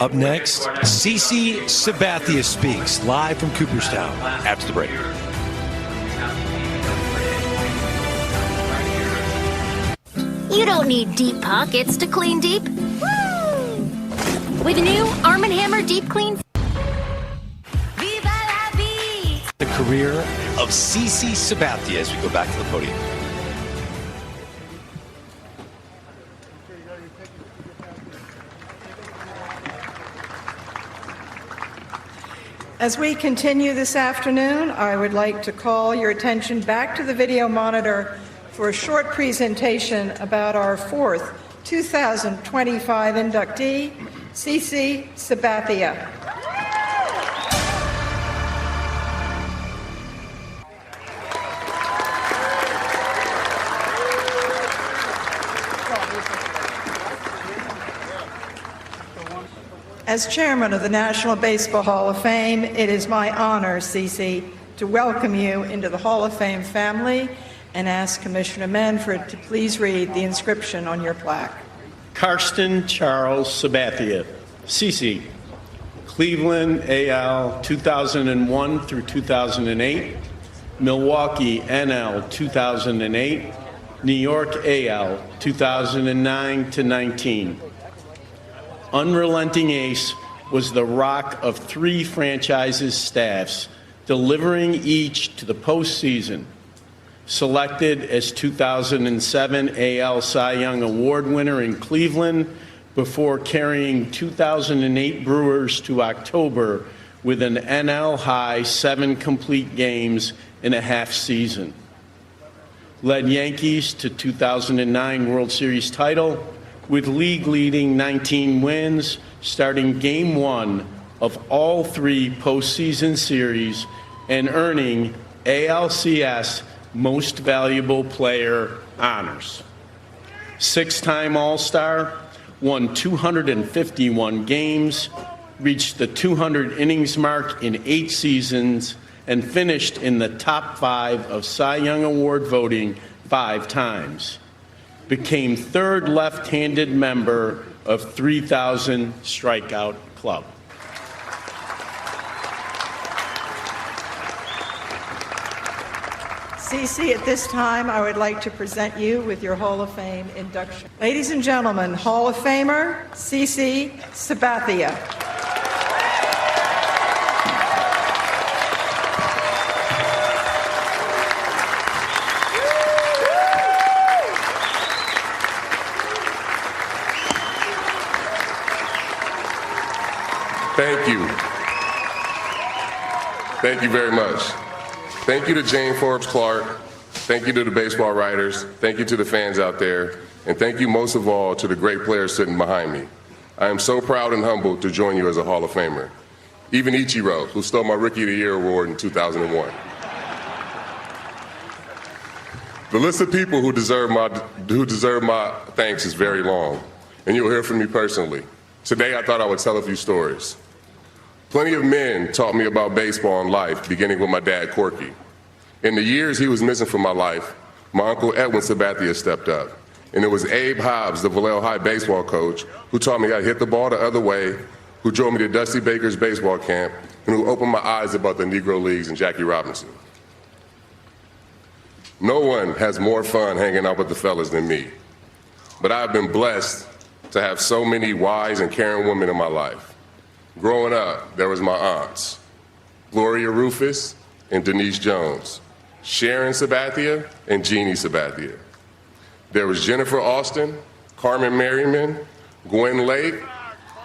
Up next, CC Sabathia speaks live from Cooperstown. After the break. You don't need deep pockets to clean deep. Woo! With a new Arm & Hammer Deep Clean. Viva la vie! The career of CC Sabathia as we go back to the podium. As we continue this afternoon, I would like to call your attention back to the video monitor for a short presentation about our fourth 2025 inductee, CC Sabathia. As chairman of the National Baseball Hall of Fame, it is my honor, CC, to welcome you into the Hall of Fame family and ask Commissioner Manfred to please read the inscription on your plaque. Karsten Charles Sabathia, CC, Cleveland AL 2001 through 2008, Milwaukee NL 2008, New York AL 2009 to 19. Unrelenting ace was the rock of three franchises' staffs, delivering each to the postseason. Selected as 2007 AL Cy Young Award winner in Cleveland before carrying 2008 Brewers to October with an NL high 7 complete games in a half season. Led Yankees to 2009 World Series title with league-leading 19 wins, starting Game 1 of all three postseason series and earning ALCS Most Valuable Player honors. Six-time All-Star, won 251 games, reached the 200 innings mark in 8 seasons, and finished in the top 5 of Cy Young Award voting 5 times. Became third left-handed member of 3,000 Strikeout Club. CC, at this time, I would like to present you with your Hall of Fame induction. Ladies and gentlemen, Hall of Famer, CC Sabathia. Thank you. Thank you very much. Thank you to Jane Forbes Clark. Thank you to the baseball writers. Thank you to the fans out there. And thank you most of all to the great players sitting behind me. I am so proud and humbled to join you as a Hall of Famer. Even Ichiro, who stole my Rookie of the Year award in 2001. The list of people who deserve my thanks is very long, and you'll hear from me personally. Today, I thought I would tell a few stories. Plenty of men taught me about baseball and life, beginning with my dad, Corky. In the years he was missing from my life, my uncle Edwin Sabathia stepped up. And it was Abe Hobbs, the Vallejo High baseball coach, who taught me how to hit the ball the other way, who drove me to Dusty Baker's baseball camp, and who opened my eyes about the Negro Leagues and Jackie Robinson. No one has more fun hanging out with the fellas than me. But I've been blessed to have so many wise and caring women in my life. Growing up, there was my aunts, Gloria Rufus and Denise Jones, Sharon Sabathia and Jeannie Sabathia. There was Jennifer Austin, Carmen Merriman, Gwen Lake,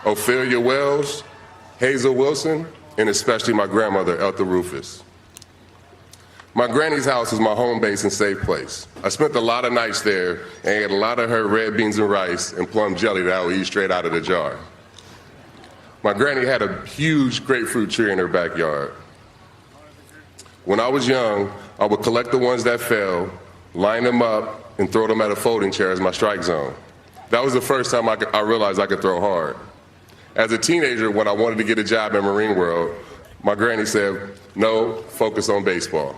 Ophelia Wells, Hazel Wilson, and especially my grandmother, Eltha Rufus. My granny's house is my home base and safe place. I spent a lot of nights there and ate a lot of her red beans and rice and plum jelly that I would eat straight out of the jar. My granny had a huge grapefruit tree in her backyard. When I was young, I would collect the ones that fell, line them up, and throw them at a folding chair as my strike zone. That was the first time I realized I could throw hard. As a teenager, when I wanted to get a job in Marine World, my granny said, "No, focus on baseball."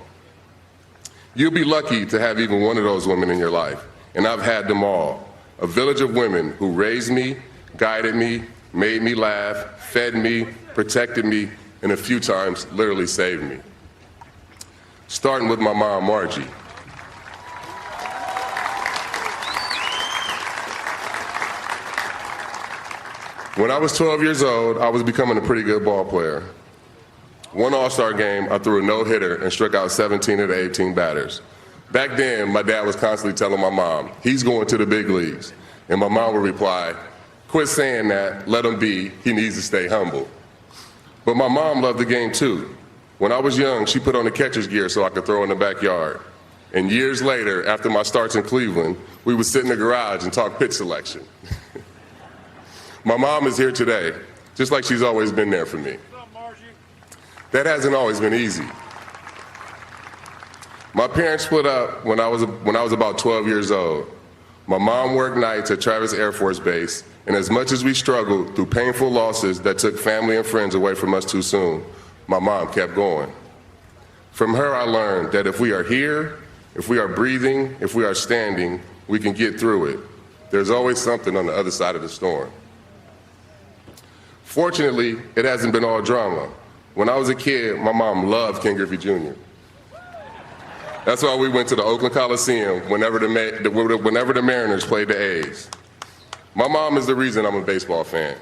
You'll be lucky to have even one of those women in your life, and I've had them all. A village of women who raised me, guided me, made me laugh, fed me, protected me, and a few times literally saved me. Starting with my mom, Margie. When I was 12 years old, I was becoming a pretty good ball player. One All-Star game, I threw a no-hitter and struck out 17 of the 18 batters. Back then, my dad was constantly telling my mom, "He's going to the big leagues." And my mom would reply, "Quit saying that, let him be, he needs to stay humble." But my mom loved the game too. When I was young, she put on the catcher's gear so I could throw in the backyard. And years later, after my starts in Cleveland, we would sit in the garage and talk pitch selection. My mom is here today, just like she's always been there for me. That hasn't always been easy. My parents split up when I was about 12 years old. My mom worked nights at Travis Air Force Base, and as much as we struggled through painful losses that took family and friends away from us too soon, my mom kept going. From her, I learned that if we are here, if we are breathing, if we are standing, we can get through it. There's always something on the other side of the storm. Fortunately, it hasn't been all drama. When I was a kid, my mom loved Ken Griffey Jr. That's why we went to the Oakland Coliseum whenever the Mariners played the A's. My mom is the reason I'm a baseball fan.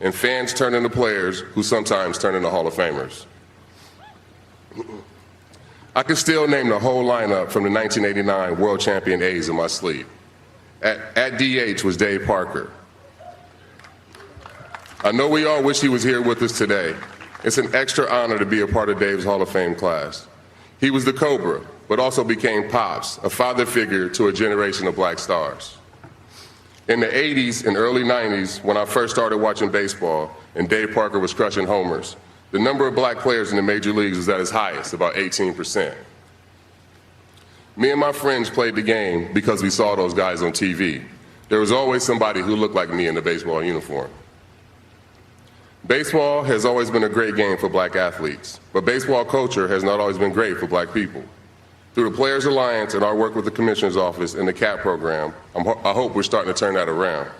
And fans turn into players who sometimes turn into Hall of Famers. I can still name the whole lineup from the 1989 World Champion A's in my sleep. At DH was Dave Parker. I know we all wish he was here with us today. It's an extra honor to be a part of Dave's Hall of Fame class. He was the Cobra, but also became Pops, a father figure to a generation of black stars. In the 80s and early 90s, when I first started watching baseball and Dave Parker was crushing homers, the number of black players in the major leagues was at its highest, about 18%. Me and my friends played the game because we saw those guys on TV. There was always somebody who looked like me in a baseball uniform. Baseball has always been a great game for black athletes, but baseball culture has not always been great for black people. Through the Players Alliance and our work with the Commissioner's Office and the CAP program, I hope we're starting to turn that around.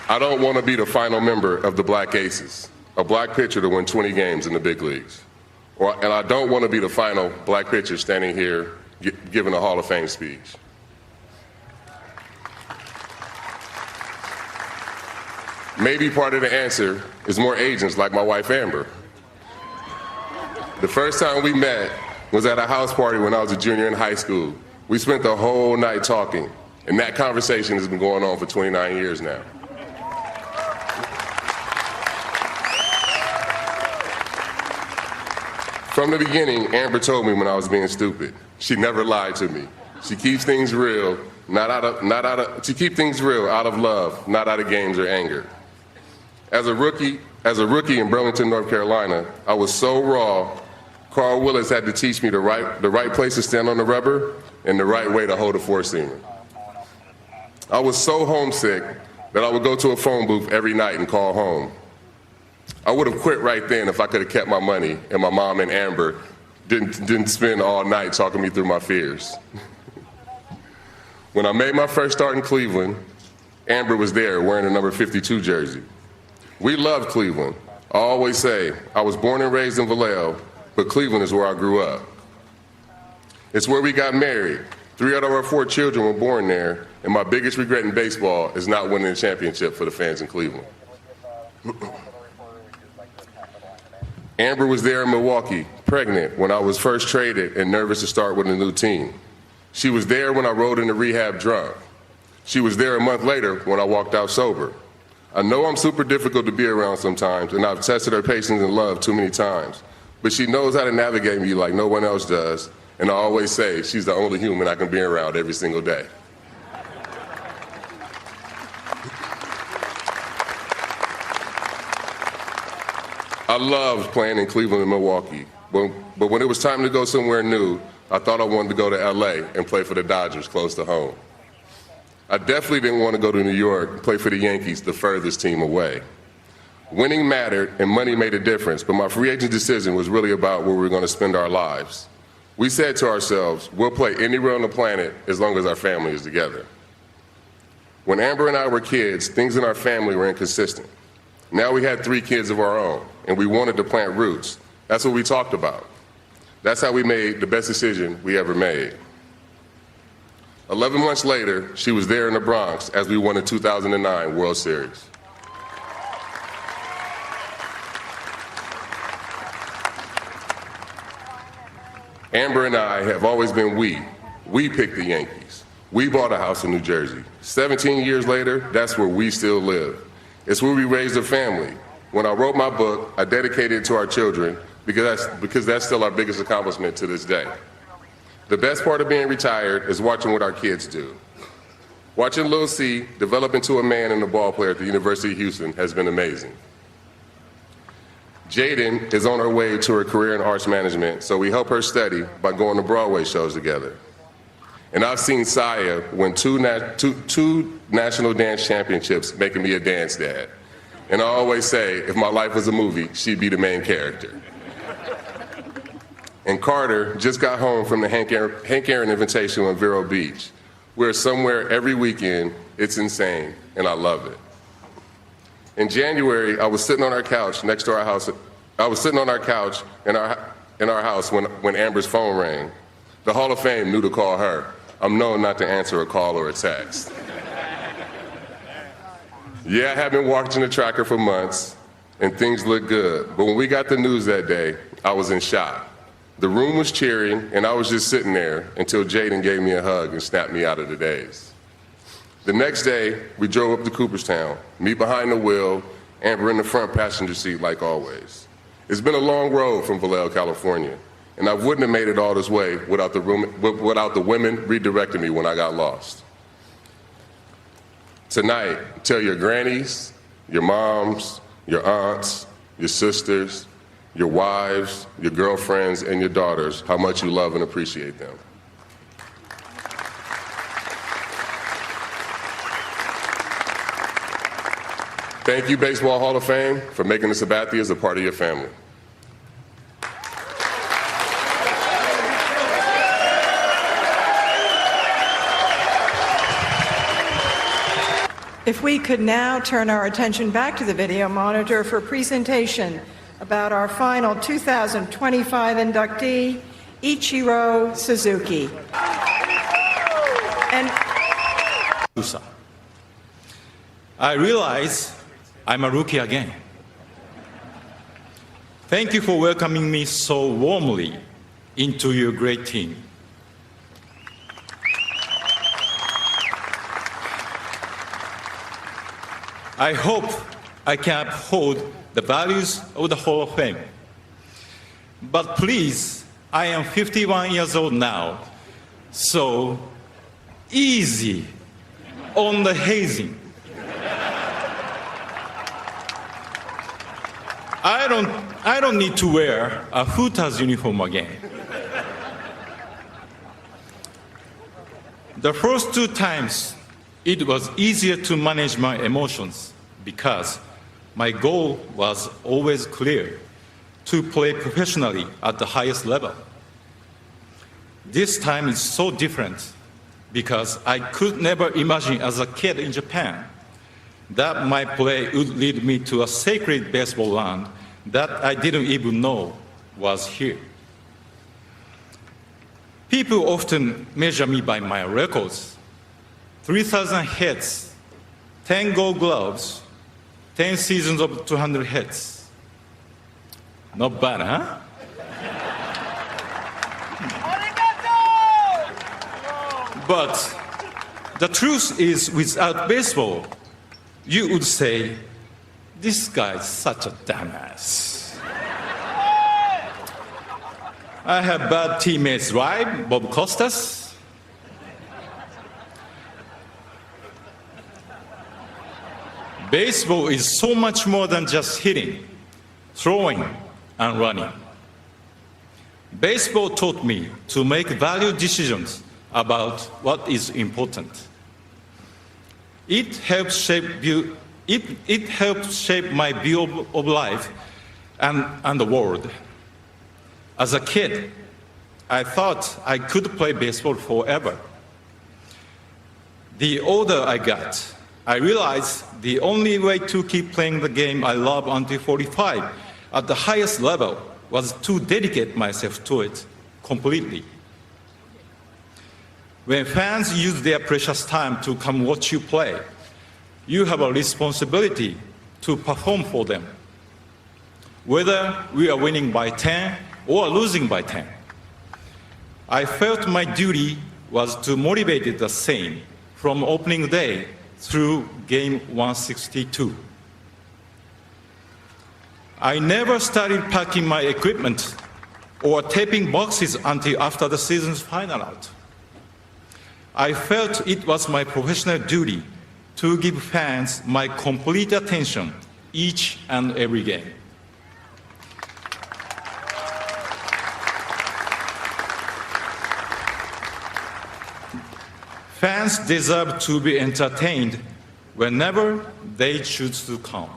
I don't want to be the final member of the Black Aces, a black pitcher to win 20 games in the big leagues. And I don't want to be the final black pitcher standing here giving a Hall of Fame speech. Maybe part of the answer is more agents like my wife, Amber. The first time we met was at a house party when I was a junior in high school. We spent the whole night talking, and that conversation has been going on for 29 years now. From the beginning, Amber told me when I was being stupid. She never lied to me. She keeps things real, she keeps things real out of love, not out of games or anger. As a rookie in Burlington, North Carolina, I was so raw, Carl Willis had to teach me the right place to stand on the rubber and the right way to hold a four-seamer. I was so homesick that I would go to a phone booth every night and call home. I would have quit right then if I could have kept my money and my mom and Amber didn't spend all night talking me through my fears. When I made my first start in Cleveland, Amber was there wearing a number 52 jersey. We loved Cleveland. I always say, I was born and raised in Vallejo, but Cleveland is where I grew up. It's where we got married. 3 out of our 4 children were born there, and my biggest regret in baseball is not winning the championship for the fans in Cleveland. Amber was there in Milwaukee, pregnant, when I was first traded and nervous to start with a new team. She was there when I rode into rehab drunk. She was there a month later when I walked out sober. I know I'm super difficult to be around sometimes, and I've tested her patience and love too many times, but she knows how to navigate me like no one else does, and I always say she's the only human I can be around every single day. I loved playing in Cleveland and Milwaukee, but when it was time to go somewhere new, I thought I wanted to go to LA and play for the Dodgers close to home. I definitely didn't want to go to New York and play for the Yankees, the furthest team away. Winning mattered and money made a difference, but my free agent decision was really about where we were going to spend our lives. We said to ourselves, we'll play anywhere on the planet as long as our family is together. When Amber and I were kids, things in our family were inconsistent. Now we had 3 kids of our own, and we wanted to plant roots. That's what we talked about. That's how we made the best decision we ever made. 11 months later, she was there in the Bronx as we won the 2009 World Series. Amber and I have always been we. We picked the Yankees. We bought a house in New Jersey. 17 years later, that's where we still live. It's where we raised a family. When I wrote my book, I dedicated it to our children because that's still our biggest accomplishment to this day. The best part of being retired is watching what our kids do. Watching Lil C develop into a man and a ball player at the University of Houston has been amazing. Jaden is on her way to her career in arts management, so we help her study by going to Broadway shows together. And I've seen Saya win two national dance championships, making me a dance dad. And I always say, if my life was a movie, she'd be the main character. And Carter just got home from the Hank Aaron invitation on Vero Beach. We're somewhere every weekend. It's insane, and I love it. In January, I was sitting on our couch next to our house. I was sitting on our couch in our house when Amber's phone rang. The Hall of Fame knew to call her. I'm known not to answer a call or a text. Yeah, I have been watching the tracker for months, and things look good. But when we got the news that day, I was in shock. The room was cheering, and I was just sitting there until Jaden gave me a hug and snapped me out of the daze. The next day, we drove up to Cooperstown, me behind the wheel, Amber in the front passenger seat like always. It's been a long road from Vallejo, California, and I wouldn't have made it all this way without the women redirecting me when I got lost. Tonight, tell your grannies, your moms, your aunts, your sisters, your wives, your girlfriends, and your daughters how much you love and appreciate them. Thank you, Baseball Hall of Fame, for making the Sabathias a part of your family. If we could now turn our attention back to the video monitor for a presentation about our final 2025 inductee, Ichiro Suzuki. I realize I'm a rookie again. Thank you for welcoming me so warmly into your great team. I hope I can uphold the values of the Hall of Fame. But please, I am 51 years old now, so easy on the hazing. I don't need to wear a Hooters uniform again. The first 2 times, it was easier to manage my emotions because my goal was always clear, to play professionally at the highest level. This time is so different because I could never imagine as a kid in Japan that my play would lead me to a sacred baseball land that I didn't even know was here. People often measure me by my records. 3,000 hits, 10 gold gloves, 10 seasons of 200 hits. Not bad, huh? But the truth is, without baseball, you would say, this guy's such a dumbass. I have bad teammates, right? Bob Costas. Baseball is so much more than just hitting, throwing, and running. Baseball taught me to make value decisions about what is important. It helps shape my view of life and the world. As a kid, I thought I could play baseball forever. The older I got, I realized the only way to keep playing the game I love until 45 at the highest level was to dedicate myself to it completely. When fans use their precious time to come watch you play, you have a responsibility to perform for them. Whether we are winning by 10 or losing by 10. I felt my duty was to motivate it the same from opening day through game 162. I never started packing my equipment or taping boxes until after the season's final out. I felt it was my professional duty to give fans my complete attention each and every game. Fans deserve to be entertained whenever they choose to come.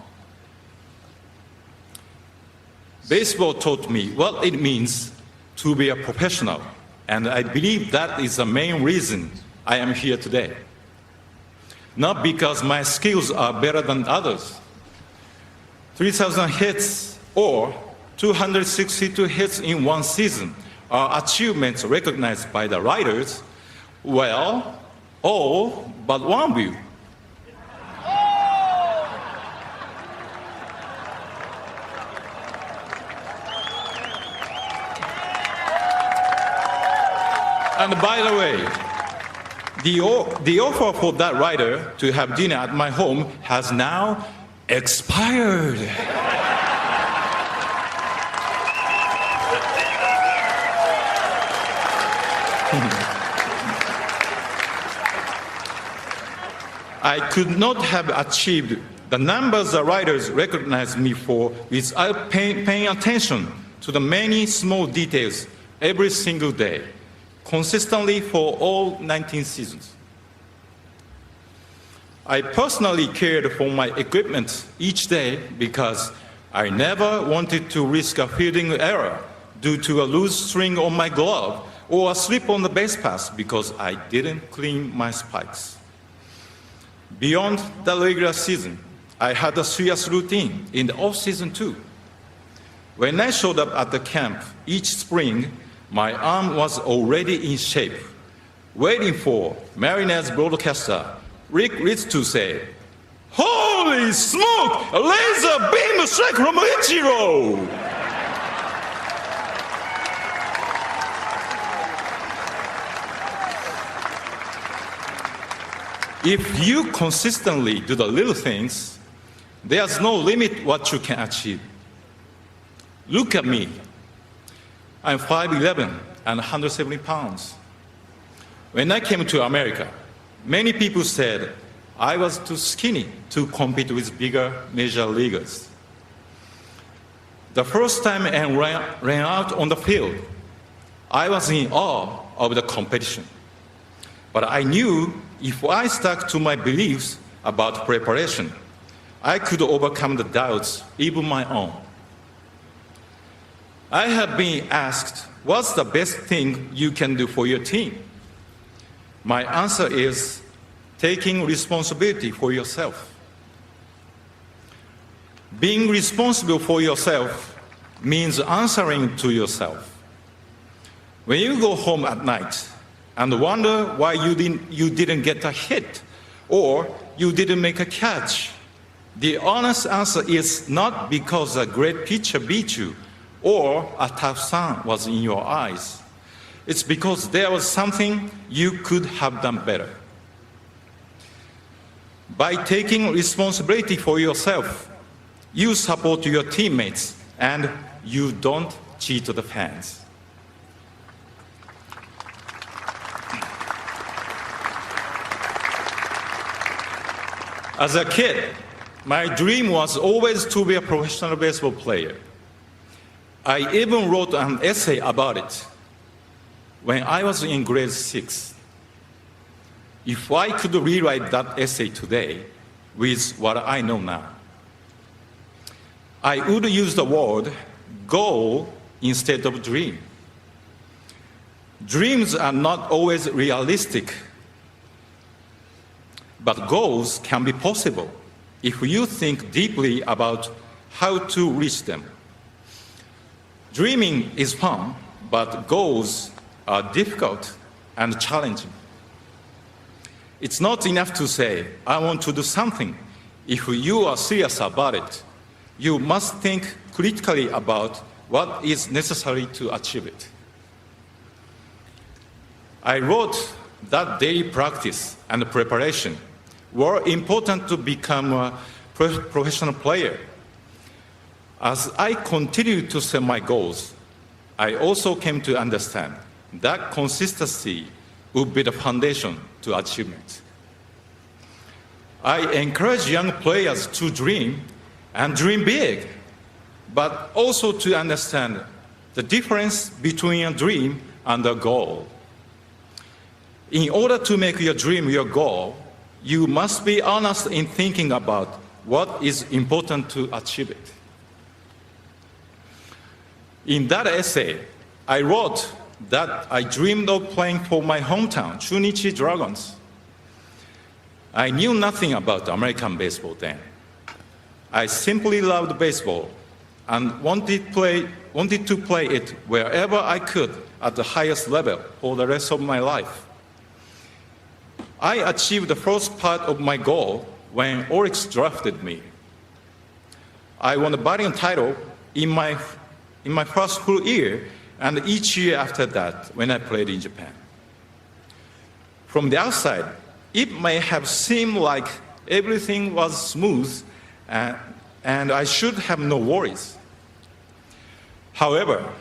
Baseball taught me what it means to be a professional, and I believe that is the main reason I am here today. Not because my skills are better than others. 3,000 hits or 262 hits in one season are achievements recognized by the writers, well, all but one of you. And by the way, the offer for that writer to have dinner at my home has now expired. I could not have achieved the numbers the writers recognize me for without paying attention to the many small details every single day, consistently for all 19 seasons. I personally cared for my equipment each day because I never wanted to risk a fielding error due to a loose string on my glove or a slip on the base pass because I didn't clean my spikes. Beyond the regular season, I had a serious routine in the off-season too. When I showed up at the camp each spring, my arm was already in shape, waiting for Mariners broadcaster Rick Ritz to say, "Holy smoke! A laser beam strike from Ichiro!" If you consistently do the little things, there's no limit what you can achieve. Look at me. I'm 5'11" and 170 pounds. When I came to America, many people said I was too skinny to compete with bigger major leaguers. The first time I ran out on the field, I was in awe of the competition. But I knew if I stuck to my beliefs about preparation, I could overcome the doubts, even my own. I have been asked, what's the best thing you can do for your team? My answer is taking responsibility for yourself. Being responsible for yourself means answering to yourself. When you go home at night and wonder why you didn't get a hit or you didn't make a catch, the honest answer is not because a great pitcher beat you or a tough sun was in your eyes. It's because there was something you could have done better. By taking responsibility for yourself, you support your teammates and you don't cheat the fans. As a kid, my dream was always to be a professional baseball player. I even wrote an essay about it when I was in grade 6. If I could rewrite that essay today with what I know now, I would use the word goal instead of dream. Dreams are not always realistic, but goals can be possible if you think deeply about how to reach them. Dreaming is fun, but goals are difficult and challenging. It's not enough to say, I want to do something. If you are serious about it, you must think critically about what is necessary to achieve it. I wrote that daily practice and preparation were important to become a professional player. As I continued to set my goals, I also came to understand that consistency would be the foundation to achievement. I encourage young players to dream and dream big, but also to understand the difference between a dream and a goal. In order to make your dream your goal, you must be honest in thinking about what is important to achieve it. In that essay, I wrote that I dreamed of playing for my hometown, Chunichi Dragons. I knew nothing about American baseball then. I simply loved baseball and wanted to play it wherever I could at the highest level for the rest of my life. I achieved the first part of my goal when Oryx drafted me. I won the batting title in my first full year and each year after that when I played in Japan. From the outside, it may have seemed like everything was smooth and I should have no worries. However,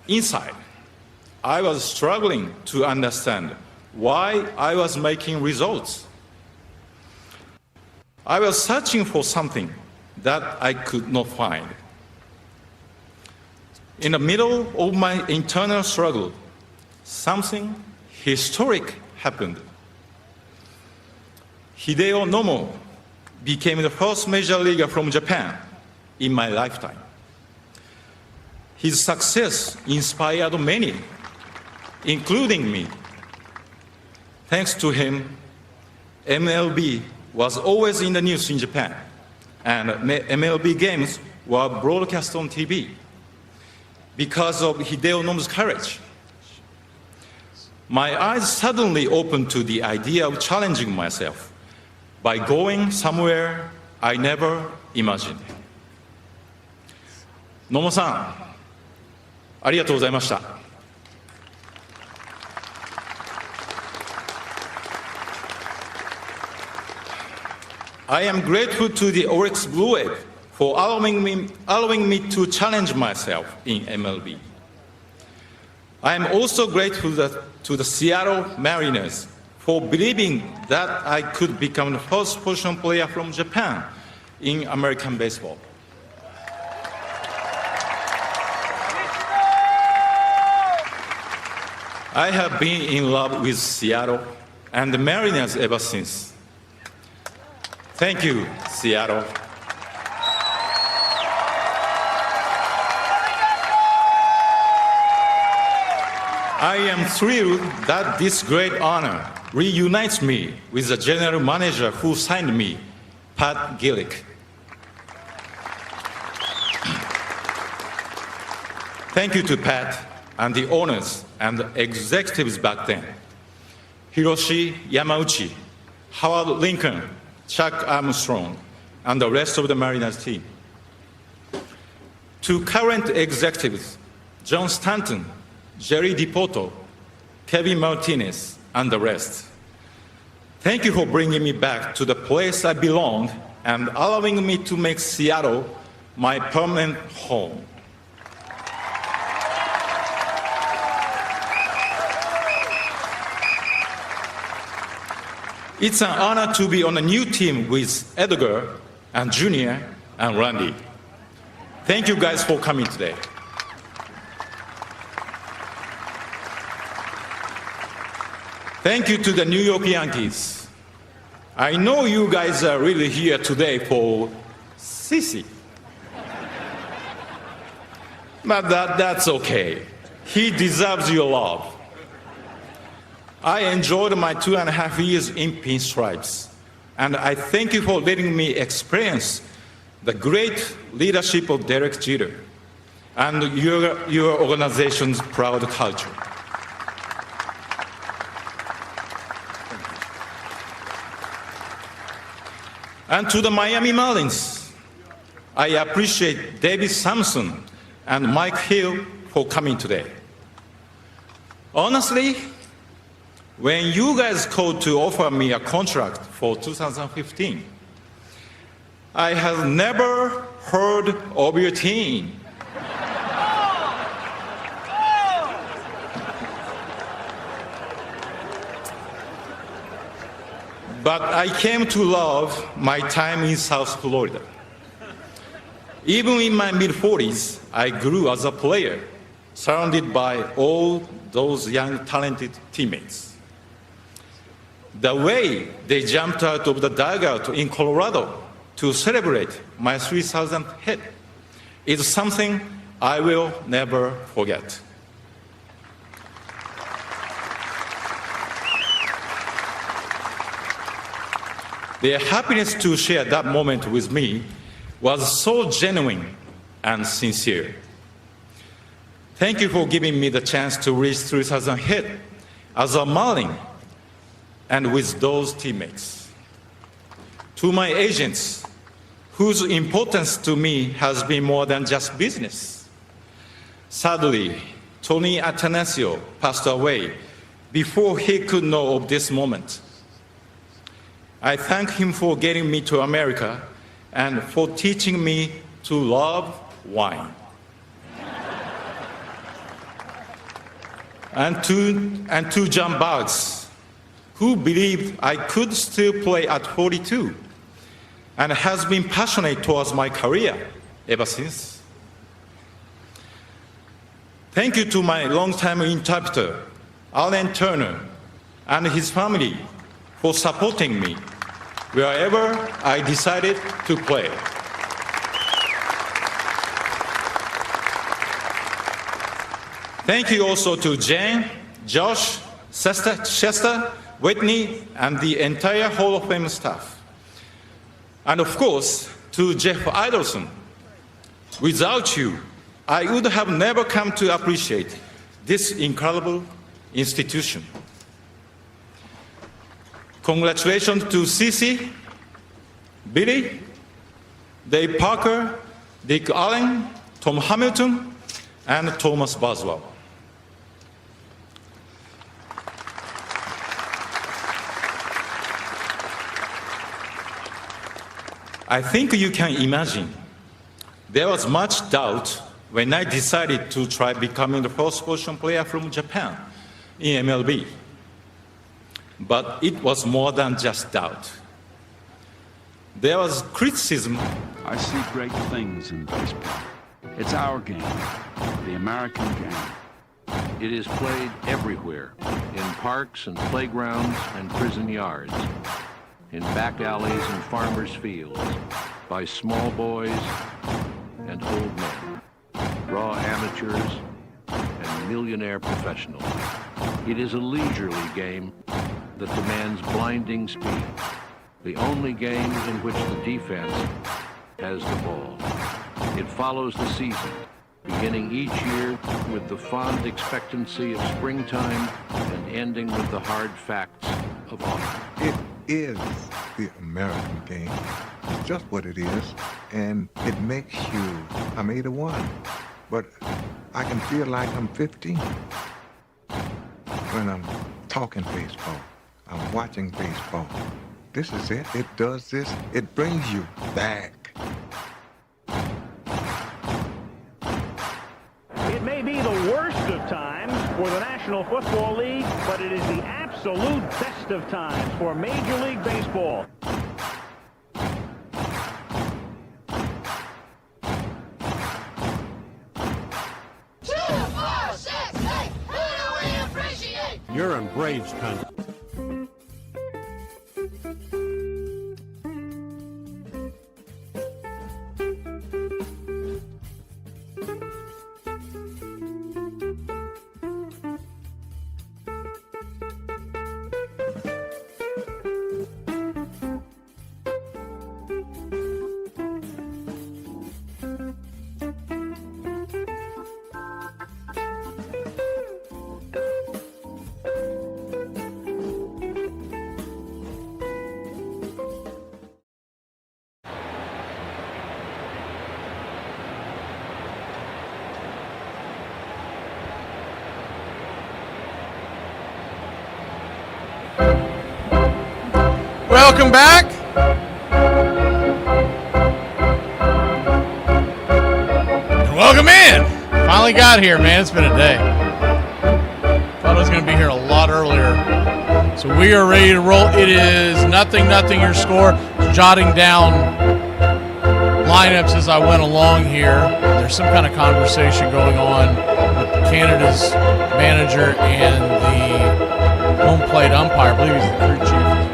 inside, I was struggling to understand why I was making results. I was searching for something that I could not find. In the middle of my internal struggle, something historic happened. Hideo Nomo became the first major leaguer from Japan in my lifetime. His success inspired many, including me. Thanks to him, MLB was always in the news in Japan, and MLB games were broadcast on TV. Because of Hideo Nomo's courage, my eyes suddenly opened to the idea of challenging myself by going somewhere I never imagined. Nomoさん、ありがとうございました。I am grateful to the Oryx Blue Wave for allowing me to challenge myself in MLB. I am also grateful to the Seattle Mariners for believing that I could become the first position player from Japan in American baseball. I have been in love with Seattle and the Mariners ever since. Thank you, Seattle. I I am thrilled that this great honor reunites me with the general manager who signed me, Pat Gillick. Thank you to Pat and the owners and the executives back then, Hiroshi Yamauchi, Howard Lincoln, Chuck Armstrong, and the rest of the Mariners team. To current executives, John Stanton, Jerry DiPoto, Kevin Martinez, and the rest. Thank you for bringing me back to the place I belong and allowing me to make Seattle my permanent home. It's an honor to be on a new team with Edgar and Junior and Randy. Thank you guys for coming today. Thank you to the New York Yankees. I know you guys are really here today for Sissy. But that's okay. He deserves your love. I enjoyed my 2.5 years in Pinstripes, and I thank you for letting me experience the great leadership of Derek Jeter and your organization's proud culture. And to the Miami Marlins, I appreciate David Sampson and Mike Hill for coming today. Honestly, when you guys called to offer me a contract for 2015, I have never heard of your team. But I came to love my time in South Florida. Even in my mid-40s, I grew as a player, surrounded by all those young, talented teammates. The way they jumped out of the dugout in Colorado to celebrate my 3,000th hit is something I will never forget. Their happiness to share that moment with me was so genuine and sincere. Thank you for giving me the chance to reach 3,000 hit as a Marlin and with those teammates. To my agents, whose importance to me has been more than just business. Sadly, Tony Atanasio passed away before he could know of this moment. I thank him for getting me to America and for teaching me to love wine. And to John Boggs, who believed I could still play at 42 and has been passionate towards my career ever since. Thank you to my longtime interpreter, Alan Turner, and his family for supporting me wherever I decided to play. Thank you also to Jane, Josh, Chester, Whitney, and the entire Hall of Fame staff. And of course, to Jeff Idelson. Without you, I would have never come to appreciate this incredible institution. Congratulations to Cece, Billy, Dave Parker, Dick Allen, Tom Hamilton, and Thomas Boswell. I think you can imagine there was much doubt when I decided to try becoming the first position player from Japan in MLB. But it was more than just doubt. There was criticism. I see great things in baseball. It's our game, the American game. It is played everywhere, in parks and playgrounds and prison yards, in back alleys and farmers' fields, by small boys and old men, raw amateurs and millions billionaire professionals. It is a leisurely game that demands blinding speed, the only game in which the defense has the ball. It follows the season, beginning each year with the fond expectancy of springtime and ending with the hard facts of autumn. It is the American game. It's just what it is. And it makes you, I'm 81, but I can feel like I'm 15 when I'm talking baseball. I'm watching baseball. This is it. It does this. It brings you back. It may be the worst of times for the National Football League, but it is the absolute best of times for Major League Baseball. You're in Braves country. Welcome back. And welcome in. Finally got here, man. It's been a day. Thought I was going to be here a lot earlier. So we are ready to roll. It is 0-0 your score. Jotting down lineups as I went along here. There's some kind of conversation going on with Canada's manager and the home plate umpire. I believe he's the crew chief as well.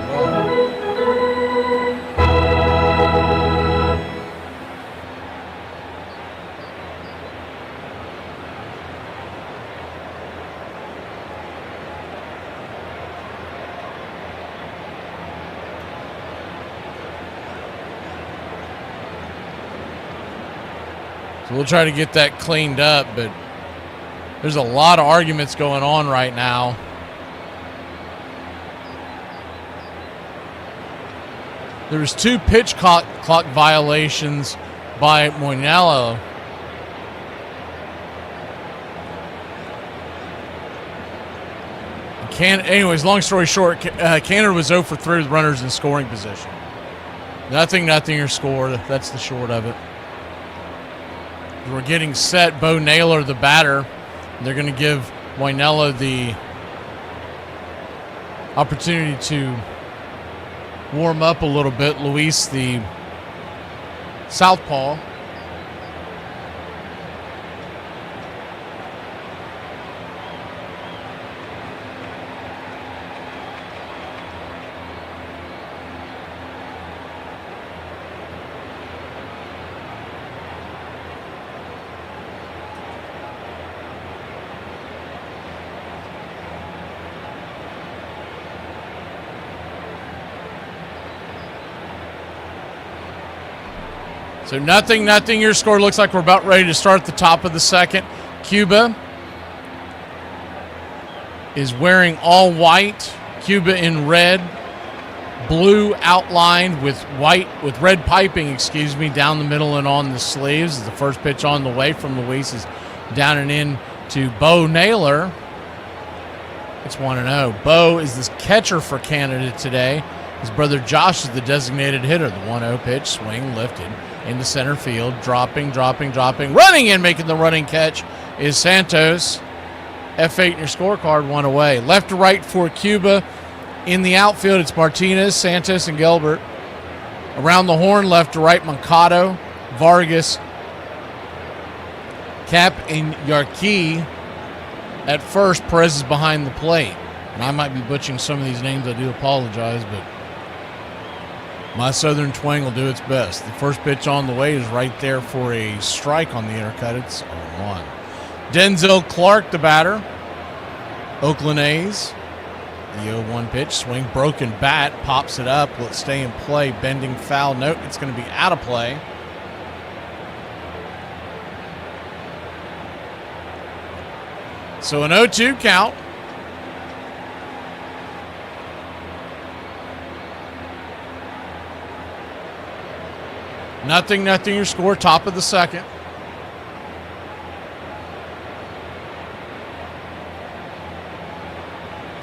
So we'll try to get that cleaned up, but there's a lot of arguments going on right now. There was 2 pitch clock violations by Moinello. Anyways, long story short, Canada was 0 for 3 with runners in scoring position. 0-0 your score. That's the short of it. We're getting set. Bo Naylor, the batter. They're going to give Moinello the opportunity to warm up a little bit. Luis, the southpaw. So 0-0 your score. Looks like we're about ready to start the top of the second. Cuba is wearing all white. Cuba in red. Blue outlined with white, with red piping, down the middle and on the sleeves. The first pitch on the way from Luis is down and in to Bo Naylor. It's 1-0. Bo is the catcher for Canada today. His brother Josh is the designated hitter. The 1-0 pitch, swing, lifted into center field, dropping, running in, making the running catch is Santos. F8 in your scorecard, 1 away. Left to right for Cuba. In the outfield, it's Martinez, Santos, and Gilbert. Around the horn, left to right, Mancado, Vargas, Cap, and Yarki. At first, Perez is behind the plate. And I might be butchering some of these names. I do apologize, but my southern twang will do its best. The first pitch on the way is right there for a strike on the intercut. It's 0-1. Denzel Clark, the batter. Oakland A's. The 0-1 pitch, swing, broken bat, pops it up. Will it stay in play? Bending foul. Nope, it's going to be out of play. So an 0-2 count. Nothing your score, top of the second.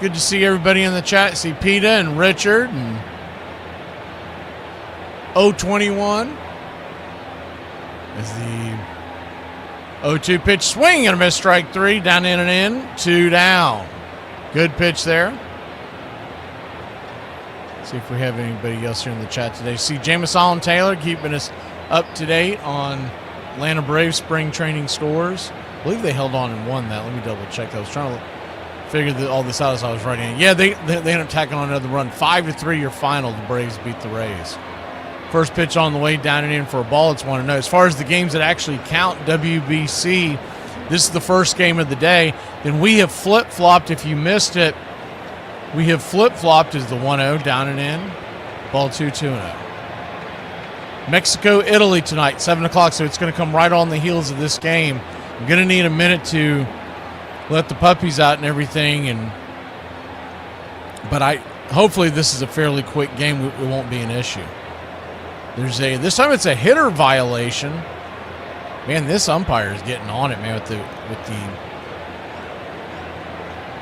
Good to see everybody in the chat. See Peta and Richard and 021 as the 0-2 pitch, swing and a miss, strike three, down in and in, 2 down. Good pitch there. See if we have anybody else here in the chat today. See Jameson Taylor keeping us up to date on Atlanta Braves spring training scores. I believe they held on and won that. Let me double check. I was trying to figure all this out as I was writing it. Yeah, they ended up tacking on another run. 5-3 your final. The Braves beat the Rays. First pitch on the way, down and in for a ball. It's 1-0. As far as the games that actually count, WBC, this is the first game of the day. Then we have flip-flopped. If you missed it, we have flip-flopped as the 1-0, down and in. Ball 2-0. Mexico, Italy tonight, 7 o'clock, so it's going to come right on the heels of this game. I'm going to need a minute to let the puppies out and everything, but hopefully this is a fairly quick game. It won't be an issue. This time it's a hitter violation. Man, this umpire is getting on it, man, with the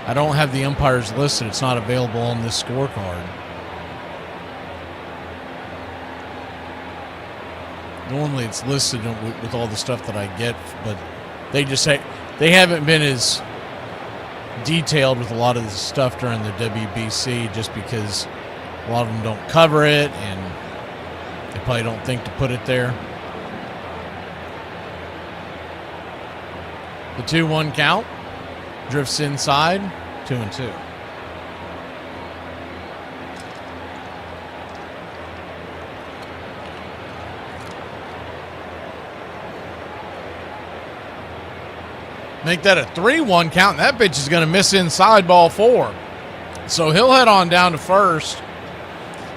I don't have the umpires listed. It's not available on this scorecard. Normally it's listed with all the stuff that I get, but they just say they haven't been as detailed with a lot of the stuff during the WBC just because a lot of them don't cover it and they probably don't think to put it there. The 2-1 count. Drifts inside, 2-2. Make that a 3-1 count, and that pitch is going to miss inside, ball 4. So he'll head on down to first.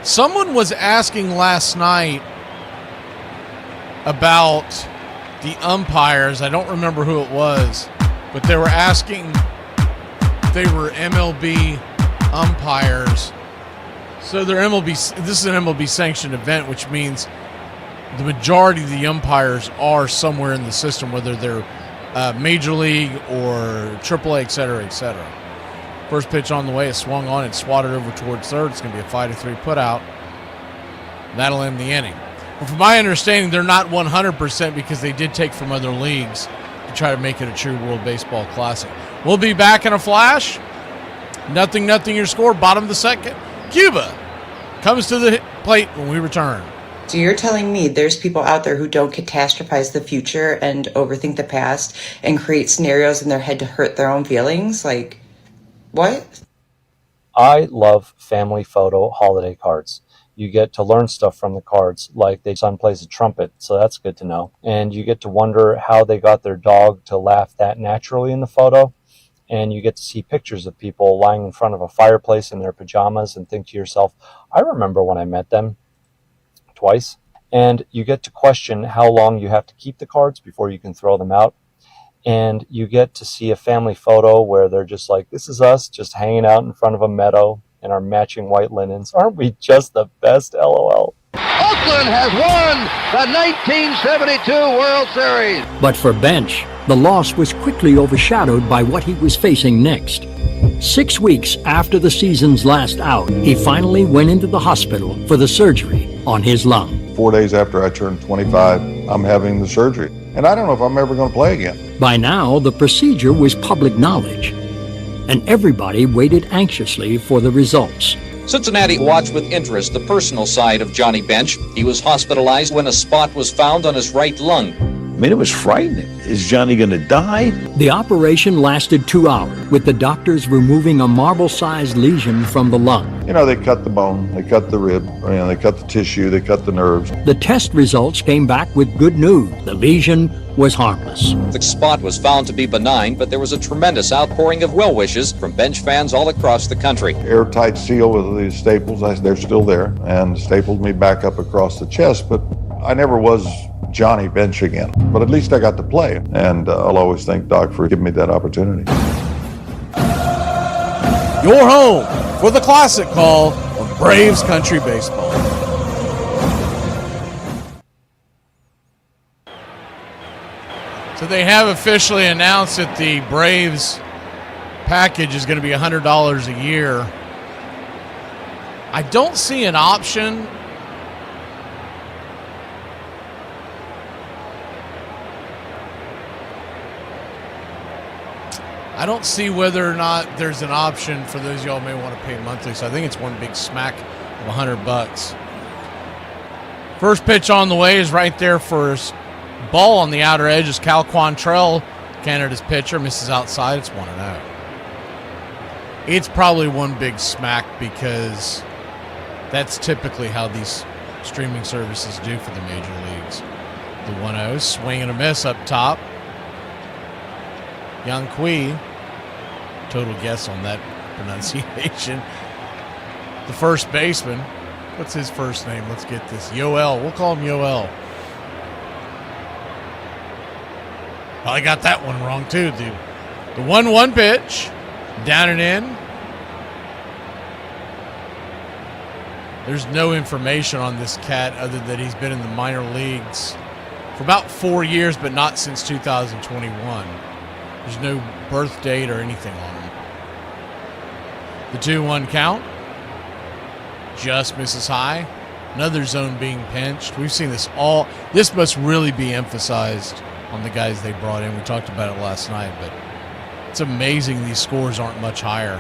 Someone was asking last night about the umpires. I don't remember who it was, but they were asking if they were MLB umpires. So they're MLB. This is an MLB sanctioned event, which means the majority of the umpires are somewhere in the system, whether they're Major League or AAA, et cetera, et cetera. First pitch on the way, it swung on and swatted over towards third. It's going to be a 5-3 putout. That'll end the inning. But from my understanding, they're not 100% because they did take from other leagues to try to make it a true World Baseball Classic. We'll be back in a flash. 0-0 your score, bottom of the second. Cuba comes to the plate when we return. So you're telling me there's people out there who don't catastrophize the future and overthink the past and create scenarios in their head to hurt their own feelings? Like, what? I love family photo holiday cards. You get to learn stuff from the cards, like their son plays a trumpet, so that's good to know. And you get to wonder how they got their dog to laugh that naturally in the photo. And you get to see pictures of people lying in front of a fireplace in their pajamas and think to yourself, I remember when I met them twice. And you get to question how long you have to keep the cards before you can throw them out. And you get to see a family photo where they're just like, this is us just hanging out in front of a meadow in our matching white linens. Aren't we just the best, LOL? Oakland has won the 1972 World Series. But for Bench, the loss was quickly overshadowed by what he was facing next. 6 weeks after the season's last out, he finally went into the hospital for the surgery on his lung. 4 days after I turned 25, I'm having the surgery. And I don't know if I'm ever going to play again. By now, the procedure was public knowledge, and everybody waited anxiously for the results. Cincinnati watched with interest the personal side of Johnny Bench. He was hospitalized when a spot was found on his right lung. mean, it was frightening. Is Johnny going to die? The operation lasted 2 hours, with the doctors removing a marble-sized lesion from the lung. You know, they cut the bone, they cut the rib, they cut the tissue, they cut the nerves. The test results came back with good news. The lesion was harmless. The spot was found to be benign, but there was a tremendous outpouring of well wishes from bench fans all across the country. Airtight seal with these staples, they're still there, and stapled me back up across the chest, but I never was Johnny Bench again. But at least I got to play, and I'll always thank Doc for giving me that opportunity. Your home for the classic call of Braves Country Baseball. So they have officially announced that the Braves package is going to be $100 a year. I don't see an option. I don't see whether or not there's an option for those of y'all who may want to pay monthly. So I think it's one big smack of $100. First pitch on the way is right there for ball on the outer edge is Cal Quantrell, Canada's pitcher, misses outside. It's 1-0. It's probably one big smack because that's typically how these streaming services do for the major leagues. The 1-0, swing and a miss up top. Yang Kui, total guess on that pronunciation. The first baseman, what's his first name? Let's get this. Yoel. We'll call him Yoel. Well, I got that one wrong too, dude. The 1-1 pitch, down and in. There's no information on this cat other than he's been in the minor leagues for about 4 years, but not since 2021. There's no birth date or anything on him. The 2-1 count. Just misses high. Another zone being pinched. We've seen this all. This must really be emphasized on the guys they brought in. We talked about it last night, but it's amazing these scores aren't much higher.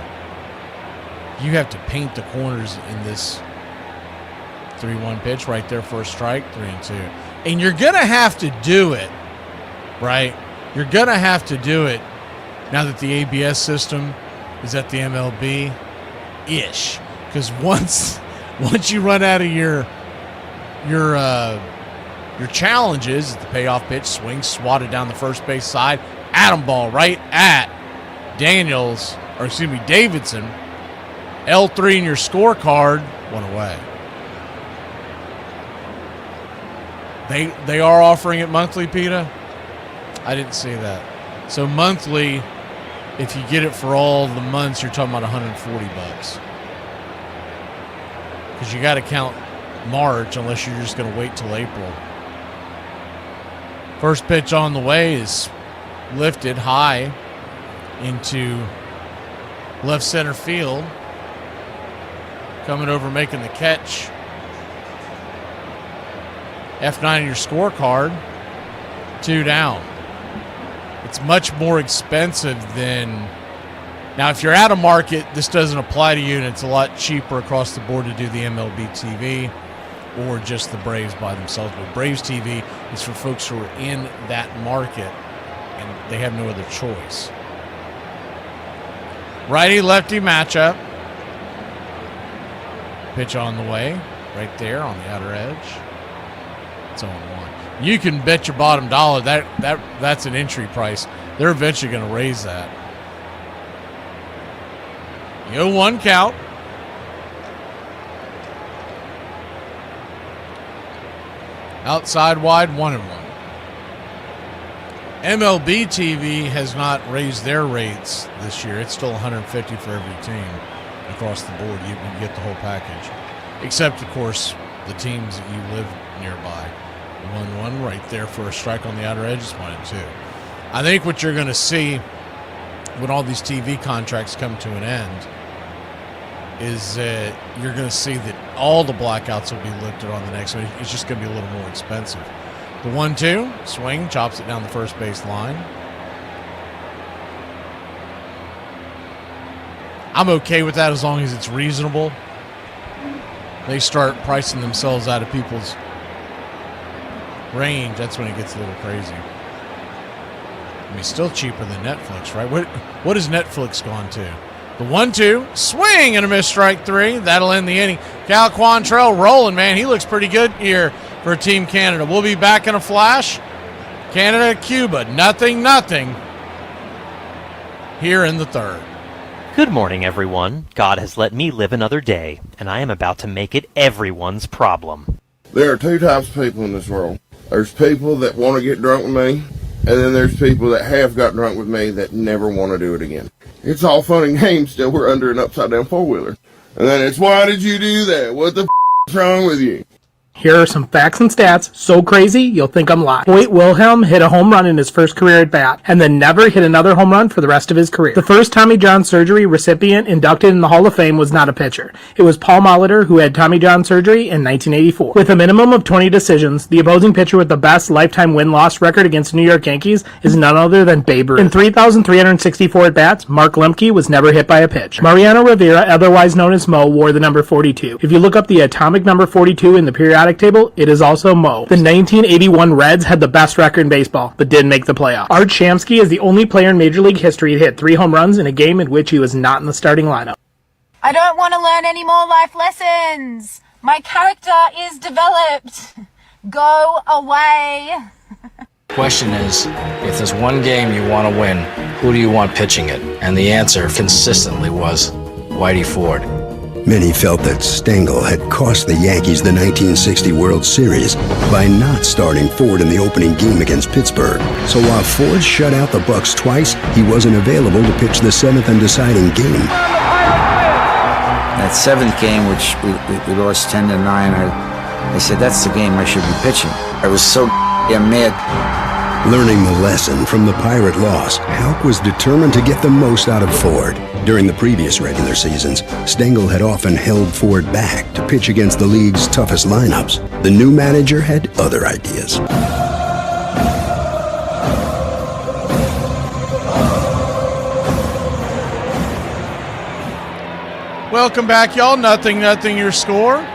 You have to paint the corners in this 3-1 pitch right there for a strike, 3-2. And you're going to have to do it, right? You're going to have to do it now that the ABS system is at the MLB-ish. Because once you run out of your challenges, the payoff pitch, swing, swatted down the first base side, atom ball right at Davidson. L3 in your scorecard, one away. They are offering it monthly, PETA? I didn't see that. So monthly, if you get it for all the months, you're talking about $140. Because you got to count March unless you're just going to wait till April. First pitch on the way is lifted high into left center field. Coming over making the catch. F9 in your scorecard. 2 down. It's much more expensive than... Now, if you're out of market, this doesn't apply to you, and it's a lot cheaper across the board to do the MLB TV or just the Braves by themselves. But Braves TV is for folks who are in that market, and they have no other choice. Righty-lefty matchup. Pitch on the way, right there on the outer edge. It's on 1. You can bet your bottom dollar that's an entry price. They're eventually going to raise that. 0-1 count. Outside wide, 1-1. MLB TV has not raised their rates this year. It's still $150 for every team across the board. You can get the whole package. Except, of course, the teams that you live nearby. 1-1 right there for a strike on the outer edge. It's 1-2. I think what you're going to see when all these TV contracts come to an end is that you're going to see that all the blackouts will be lifted on the next one. It's just going to be a little more expensive. The 1-2, swing, chops it down the first base line. I'm okay with that as long as it's reasonable. They start pricing themselves out of people's range, that's when it gets a little crazy. I mean, still cheaper than Netflix, right? What has Netflix gone to? The 1-2, swing and a miss, strike three. That'll end the inning. Cal Quantrell rolling, man. He looks pretty good here for Team Canada. We'll be back in a flash. Canada, Cuba, 0-0 here in the third. Good morning, everyone. God has let me live another day, and I am about to make it everyone's problem. There are two types of people in this world. There's people that want to get drunk with me, and then there's people that have got drunk with me that never want to do it again. It's all fun and games till we're under an upside-down four-wheeler. And then it's, why did you do that? What the is wrong with you? Here are some facts and stats so crazy you'll think I'm lying. Hoyt Wilhelm hit a home run in his first career at bat, and then never hit another home run for the rest of his career. The first Tommy John surgery recipient inducted in the Hall of Fame was not a pitcher. It was Paul Molitor, who had Tommy John surgery in 1984. With a minimum of 20 decisions, the opposing pitcher with the best lifetime win-loss record against the New York Yankees is none other than Babe Ruth. In 3,364 at-bats, Mark Lemke was never hit by a pitch. Mariano Rivera, otherwise known as Mo, wore the number 42. If you look up the atomic number 42 in the periodic table, it is also Mo. The 1981 Reds had the best record in baseball, but didn't make the playoffs. Art Shamsky is the only player in Major League history to hit 3 home runs in a game in which he was not in the starting lineup. I don't want to learn any more life lessons. My character is developed. Go away. Question is, if there's one game you want to win, who do you want pitching it? And the answer consistently was Whitey Ford. Many felt that Stengel had cost the Yankees the 1960 World Series by not starting Ford in the opening game against Pittsburgh. So while Ford shut out the Bucks twice, he wasn't available to pitch the 7th and deciding game. That 7th game, which we lost 10-9, I said, that's the game I should be pitching. I was so damn mad. Learning the lesson from the Pirate loss, Houck was determined to get the most out of Ford. During the previous regular seasons, Stengel had often held Ford back to pitch against the league's toughest lineups. The new manager had other ideas. Welcome back, y'all. 0-0 your score.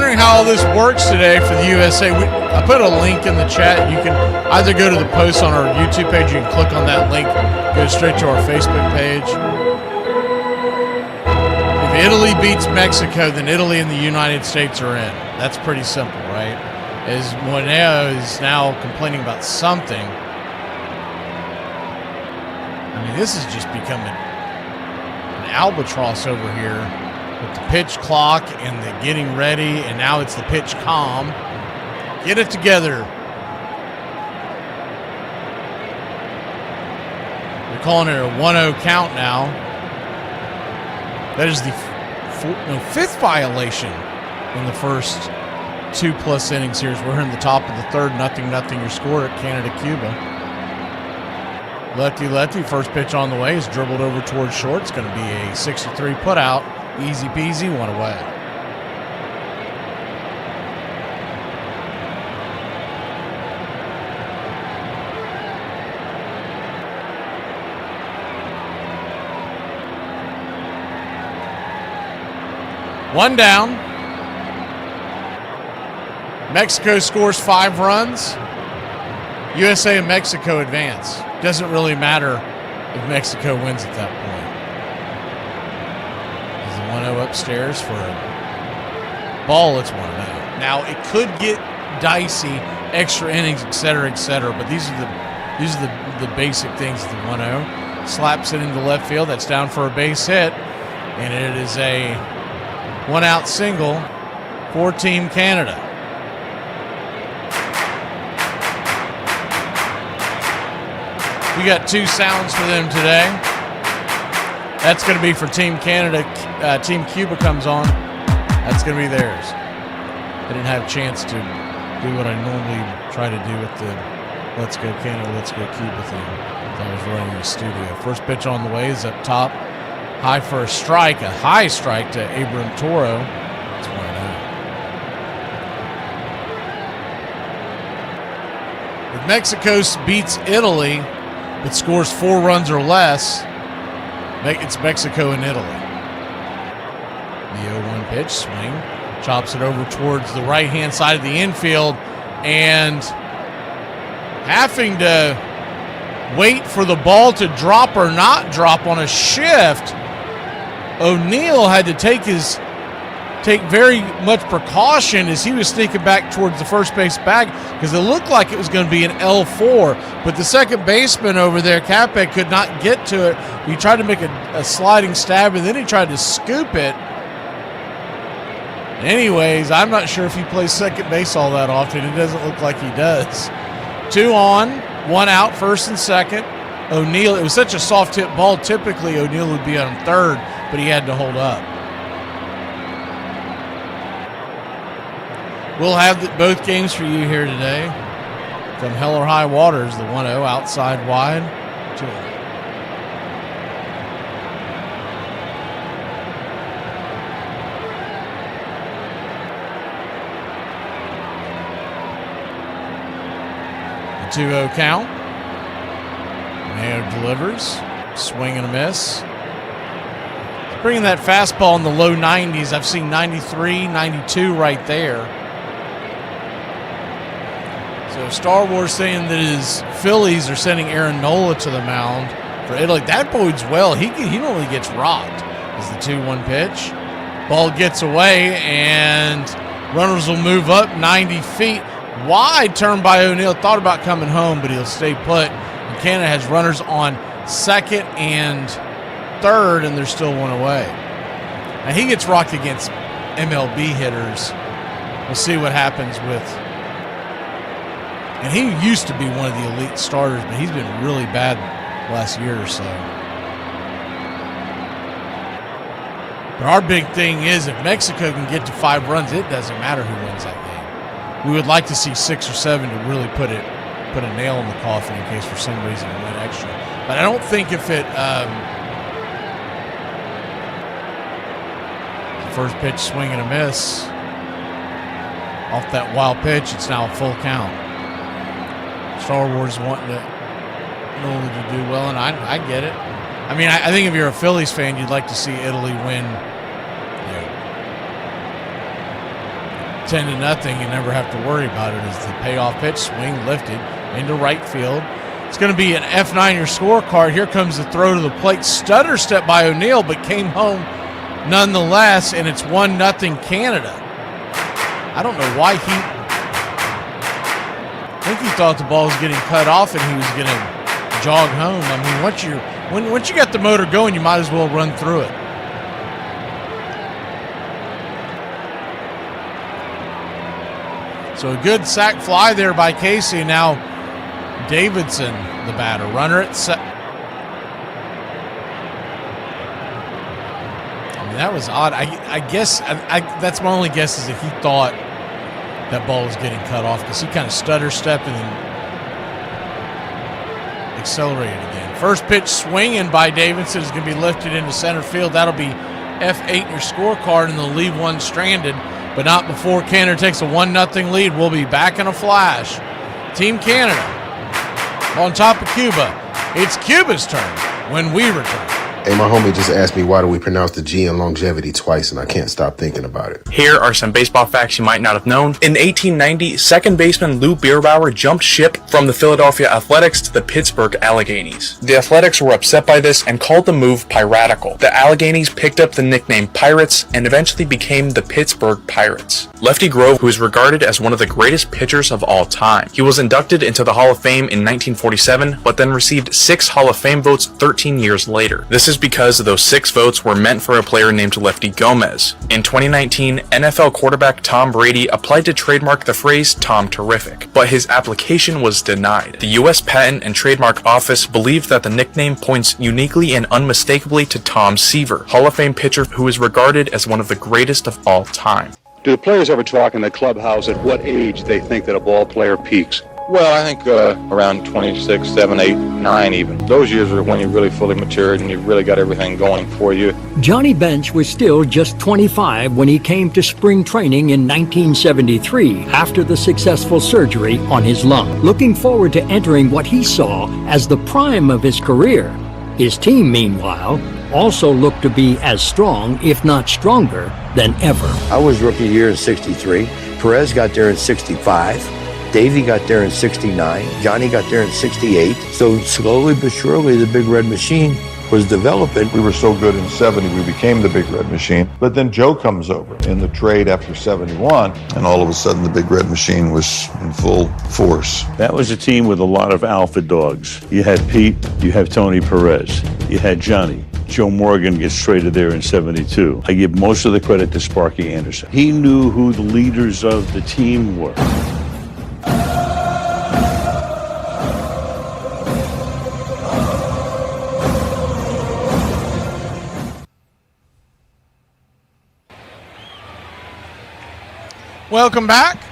How all this works today for the USA. I put a link in the chat. You can either go to the post on our YouTube page, you can click on that link, go straight to our Facebook page. If Italy beats Mexico, then Italy and the United States are in. That's pretty simple, right? As Moneo is now complaining about something. I mean, this is just becoming an albatross over here. With the pitch clock and the getting ready, and now it's the pitch calm. Get it together. They're calling it a 1-0 count now. That is the 5th violation in the first 2+ innings here. We're in the top of the third, 0-0 your score at Canada-Cuba. Lefty, first pitch on the way is dribbled over towards short. It's going to be a 6-3 put out. Easy peasy, 1 away. One down. Mexico scores 5 runs. USA and Mexico advance. Doesn't really matter if Mexico wins at that point. 1-0 upstairs for a ball. It's 1-0. Now it could get dicey, extra innings, etc., but these are the basic things. The 1-0 slaps it into left field. That's down for a base hit, and it is a 1-out single for Team Canada. We got 2 sounds for them today. That's going to be for Team Canada. Team Cuba comes on. That's going to be theirs. I didn't have a chance to do what I normally try to do with the Let's Go Canada, Let's Go Cuba thing. I was running in the studio. First pitch on the way is up top. High for a strike, a high strike to Abram Toro. It's 1-0. If Mexico beats Italy but scores 4 runs or less, it's Mexico and Italy. The 0-1 pitch, swing, chops it over towards the right-hand side of the infield, and having to wait for the ball to drop or not drop on a shift, O'Neill had to take very much precaution as he was sneaking back towards the first base bag because it looked like it was going to be an L4, but the second baseman over there, Capek, could not get to it. He tried to make a sliding stab, and then he tried to scoop it. Anyways, I'm not sure if he plays second base all that often. It doesn't look like he does. 2 on, 1 out, first and second. O'Neill, it was such a soft tip ball. Typically, O'Neill would be on third, but he had to hold up. We'll have both games for you here today. From Hell or High Waters, the 1-0 outside wide. 2-0. The 2-0 count. Mayo delivers. Swing and a miss. Bringing that fastball in the low 90s. I've seen 93, 92 right there. So Star Wars saying that his Phillies are sending Aaron Nola to the mound for Italy. That bodes well. He normally gets rocked. As the 2-1 pitch. Ball gets away, and runners will move up 90 feet. Wide turn by O'Neill. Thought about coming home, but he'll stay put. And Canada has runners on second and third, and there's still 1 away. Now he gets rocked against MLB hitters. We'll see what happens with. And he used to be one of the elite starters, but he's been really bad last year or so. But our big thing is if Mexico can get to 5 runs, it doesn't matter who wins that game. We would like to see 6 or 7 to really put a nail in the coffin in case for some reason it went extra. But I don't think if it first pitch, swing and a miss off that wild pitch, it's now a full count. Star Wars wanting to do well, and I get it. I mean, I think if you're a Phillies fan, you'd like to see Italy win 10-0 and never have to worry about it. As the payoff pitch, swing lifted into right field. It's going to be an F9 your scorecard. Here comes the throw to the plate. Stutter step by O'Neill, but came home nonetheless, and it's 1-0 Canada. I don't know why I think he thought the ball was getting cut off and he was going to jog home. I mean, once you got the motor going, you might as well run through it. So a good sac fly there by Casey. Now Davidson, the batter, runner at set. I mean, that was odd. I guess that's my only guess is that he thought that ball was getting cut off because he kind of stutter stepped and then accelerated again. First pitch swinging by Davidson is going to be lifted into center field. That'll be F8 in your scorecard, and they'll leave one stranded, but not before Canada takes a 1-0 lead. We'll be back in a flash. Team Canada on top of Cuba. It's Cuba's turn when we return. Hey, my homie just asked me why do we pronounce the G in longevity twice, and I can't stop thinking about it. Here are some baseball facts you might not have known. In 1890, second baseman Lou Bierbauer jumped ship from the Philadelphia Athletics to the Pittsburgh Alleghenies. The Athletics were upset by this and called the move piratical. The Alleghenies picked up the nickname Pirates and eventually became the Pittsburgh Pirates. Lefty Grove, who is regarded as one of the greatest pitchers of all time. He was inducted into the Hall of Fame in 1947, but then received 6 Hall of Fame votes 13 years later. This is because those 6 votes were meant for a player named Lefty Gomez. In 2019, NFL quarterback Tom Brady applied to trademark the phrase Tom Terrific, but his application was denied. The U.S. Patent and Trademark Office believed that the nickname points uniquely and unmistakably to Tom Seaver, Hall of Fame pitcher who is regarded as one of the greatest of all time. Do the players ever talk in the clubhouse at what age they think that a ball player peaks? Well, I think around 26, 7, 8, 9 even. Those years are when you really fully matured and you've really got everything going for you. Johnny Bench was still just 25 when he came to spring training in 1973 after the successful surgery on his lung. Looking forward to entering what he saw as the prime of his career. His team, meanwhile, also looked to be as strong, if not stronger, than ever. I was rookie year in 63. Perez got there in 65. Davey got there in 69. Johnny got there in 68. So slowly but surely, the Big Red Machine was developing. We were so good in 70, we became the Big Red Machine. But then Joe comes over in the trade after 71, and all of a sudden the Big Red Machine was in full force. That was a team with a lot of alpha dogs. You had Pete, you have Tony Perez, you had Johnny. Joe Morgan gets traded there in 72. I give most of the credit to Sparky Anderson. He knew who the leaders of the team were. Welcome back.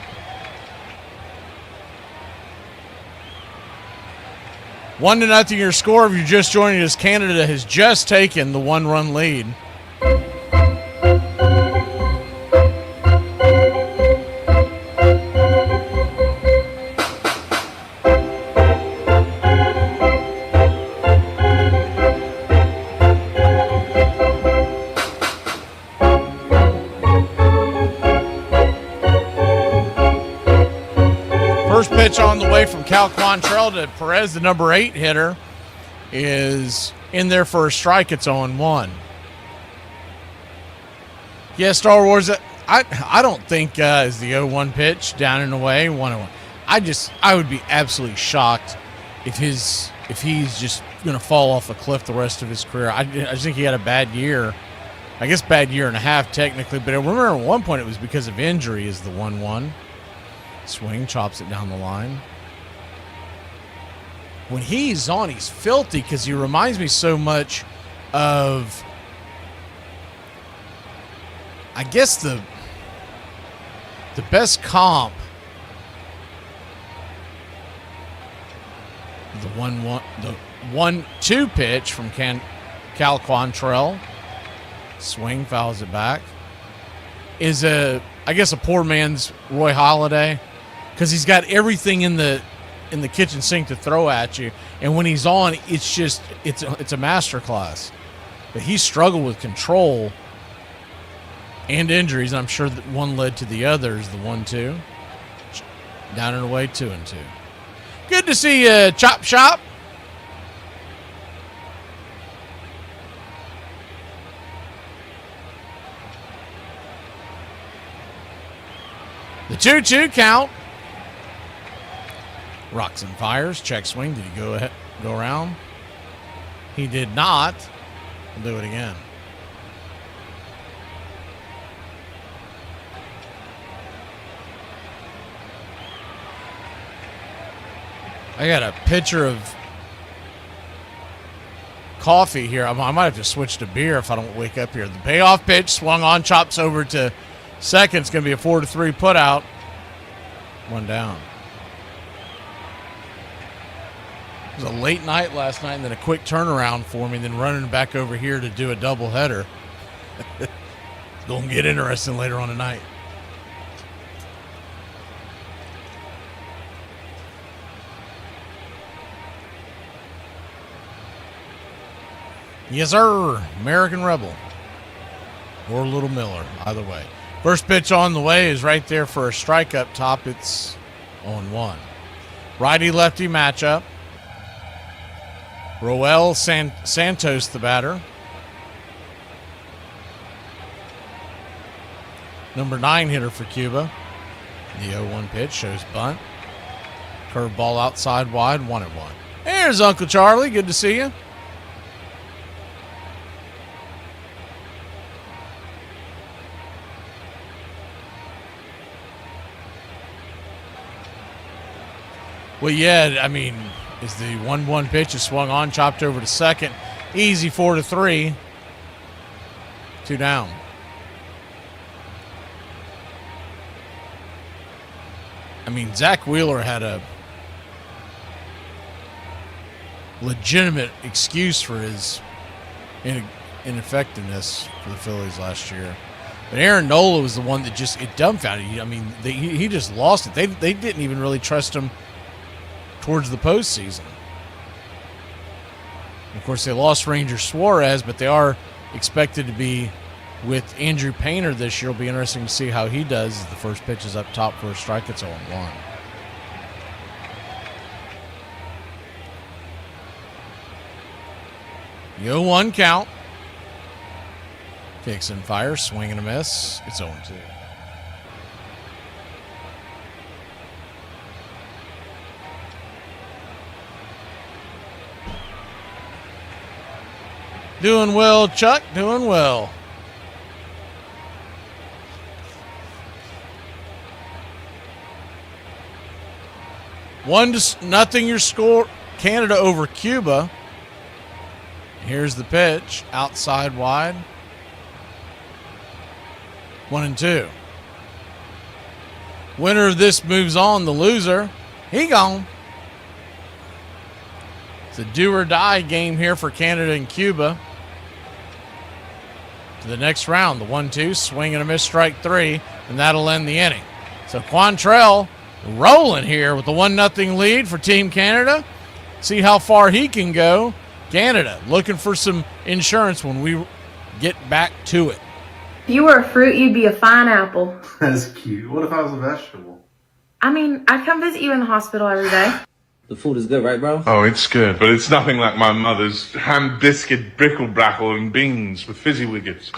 One to nothing your score. If you're just joining us, Canada has just taken the 1-run lead. First pitch on the way from Cal Quantrell to Perez, the number 8 hitter, is in there for a strike. It's 0-1. Yeah, Star Wars, I don't think is the 0-1 pitch down and away, 1-1. I would be absolutely shocked if he's just going to fall off a cliff the rest of his career. I just think he had a bad year. I guess bad year and a half technically, but I remember at one point it was because of injury is the 1-1. Swing, chops it down the line. When he's on, he's filthy because he reminds me so much of, I guess, the best comp. The 1-2 pitch from Cal Quantrell. Swing, fouls it back. Is I guess a poor man's Roy Halladay. Because he's got everything in the kitchen sink to throw at you, and when he's on, it's just it's a masterclass. But he struggled with control and injuries, and I'm sure that one led to the others. The 1-2 down and away, 2-2. Good to see you, Chop Shop. The 2-2 count. Rocks and fires. Check swing. Did he go around? He did not. We'll do it again. I got a pitcher of coffee here. I might have to switch to beer if I don't wake up here. The payoff pitch swung on, chops over to second. It's going to be a 4-3 put out. One down. It was a late night last night and then a quick turnaround for me, then running back over here to do a doubleheader. It's going to get interesting later on tonight. Yes, sir. American Rebel. Or Little Miller. Either way. First pitch on the way is right there for a strike up top. It's 0-1. Righty-lefty matchup. Roel Santos, the batter. Number 9 hitter for Cuba. The 0-1 pitch shows bunt. Curveball outside wide, 1-1. There's Uncle Charlie. Good to see you. Well, yeah, I mean, is the 1-1 pitch is swung on, chopped over to second. Easy 4-3. 2 down. I mean, Zach Wheeler had a legitimate excuse for his ineffectiveness for the Phillies last year. But Aaron Nola was the one that just, it dumbfounded you. I mean, he just lost it. They didn't even really trust him towards the postseason. Of course, they lost Ranger Suarez, but they are expected to be with Andrew Painter this year. It'll be interesting to see how he does as the first pitch is up top for a strike. It's 0-1. Yo, 1 count. Kicks and fires, swing and a miss. It's 0-2. Doing well, Chuck. Doing well. One to nothing your score. Canada over Cuba. Here's the pitch. Outside wide. 1-2. Winner of this moves on. The loser, he gone. It's a do or die game here for Canada and Cuba. To the next round, the 1-2, swing and a miss, strike 3, and that'll end the inning. So Quantrell rolling here with the 1-0 lead for Team Canada. See how far he can go. Canada looking for some insurance when we get back to it. If you were a fruit, you'd be a fine apple. That's cute. What if I was a vegetable? I mean, I'd come visit you in the hospital every day. The food is good, right, bro? Oh, it's good, but it's nothing like my mother's ham biscuit brickle brackle and beans with fizzy wiggets.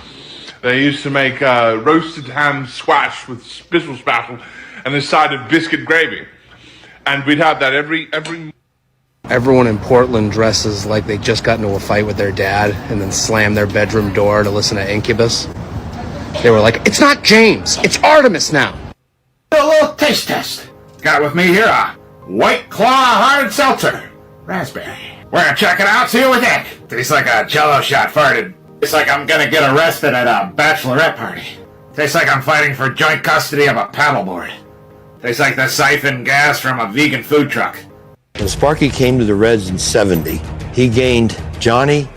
They used to make roasted ham squash with spittle spattle and a side of biscuit gravy. And we'd have that every... Everyone in Portland dresses like they just got into a fight with their dad and then slammed their bedroom door to listen to Incubus. They were like, it's not James, it's Artemis now. A little taste test. Got with me here a White Claw hard seltzer. Raspberry. We're gonna check it out, see what we think. Tastes like a Jell-O shot farted. Tastes like I'm gonna get arrested at a bachelorette party. Tastes like I'm fighting for joint custody of a paddleboard. Tastes like the siphon gas from a vegan food truck. When Sparky came to the Reds in 70, he gained Johnny,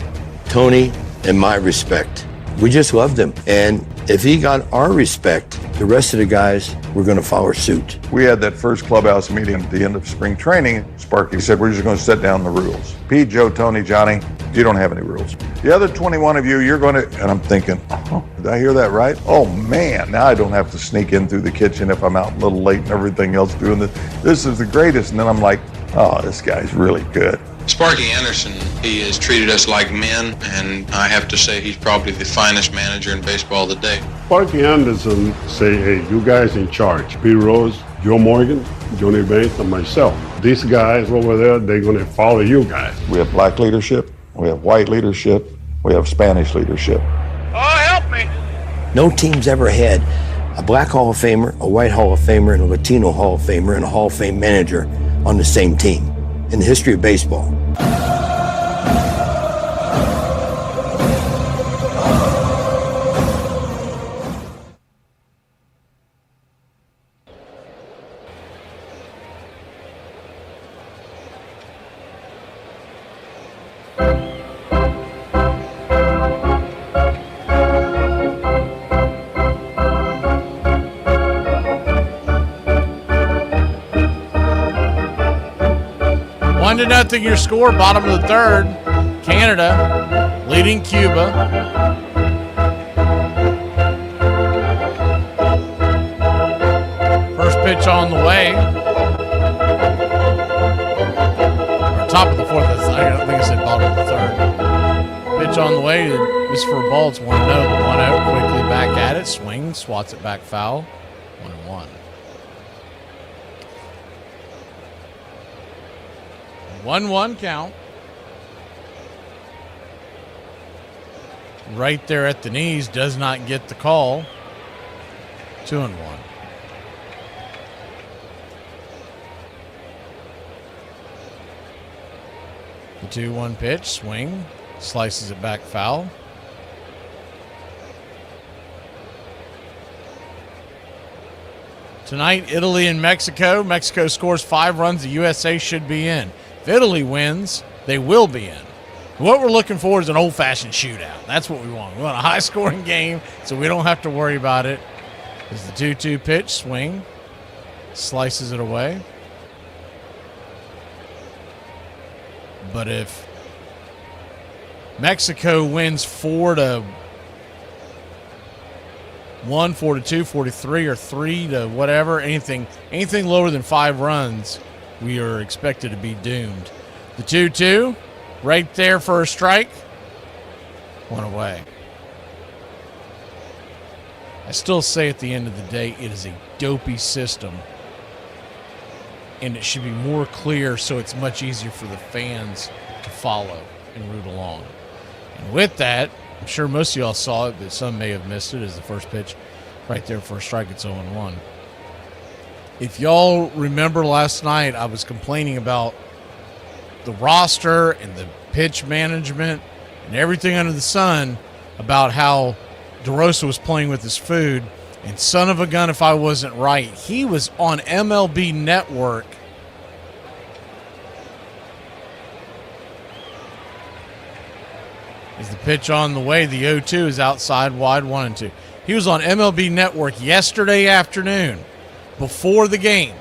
Tony, and my respect. We just loved him. And if he got our respect, the rest of the guys were going to follow suit. We had that first clubhouse meeting at the end of spring training. Sparky said, we're just going to set down the rules. Pete, Joe, Tony, Johnny, you don't have any rules. The other 21 of you, you're going to, and I'm thinking, oh, did I hear that right? Oh man, now I don't have to sneak in through the kitchen if I'm out a little late and everything else doing this. This is the greatest. And then I'm like, oh, this guy's really good. Sparky Anderson, he has treated us like men, and I have to say he's probably the finest manager in baseball today. Sparky Anderson say, hey, you guys in charge. Pete Rose, Joe Morgan, Johnny Bates, and myself. These guys over there, they're going to follow you guys. We have black leadership, we have white leadership, we have Spanish leadership. Oh, help me! No team's ever had a black Hall of Famer, a white Hall of Famer, and a Latino Hall of Famer, and a Hall of Fame manager on the same team in the history of baseball. Nothing your score, bottom of the third. Canada leading Cuba. First pitch on the way. Or top of the fourth. I don't think I said bottom of the third. Pitch on the way. This is for a ball. It's 1-0. 1-0. Quickly back at it. Swing. Swats it back foul. 1-1. 1-1 count. Right there at the knees, does not get the call. 2-1. The 2-1 pitch, swing, slices it back foul. Tonight, Italy and Mexico. Mexico scores 5 runs. The USA should be in. If Italy wins, they will be in. What we're looking for is an old-fashioned shootout. That's what we want. We want a high-scoring game so we don't have to worry about it. As the 2-2 pitch, swing, slices it away. But if Mexico wins 4-1, 4-2, 4-3, or 3 whatever, anything lower than 5 runs, we are expected to be doomed. The 2-2, right there for a strike, 1 away. I still say at the end of the day, it is a dopey system, and it should be more clear so it's much easier for the fans to follow and root along. And with that, I'm sure most of y'all saw it, but some may have missed it as the first pitch right there for a strike. It's 0-1. If y'all remember last night, I was complaining about the roster and the pitch management and everything under the sun about how DeRosa was playing with his food. And son of a gun, if I wasn't right, he was on MLB Network as the pitch on the way. The 0-2 is outside, wide, 1-2. He was on MLB Network yesterday afternoon before the game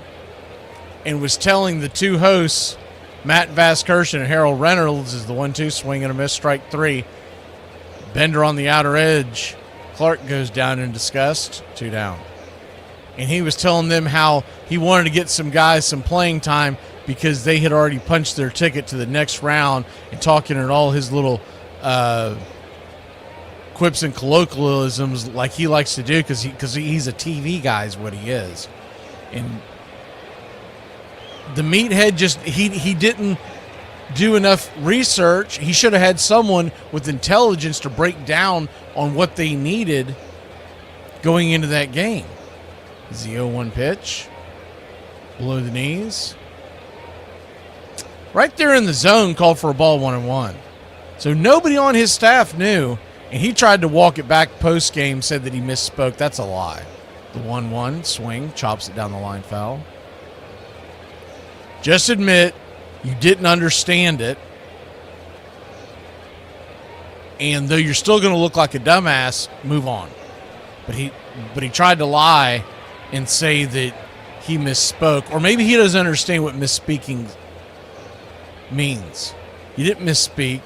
and was telling the two hosts, Matt Vaskersh and Harold Reynolds, is the 1-2, swing and a miss, strike 3. Bender on the outer edge. Clark goes down in disgust, 2 down. And he was telling them how he wanted to get some guys some playing time because they had already punched their ticket to the next round, and talking at all his little quips and colloquialisms like he likes to do because he's a TV guy is what he is. And the meathead just he didn't do enough research. He should have had someone with intelligence to break down on what they needed going into that game. Is the 0-1 pitch below the knees, right there in the zone, called for a ball, 1-1. So nobody on his staff knew, and he tried to walk it back post game, said that he misspoke. That's a lie. The 1-1 swing, chops it down the line, foul. Just admit you didn't understand it. And though you're still going to look like a dumbass, move on. But he tried to lie and say that he misspoke. Or maybe he doesn't understand what misspeaking means. You didn't misspeak.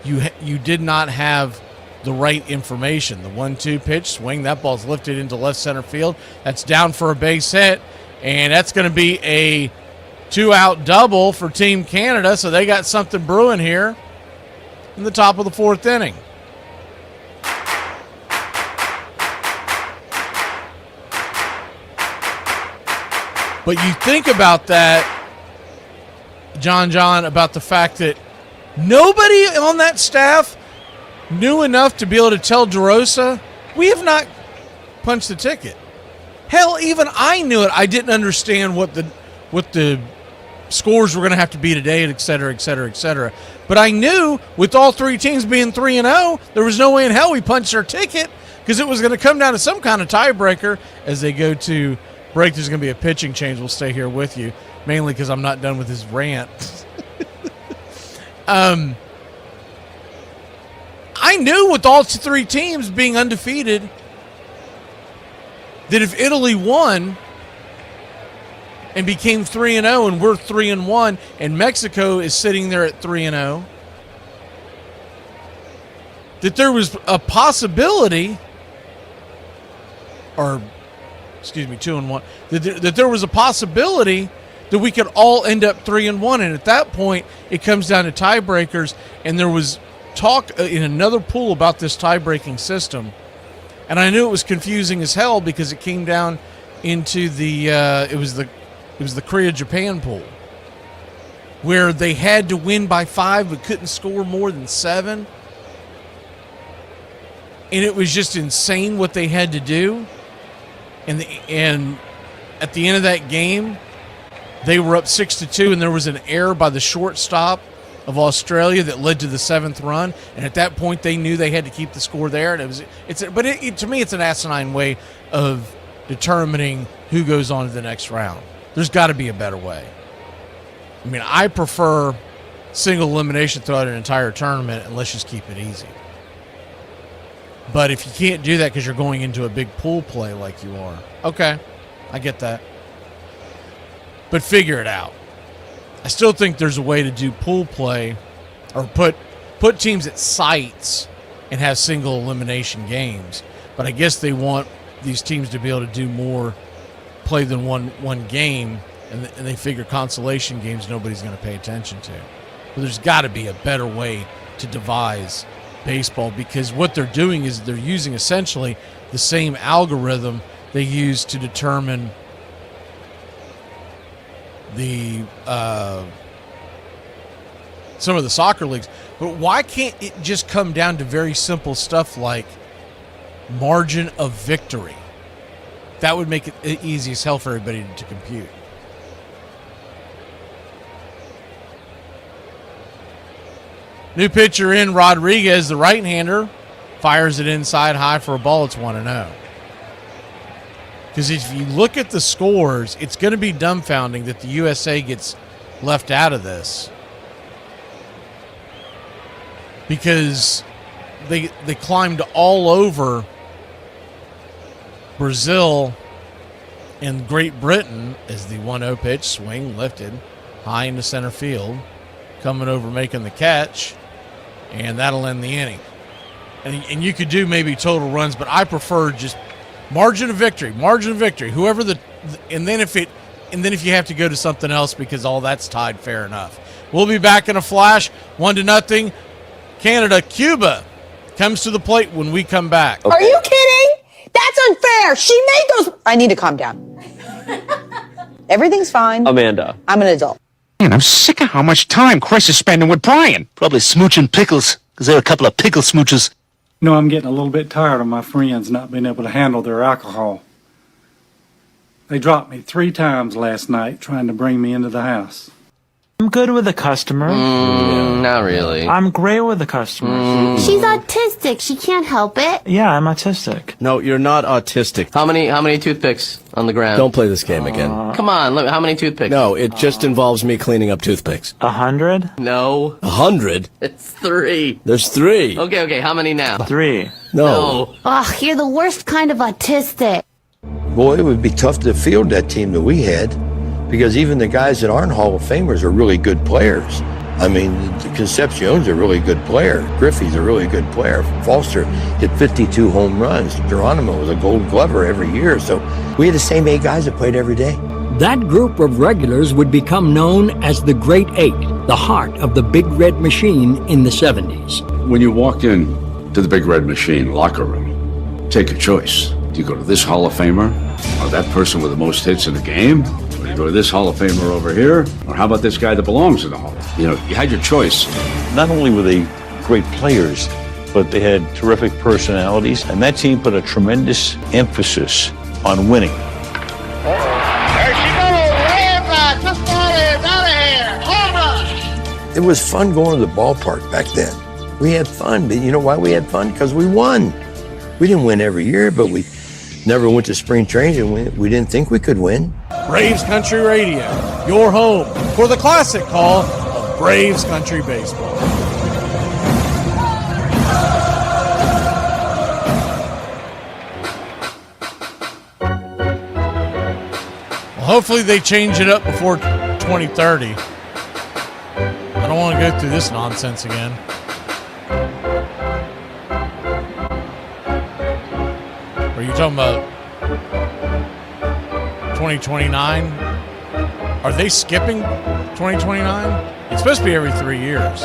You did not have the right information. The 1-2 pitch, swing, that ball's lifted into left center field. That's down for a base hit. And that's going to be a 2-out double for Team Canada. So they got something brewing here in the top of the 4th inning. But you think about that, John, about the fact that nobody on that staff knew enough to be able to tell DeRosa, we have not punched the ticket. Hell, even I knew it. I didn't understand what the scores were going to have to be today, et cetera, et cetera, et cetera. But I knew with all 3 teams being 3-0, there was no way in hell we punched our ticket because it was going to come down to some kind of tiebreaker. As they go to break, there's going to be a pitching change. We'll stay here with you, mainly because I'm not done with his rant. I knew with all 3 teams being undefeated that if Italy won and became 3-0 and we're 3-1 and Mexico is sitting there at 3-0, that there was a possibility, or excuse me, 2-1, that there was a possibility that we could all end up 3-1. And at that point, it comes down to tiebreakers. And there was talk in another pool about this tie-breaking system. And I knew it was confusing as hell because it came down into the it was the Korea-Japan pool, where they had to win by 5 but couldn't score more than 7. And it was just insane what they had to do. And at the end of that game, they were up 6-2, and there was an error by the shortstop of Australia that led to the 7th run. And at that point, they knew they had to keep the score there. And to me, it's an asinine way of determining who goes on to the next round. There's got to be a better way. I mean, I prefer single elimination throughout an entire tournament, and let's just keep it easy. But if you can't do that because you're going into a big pool play like you are, okay, I get that. But figure it out. I still think there's a way to do pool play or put teams at sites and have single elimination games. But I guess they want these teams to be able to do more play than one game, and they figure consolation games nobody's going to pay attention to. But there's got to be a better way to devise baseball, because what they're doing is they're using essentially the same algorithm they use to determine the some of the soccer leagues. But why can't it just come down to very simple stuff like margin of victory? That would make it easy as hell for everybody to compute. New pitcher in, Rodriguez, the right-hander, fires it inside high for a ball. It's 1-0. Because if you look at the scores, it's going to be dumbfounding that the USA gets left out of this. Because they climbed all over Brazil and Great Britain as the 1-0 pitch, swing lifted high into center field, coming over making the catch, and that'll end the inning. And you could do maybe total runs, but I prefer just margin of victory. Whoever and then if you have to go to something else because all that's tied, fair enough. We'll be back in a flash. 1-0. Canada, Cuba comes to the plate when we come back. Okay. Are you kidding? That's unfair. She made those. I need to calm down. Everything's fine. Amanda. I'm an adult. Man, I'm sick of how much time Chris is spending with Brian. Probably smooching pickles, because they're a couple of pickle smooches. No, I'm getting a little bit tired of my friends not being able to handle their alcohol. They dropped me 3 times last night trying to bring me into the house. I'm good with the customer. Not really. I'm great with the customer. She's autistic. She can't help it. Yeah, I'm autistic. No, you're not autistic. How many toothpicks on the ground? Don't play this game again. Come on, look, how many toothpicks? No, it just involves me cleaning up toothpicks. 100? No. 100? It's 3. There's 3. Okay, how many now? 3. No. Ugh, you're the worst kind of autistic. Boy, it would be tough to field that team that we had, because even the guys that aren't Hall of Famers are really good players. I mean, Concepcion's a really good player. Griffey's a really good player. Foster hit 52 home runs. Geronimo was a Gold Glover every year. So we had the same 8 guys that played every day. That group of regulars would become known as the Great 8, the heart of the Big Red Machine in the 70s. When you walked in to the Big Red Machine locker room, take your choice. Do you go to this Hall of Famer, or that person with the most hits in the game? Or you go to this Hall of Famer over here? Or how about this guy that belongs in the Hall? You know, you had your choice. Not only were they great players, but they had terrific personalities, and that team put a tremendous emphasis on winning. There she goes! Way just out of here! Home run! It was fun going to the ballpark back then. We had fun, but you know why we had fun? Because we won. We didn't win every year, but we never went to spring training and we didn't think we could win. Braves Country Radio, your home for the classic call of Braves Country Baseball. Well, hopefully they change it up before 2030. I don't want to go through this nonsense again. Are you talking about 2029? Are they skipping 2029? It's supposed to be every 3 years.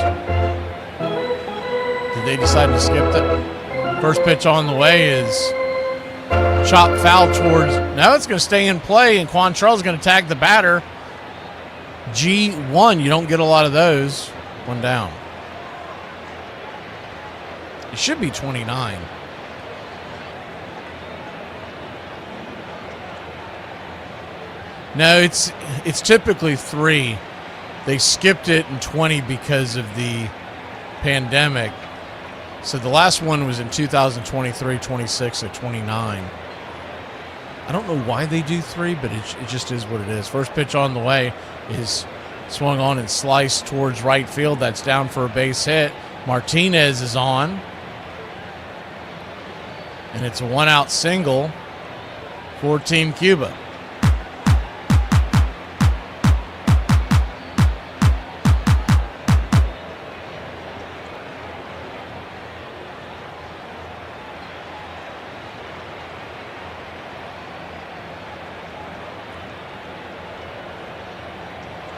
Did they decide to skip it? First pitch on the way is chop foul towards... No, it's going to stay in play, and Quantrell's going to tag the batter. G1, you don't get a lot of those. 1 down. It should be 29. No, it's typically 3. They skipped it in 20 because of the pandemic. So the last one was in 2023, 26, or 29. I don't know why they do 3, but it just is what it is. First pitch on the way is Swung on and sliced towards right field. That's down for a base hit. Martinez is on. And it's a 1-out single for Team Cuba.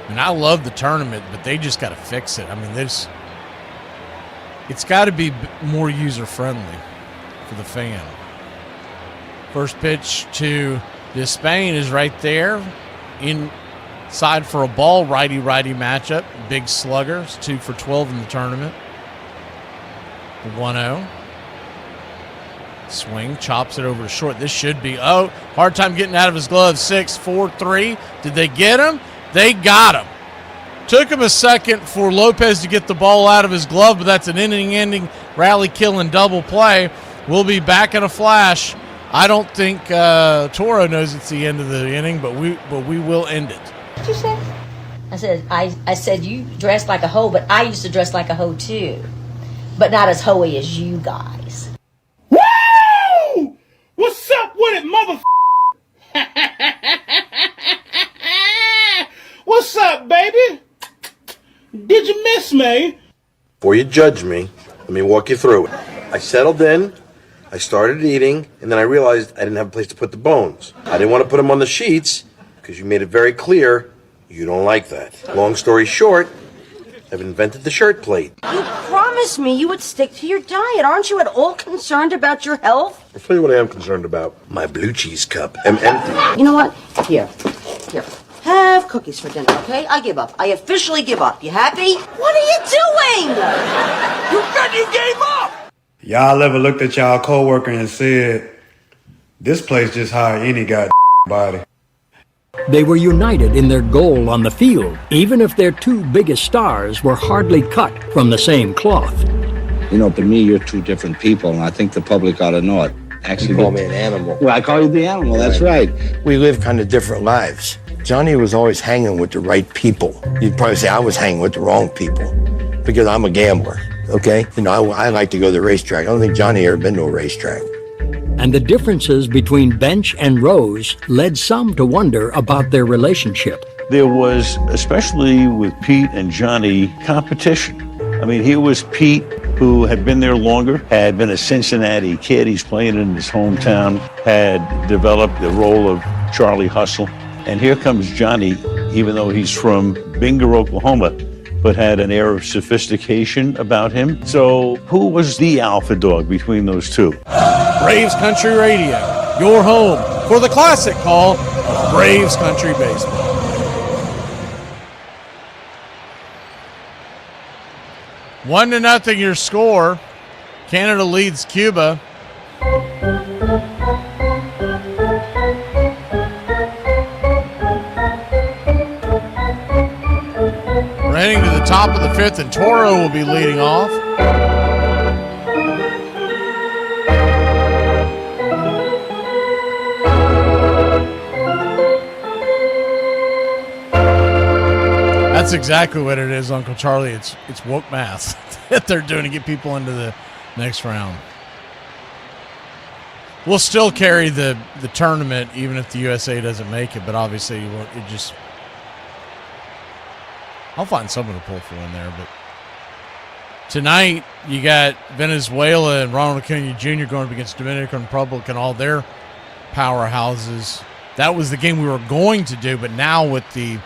And I love the tournament, but they just got to fix it. I mean, it's got to be more user-friendly for the fan. First pitch to Despain is right there. Inside for a ball, righty-righty matchup. Big sluggers, 2 for 12 in the tournament. 1-0. Swing, chops it over to short. This should be, hard time getting out of his glove. 6-4-3. Did they get him? They got him. Took him a second for Lopez to get the ball out of his glove, but that's an inning-ending, rally-killing double play. We'll be back in a flash. I don't think Toro knows it's the end of the inning, but we will end it. What did you say? I said you dress like a hoe, but I used to dress like a hoe too, but not as hoey as you guys. Woo! What's up with it, mother? What's up, baby? Did you miss me? Before you judge me, let me walk you through it. I settled in, I started eating, and then I realized I didn't have a place to put the bones. I didn't want to put them on the sheets because you made it very clear you don't like that. Long story short, I've invented the shirt plate. You promised me you would stick to your diet. Aren't you at all concerned about your health? I'll tell you what I am concerned about. My blue cheese cup. I'm empty. You know what? Here. Have cookies for dinner, okay? I give up. I officially give up. You happy? What are you doing? You gave up! Y'all ever looked at y'all coworker and said, this place just hired any goddamn body? They were united in their goal on the field, even if their two biggest stars were hardly cut from the same cloth. You know, to me, you're two different people, and I think the public ought to know it. Actually, You call me an animal. Well, I call you the animal, that's right. We live kind of different lives. Johnny was always hanging with the right people. You'd probably say I was hanging with the wrong people because I'm a gambler, okay? You know, I like to go to the racetrack. I don't think Johnny ever been to a racetrack. And the differences between Bench and Rose led some to wonder about their relationship. There was, especially with Pete and Johnny, competition. I mean, here was Pete, who had been there longer, had been a Cincinnati kid. He's playing in his hometown, had developed the role of Charlie Hustle. And here comes Johnny, even though he's from Binger, Oklahoma, but had an air of sophistication about him. So who was the alpha dog between those two? Braves Country Radio, your home for the classic call of Braves Country Baseball. One to nothing your score. Canada leads Cuba. We're heading to the top of the fifth, and Toro will be leading off. That's exactly what it is, Uncle Charlie. It's woke math that they're doing to get people into the next round. We'll still carry the tournament even if the USA doesn't make it, but obviously I'll find someone to pull for in there. But tonight you got Venezuela and Ronald Acuna Jr. going up against Dominican Republic and all their powerhouses. That was the game we were going to do, but now with the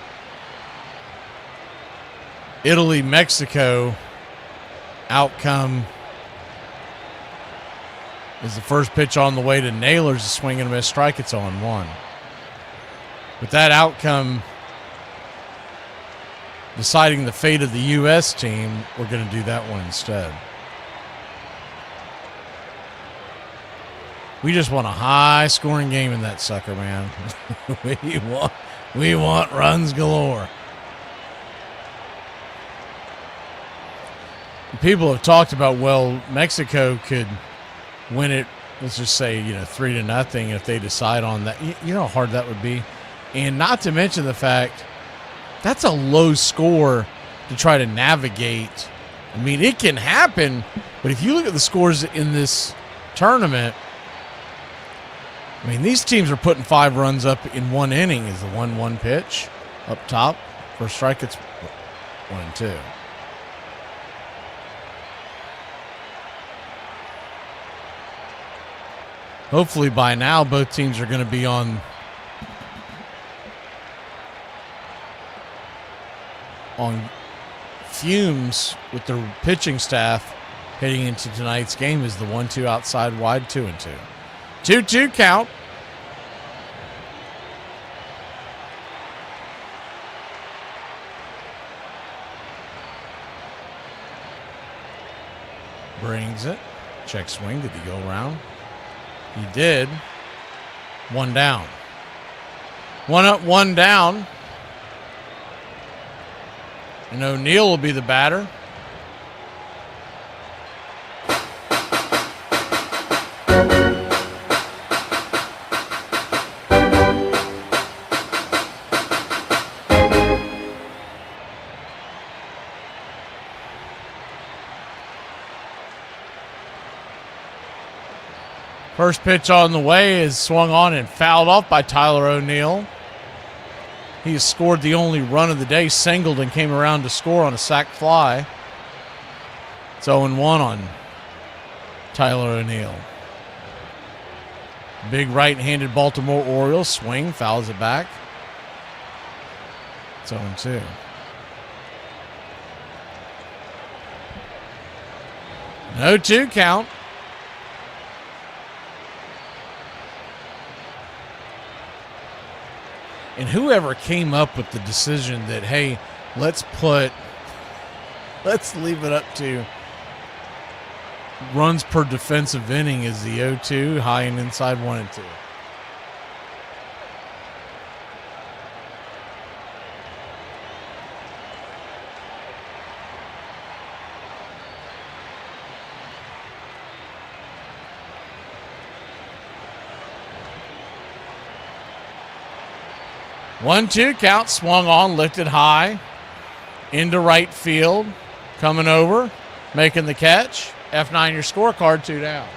Italy-Mexico outcome is the first pitch on the way to Naylor's a swing and a miss strike. It's 0-1. With that outcome deciding the fate of the U.S. team, we're going to do that one instead. We just want a high-scoring game in that sucker, man. we want runs galore. People have talked about, well, Mexico could win it, let's just say, 3-0 if they decide on that. You know how hard that would be? And not to mention the fact That's a low score to try to navigate. I mean, it can happen, but if you look at the scores in this tournament, I mean, these teams are putting 5 runs up in 1 inning. Is the 1-1 pitch up top. First strike, it's 1-2. Hopefully by now, both teams are going to be on fumes with their pitching staff heading into tonight's game. Is the 1-2 outside wide, 2-2. 2-2 count. Brings it. Check swing. Did he go around? He did. 1 down. 1 up, 1 down. And O'Neill will be the batter. First pitch on the way is swung on and fouled off by Tyler O'Neill. He has scored the only run of the day, singled and came around to score on a sac fly. It's 0-1 on Tyler O'Neill. Big right-handed Baltimore Orioles swing, fouls it back. It's 0-2. No 2 count. And whoever came up with the decision that, hey, let's leave it up to runs per defensive inning is the 0-2, high and inside 1-2. One-two count, swung on, lifted high, into right field, coming over, making the catch. F9 your scorecard, 2 down.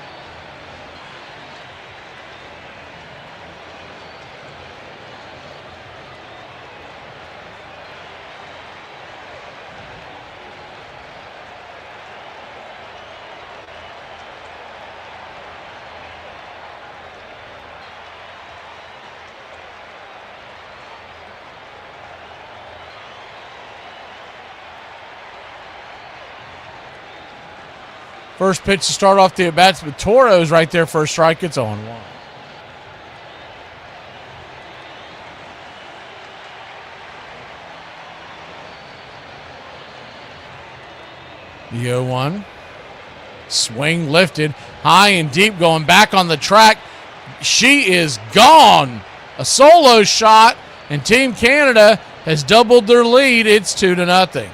First pitch to start off the at-bats with Toros right there, first strike. It's 0-1. The 0-1. Swing lifted, high and deep, going back on the track. She is gone. A solo shot, and Team Canada has doubled their lead. It's 2-0.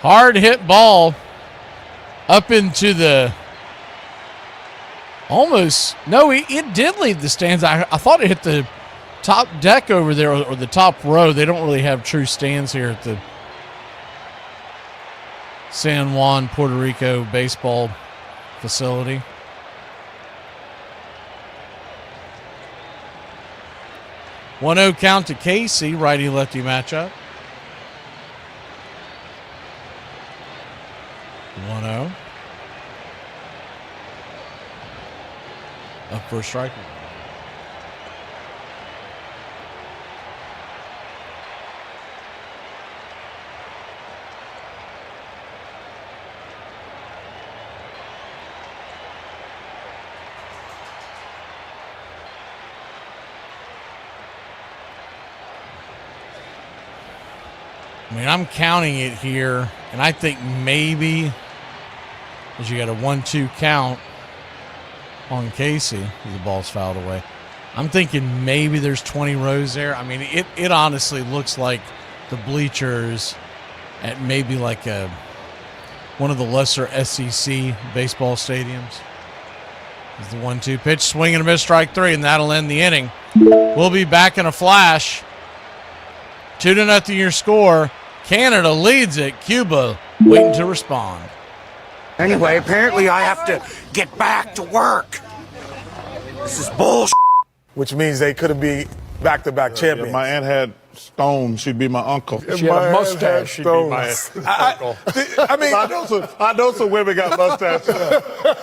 Hard hit ball up into the almost, no, it did leave the stands. I thought it hit the top deck over there or the top row. They don't really have true stands here at the San Juan, Puerto Rico baseball facility. One-0 count to Casey, righty-lefty matchup. 1-0. Up for a strike. I mean, I'm counting it here, and I think maybe, as you got a 1-2 count, on Casey as the ball's fouled away. I'm thinking maybe there's 20 rows there. I mean, it honestly looks like the bleachers at maybe like one of the lesser SEC baseball stadiums. It's the 1-2 pitch, swing and a miss, strike three, and that'll end the inning. We'll be back in a flash. 2-0 your score. Canada leads it. Cuba waiting to respond. Anyway, apparently I have to get back to work. This is bullshit. Which means they couldn't be back-to-back champions. If my aunt had stones, she'd be my uncle. She had a mustache, she'd be my uncle. I mean, I know some women got mustaches.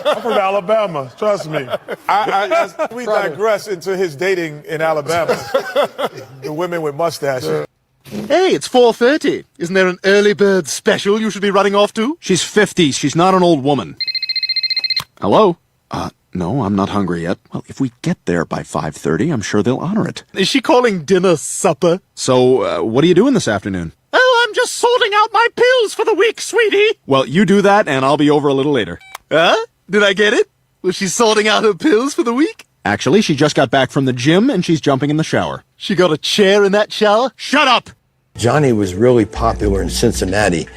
I'm from Alabama. Trust me. as we digress into his dating in Alabama, the women with mustaches. Hey, it's 4:30. Isn't there an early bird special you should be running off to? She's 50. She's not an old woman. Hello? No, I'm not hungry yet. Well, if we get there by 5:30, I'm sure they'll honor it. Is she calling dinner supper? So, what are you doing this afternoon? Oh, I'm just sorting out my pills for the week, sweetie. Well, you do that, and I'll be over a little later. Huh? Did I get it? Was she sorting out her pills for the week? Actually, she just got back from the gym, and she's jumping in the shower. She got a chair in that shower? Shut up! Johnny was really popular in Cincinnati,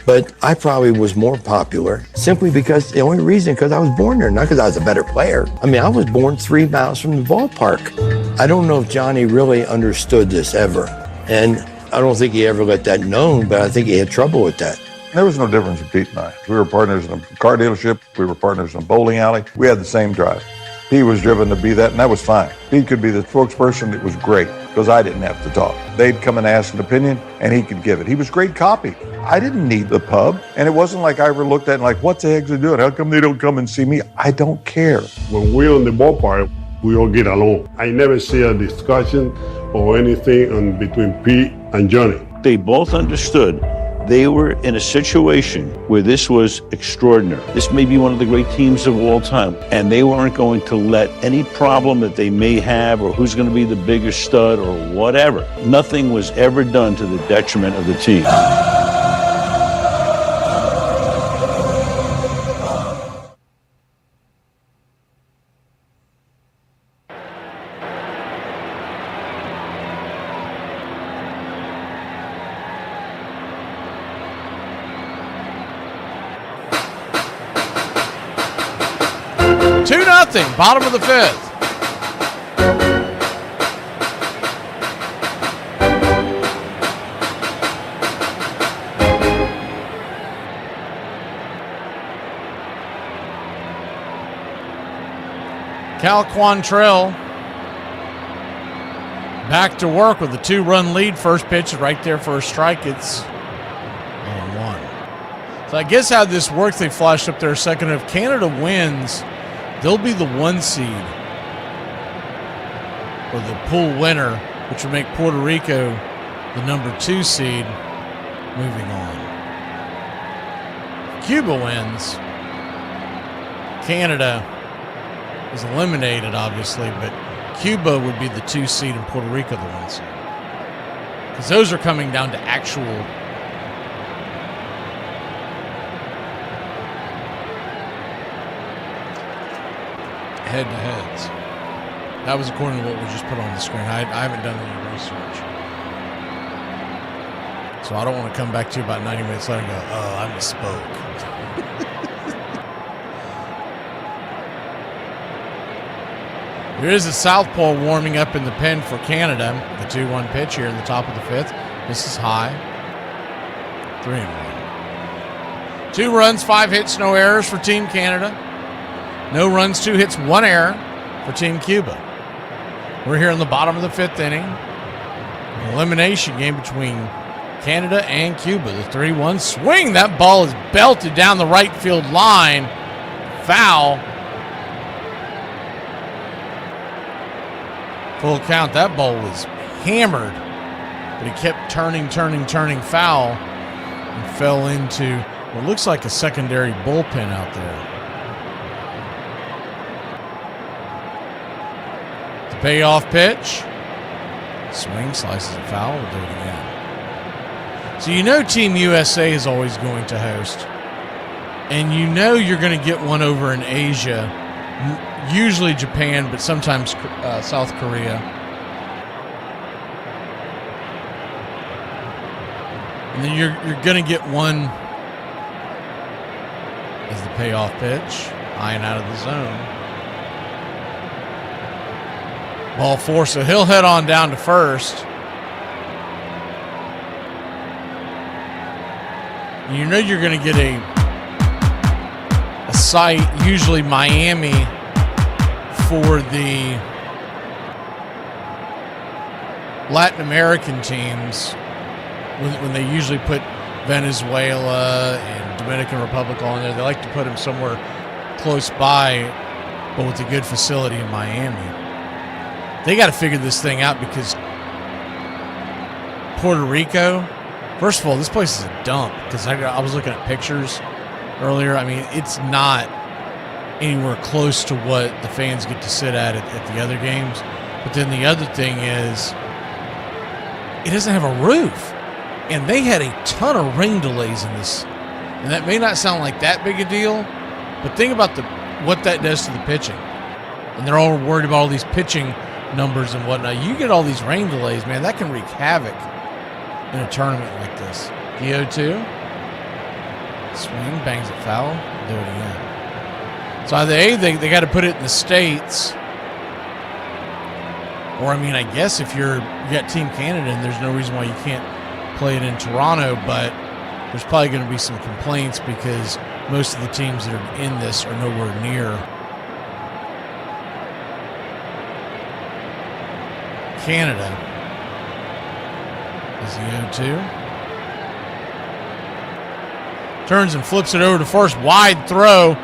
but I probably was more popular simply because the only reason, because I was born there, not because I was a better player. I mean, I was born 3 miles from the ballpark. I don't know if Johnny really understood this ever, and I don't think he ever let that known, but I think he had trouble with that. There was no difference in Pete and I. We were partners in a car dealership. We were partners in a bowling alley. We had the same drive. He was driven to be that, and that was fine. He could be the spokesperson. It was great because I didn't have to talk. They'd come and ask an opinion, and he could give it. He was great copy. I didn't need the pub, and it wasn't like I ever looked at it like, what the heck's they doing? How come they don't come and see me? I don't care. When we're on the ballpark, we all get along. I never see a discussion or anything between Pete and Johnny. They both understood they were in a situation where this was extraordinary. This may be one of the great teams of all time, and they weren't going to let any problem that they may have or who's going to be the bigger stud or whatever. Nothing was ever done to the detriment of the team. Bottom of the fifth. Cal Quantrill back to work with a 2-run lead. First pitch is right there for a strike. It's 1-1. So I guess how this works, they flashed up there a second. If Canada wins, they'll be the 1 seed, or the pool winner, which would make Puerto Rico the number 2 seed moving on. If Cuba wins, Canada is eliminated, obviously, but Cuba would be the 2 seed and Puerto Rico the 1 seed. Because those are coming down to actual head-to-heads. That was according to what we just put on the screen. I haven't done any research. So I don't want to come back to you about 90 minutes later and go, oh, I misspoke. There is a southpaw warming up in the pen for Canada. The 2-1 pitch here in the top of the fifth. This is high. 3-1. 2 runs, 5 hits, no errors for Team Canada. No runs, 2 hits, 1 error for Team Cuba. We're here in the bottom of the 5th inning. An elimination game between Canada and Cuba. The 3-1 swing. That ball is belted down the right field line. Foul. Full count. That ball was hammered, but he kept turning foul and fell into what looks like a secondary bullpen out there. Payoff pitch. Swing, slices it foul. We'll do it again. So you know Team USA is always going to host. And you know you're going to get one over in Asia Usually Japan, but sometimes South Korea. And then you're going to get one as the payoff pitch, high and out of the zone. Ball 4, so he'll head on down to first. You know you're going to get a site, usually Miami, for the Latin American teams when they usually put Venezuela and Dominican Republic on there. They like to put them somewhere close by, but with a good facility in Miami. They got to figure this thing out because Puerto Rico, first of all, this place is a dump because I was looking at pictures earlier. I mean, it's not anywhere close to what the fans get to sit at the other games. But then the other thing is it doesn't have a roof. And they had a ton of rain delays in this. And that may not sound like that big a deal, but think about what that does to the pitching. And they're all worried about all these pitching numbers and whatnot. You get all these rain delays, man, that can wreak havoc in a tournament like this. The 0-2. Swing, bangs it foul. Do it again. So either A, they got to put it in the States, or I mean, I guess if you got Team Canada, and there's no reason why you can't play it in Toronto, but there's probably going to be some complaints because most of the teams that are in this are nowhere near Canada. Is the 0-2. Turns and flips it over to first. Wide throw.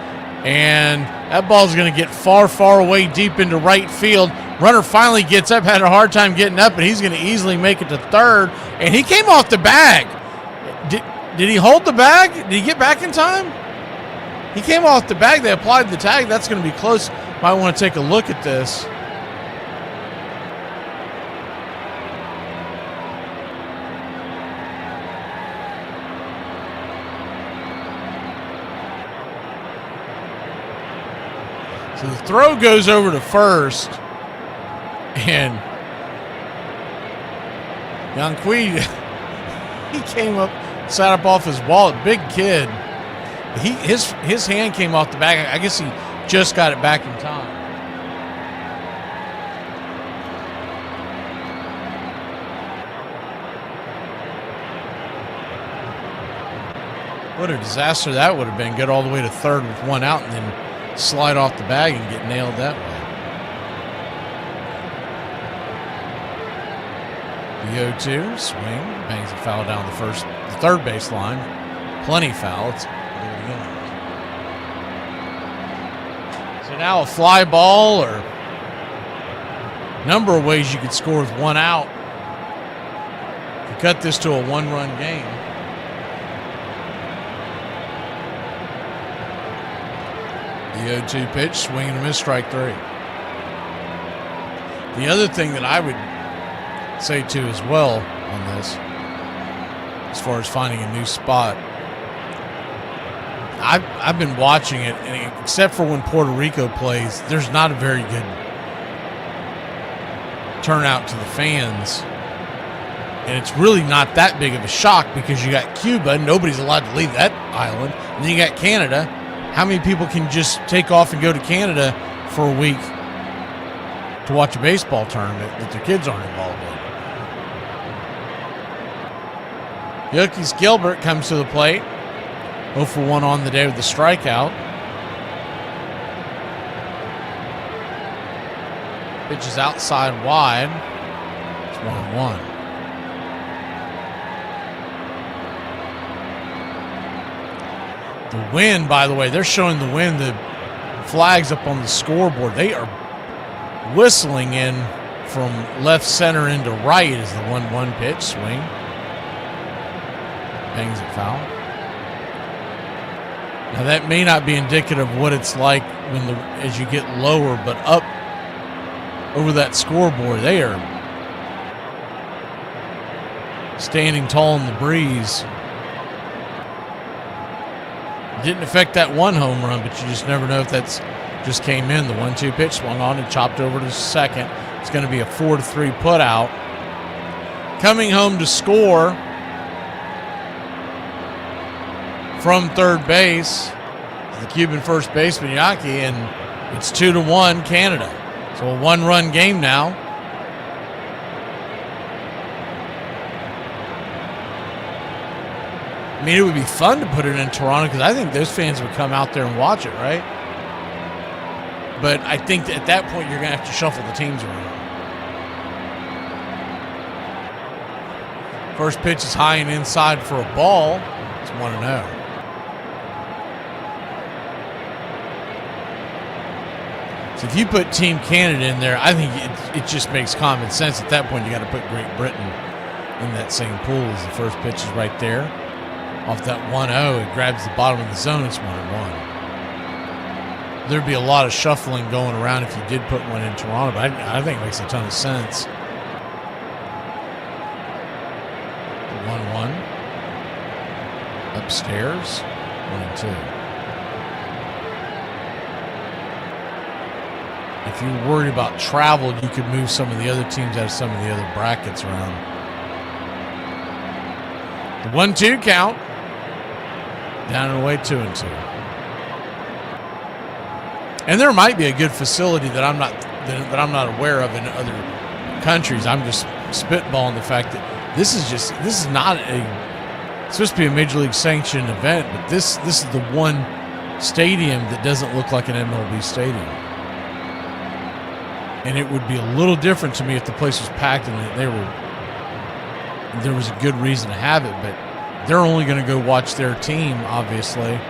And that ball's going to get far, far away deep into right field. Runner finally gets up, had a hard time getting up, but he's going to easily make it to third. And he came off the bag. Did he hold the bag? Did he get back in time? He came off the bag. They applied the tag. That's going to be close. Might want to take a look at this. So the throw goes over to first, and Yanqui, he came up, sat up off his wall, big kid. His hand came off the bag. I guess he just got it back in time. What a disaster that would have been. Get all the way to third with one out and then slide off the bag and get nailed that way. The 0-2, swing, bangs a foul down the third base line. Plenty foul. So now a fly ball, or a number of ways you could score with one out. To cut this to a one-run game. The 0-2 pitch, swing and a miss, strike 3. The other thing that I would say too as well on this, as far as finding a new spot, I've been watching it, and except for when Puerto Rico plays, there's not a very good turnout to the fans. And it's really not that big of a shock because you got Cuba, nobody's allowed to leave that island, and then you got Canada. How many people can just take off and go to Canada for a week to watch a baseball tournament that their kids aren't involved in? Yoki's Gilbert comes to the plate. 0 for 1 on the day with the strikeout. Pitch is outside wide. It's 1-1. The wind, by the way, they're showing the wind, the flags up on the scoreboard. They are whistling in from left center into right as the 1-1 pitch. Swing. Bangs it foul. Now that may not be indicative of what it's like as you get lower, but up over that scoreboard, they are standing tall in the breeze. Didn't affect that one home run, but you just never know if that's just came in. The 1-2 pitch swung on and chopped over to second. It's going to be a 4-3 put out. Coming home to score from third base, the Cuban first baseman Yaki, and it's 2-1 Canada. So a 1-run game now. I mean, it would be fun to put it in Toronto because I think those fans would come out there and watch it, right? But I think that at that point you're going to have to shuffle the teams around. First pitch is high and inside for a ball. It's 1-0. So if you put Team Canada in there, I think it just makes common sense. At that point, you got to put Great Britain in that same pool as the first pitch is right there. Off that 1-0, it grabs the bottom of the zone. It's 1-1. There'd be a lot of shuffling going around if you did put one in Toronto, but I think it makes a ton of sense. 1-1. Upstairs, 1-2. If you're worried about travel, you could move some of the other teams out of some of the other brackets around. The 1-2 count. Down and away, 2-2. And there might be a good facility that I'm not aware of in other countries. I'm just spitballing the fact that this is not it's supposed to be a major league sanctioned event, but this is the one stadium that doesn't look like an MLB stadium. And it would be a little different to me if the place was packed and there was a good reason to have it, but they're only going to go watch their team, obviously.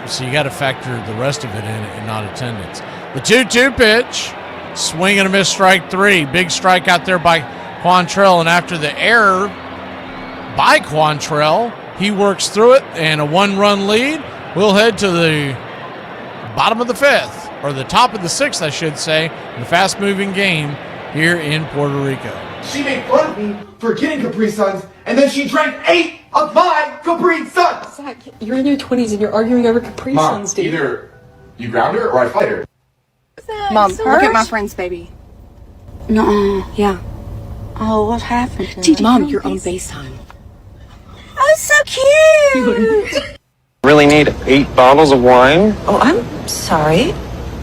So you got to factor the rest of it in and not attendance. The 2-2 pitch, swing and a miss, strike three. Big strike out there by Quantrell, and after the error by Quantrell, he works through it, and a 1-run lead. We'll head to the bottom of the fifth, or the top of the sixth, I should say, in the fast-moving game here in Puerto Rico. She made fun of me for getting Capri Suns, and then she drank 8 of my Capri Suns! Zach, you're in your 20s and you're arguing over Capri Suns, dude. Either you ground her or I fight her. Mom, look at my friend's baby. No, yeah. Oh, what happened? Mom, you're on FaceTime. Oh, so cute! Really need 8 bottles of wine? Oh, I'm sorry.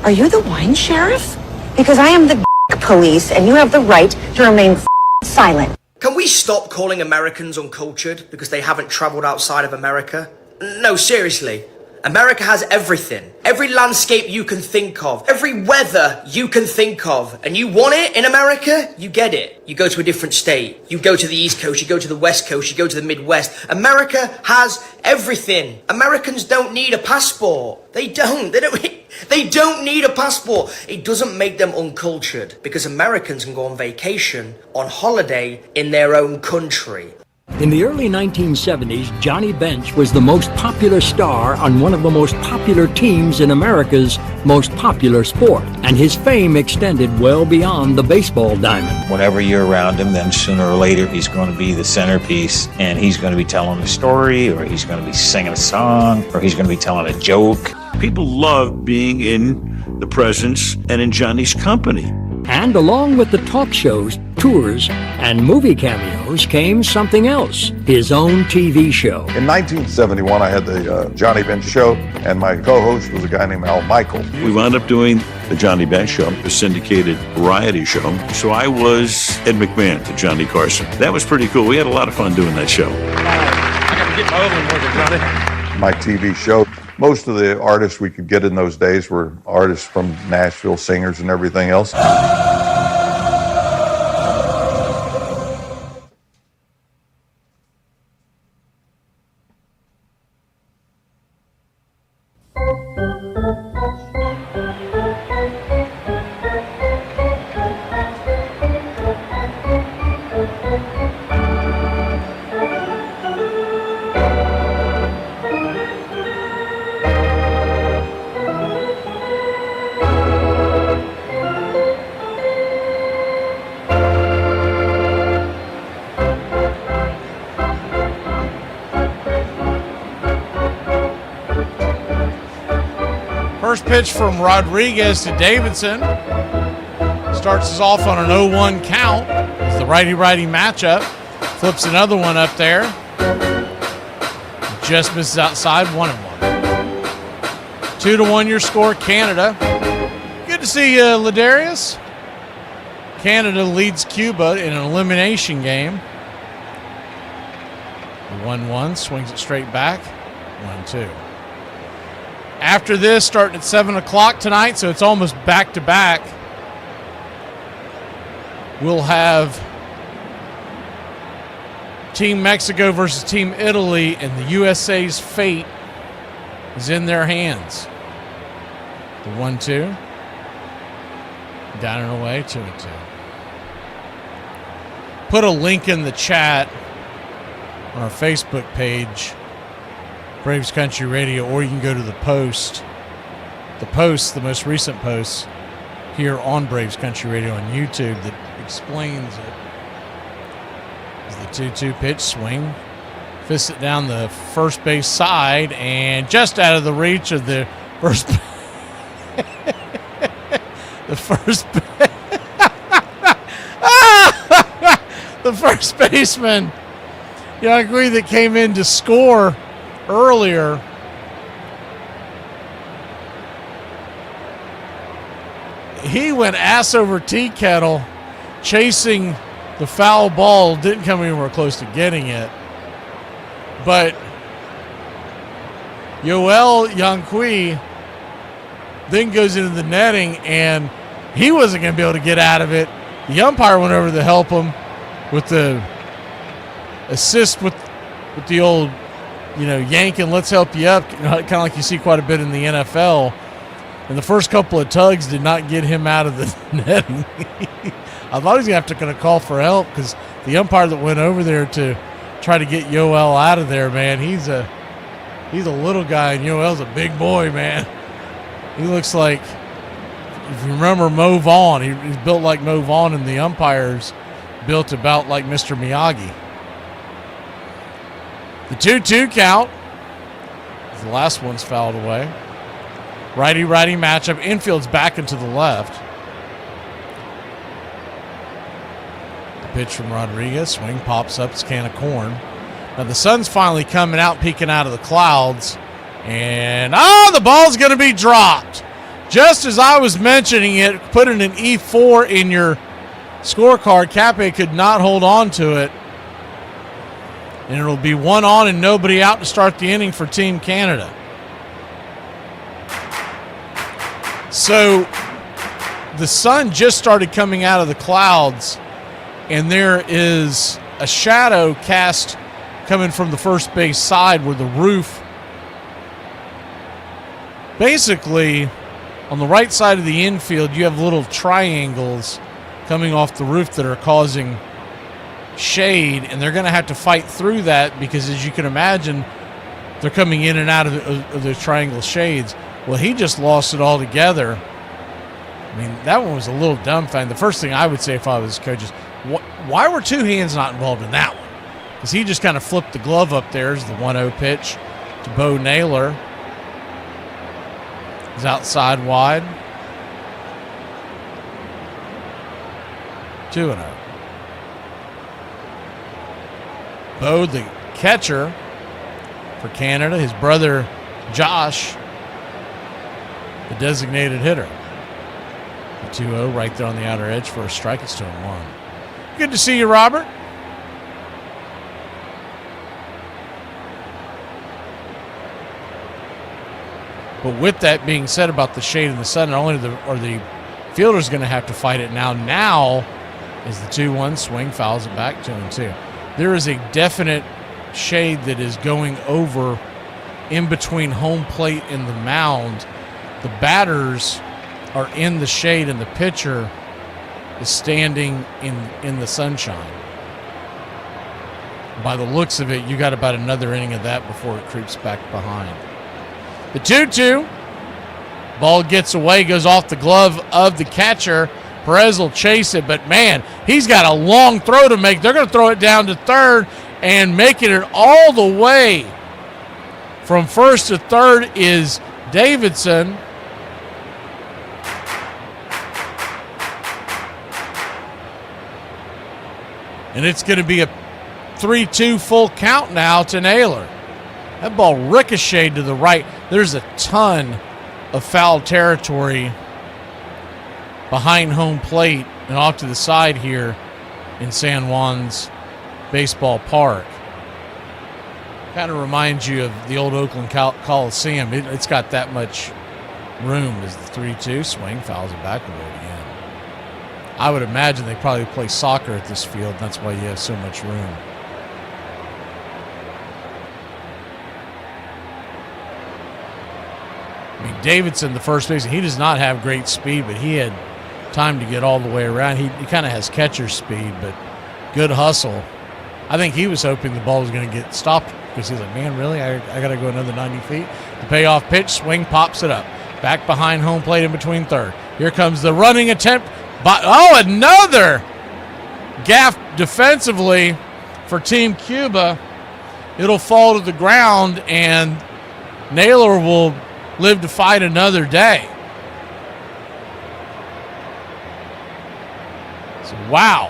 Are you the wine sheriff? Because I am the police, and you have the right to remain silent. Can we stop calling Americans uncultured because they haven't traveled outside of America? No, seriously. America has everything. Every landscape you can think of. Every weather you can think of. And you want it in America? You get it. You go to a different state. You go to the East Coast. You go to the West Coast. You go to the Midwest. America has everything. Americans don't need a passport. They don't. They don't need a passport. It doesn't make them uncultured because Americans can go on vacation, on holiday in their own country. In the early 1970s, Johnny Bench was the most popular star on one of the most popular teams in America's most popular sport, and his fame extended well beyond the baseball diamond. Whenever you're around him, then sooner or later he's going to be the centerpiece, and he's going to be telling a story, or he's going to be singing a song, or he's going to be telling a joke. People love being in the presence and in Johnny's company. And along with the talk shows, tours, and movie cameos came something else, his own TV show. In 1971, I had the Johnny Bench Show, and my co-host was a guy named Al Michael. We wound up doing the Johnny Bench Show, the syndicated variety show. So I was Ed McMahon to Johnny Carson. That was pretty cool. We had a lot of fun doing that show. I gotta get my oven working, Johnny. My TV show. Most of the artists we could get in those days were artists from Nashville, singers and everything else. First pitch from Rodriguez to Davidson. Starts us off on an 0-1 count. It's the righty-righty matchup. Flips another one up there. Just misses outside, 1-1. 2-1 your score, Canada. Good to see you, Ladarius. Canada leads Cuba in an elimination game. 1-1, swings it straight back. 1-2. After this, starting at 7 o'clock tonight, so it's almost back-to-back, we'll have Team Mexico versus Team Italy, and the USA's fate is in their hands. The 1-2. Down and away, 2-2. Put a link in the chat on our Facebook page, Braves Country Radio, or you can go to the post. The most recent post here on Braves Country Radio on YouTube that explains it. Is the 2-2 pitch, swing. Fists it down the first base side and just out of the reach of the first the first baseman, Yankee, that came in to score earlier. He went ass over tea kettle chasing the foul ball, didn't come anywhere close to getting it. But Yoel Yankee then goes into the netting, and he wasn't going to be able to get out of it. The umpire went over to help him with the assist with the old, yanking, let's help you up, kind of like you see quite a bit in the NFL. And the first couple of tugs did not get him out of the netting. I thought he was going to have to call for help because the umpire that went over there to try to get Yoel out of there, man, he's a little guy, and Yoel's a big boy, man. He looks like, if you remember Mo Vaughn, he's built like Mo Vaughn, and the umpires built about like Mr. Miyagi. The 2-2 count. The last one's fouled away. Righty-righty matchup. Infield's back into the left. The pitch from Rodriguez. Swing pops up. It's a can of corn. Now the sun's finally coming out, peeking out of the clouds. And, the ball's going to be dropped. Just as I was mentioning it, putting an E4 in your scorecard, Cape could not hold on to it. And it'll be 1 on and nobody out to start the inning for Team Canada. So the sun just started coming out of the clouds, and there is a shadow cast coming from the first base side where the roof, basically on the right side of the infield, you have little triangles coming off the roof that are causing shade, and they're going to have to fight through that because, as you can imagine, they're coming in and out of the triangle shades. Well, he just lost it altogether. I mean, that one was a little dumbfounding. The first thing I would say if I was coach is, why were two hands not involved in that one? Because he just kind of flipped the glove up there as the 1-0 pitch to Bo Naylor. He's outside wide. 2-0. Bo, the catcher for Canada, his brother Josh, the designated hitter. The 2-0 right there on the outer edge for a strike. It's 2-1. Good to see you, Robert. But with that being said about the shade and the sun, not only are the fielders going to have to fight it now. Now is the 2-1 swing, fouls it back, 2-2. There is a definite shade that is going over in between home plate and the mound. The batters are in the shade, and the pitcher is standing in the sunshine. By the looks of it, you got about another inning of that before it creeps back behind. The 2-2. Ball gets away, goes off the glove of the catcher. Perez will chase it, but man, he's got a long throw to make. They're going to throw it down to third, and making it all the way from first to third is Davidson. And it's going to be a 3-2 full count now to Naylor. That ball ricocheted to the right. There's a ton of foul territory behind home plate and off to the side here in San Juan's baseball park. Kind of reminds you of the old Oakland Coliseum. It's got that much room as the 3-2 swing, fouls it back a little again. I would imagine they probably play soccer at this field. That's why you have so much room. I mean, Davidson, the first baseman, he does not have great speed, but he had time to get all the way around. He kind of has catcher speed, but good hustle. I think he was hoping the ball was going to get stopped because he's like, man, really? I got to go another 90 feet? The payoff pitch, swing, pops it up. Back behind home plate in between third. Here comes the running attempt. Another gaff defensively for Team Cuba. It'll fall to the ground, and Naylor will live to fight another day. So, wow.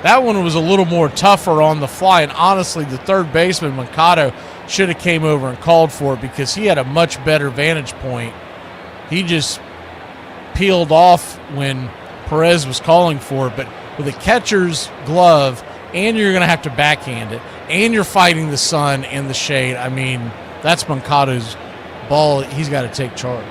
That one was a little more tougher on the fly, and honestly, the third baseman, Mercado, should have came over and called for it because he had a much better vantage point. He just peeled off when Perez was calling for it, but with a catcher's glove, and you're going to have to backhand it, and you're fighting the sun and the shade, I mean, that's Mercado's ball. He's got to take charge.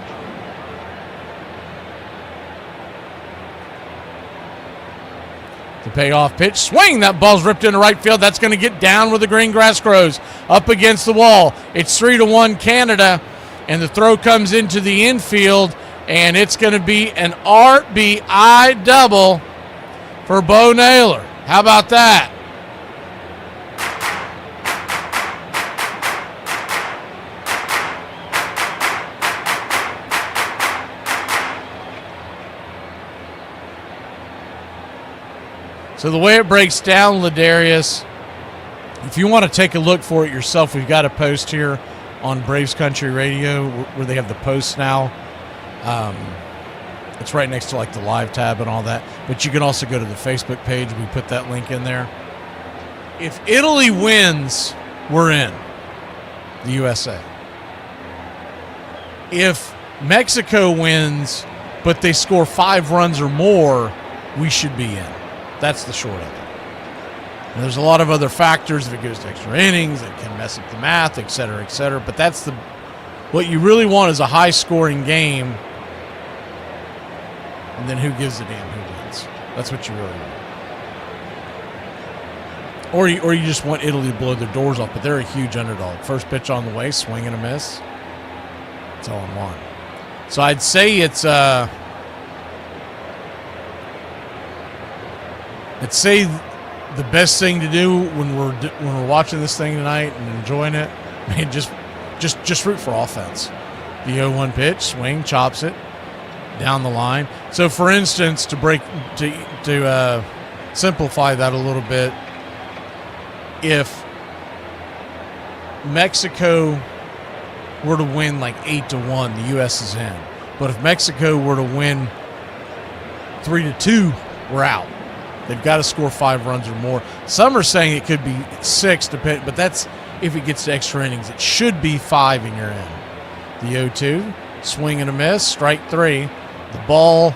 The payoff pitch, swing. That ball's ripped into right field. That's going to get down where the green grass grows, up against the wall. It's 3-1 Canada, and the throw comes into the infield, and it's going to be an RBI double for Bo Naylor. How about that? So the way it breaks down, Ladarius, if you want to take a look for it yourself, we've got a post here on Braves Country Radio where they have the posts now. It's right next to like the live tab and all that. But you can also go to the Facebook page. We put that link in there. If Italy wins, we're in the USA. If Mexico wins, but they score 5 runs or more, we should be in. That's the short of it. And there's a lot of other factors. If it goes to extra innings, it can mess up the math, et cetera, et cetera. But that's what you really want is a high-scoring game. And then who gives a damn who wins? That's what you really want. Or you just want Italy to blow their doors off, but they're a huge underdog. First pitch on the way, swing and a miss. That's all I want. So I'd say it's I'd say the best thing to do when we're watching this thing tonight and enjoying it, man, just root for offense. The 0-1 pitch, swing, chops it down the line. So, for instance, to simplify that a little bit, if Mexico were to win like 8-1, the U.S. is in. But if Mexico were to win 3-2, we're out. They've got to score 5 runs or more. Some are saying it could be 6, but that's if it gets to extra innings. It should be 5 and you're in. The 0-2, swing and a miss, strike 3. The ball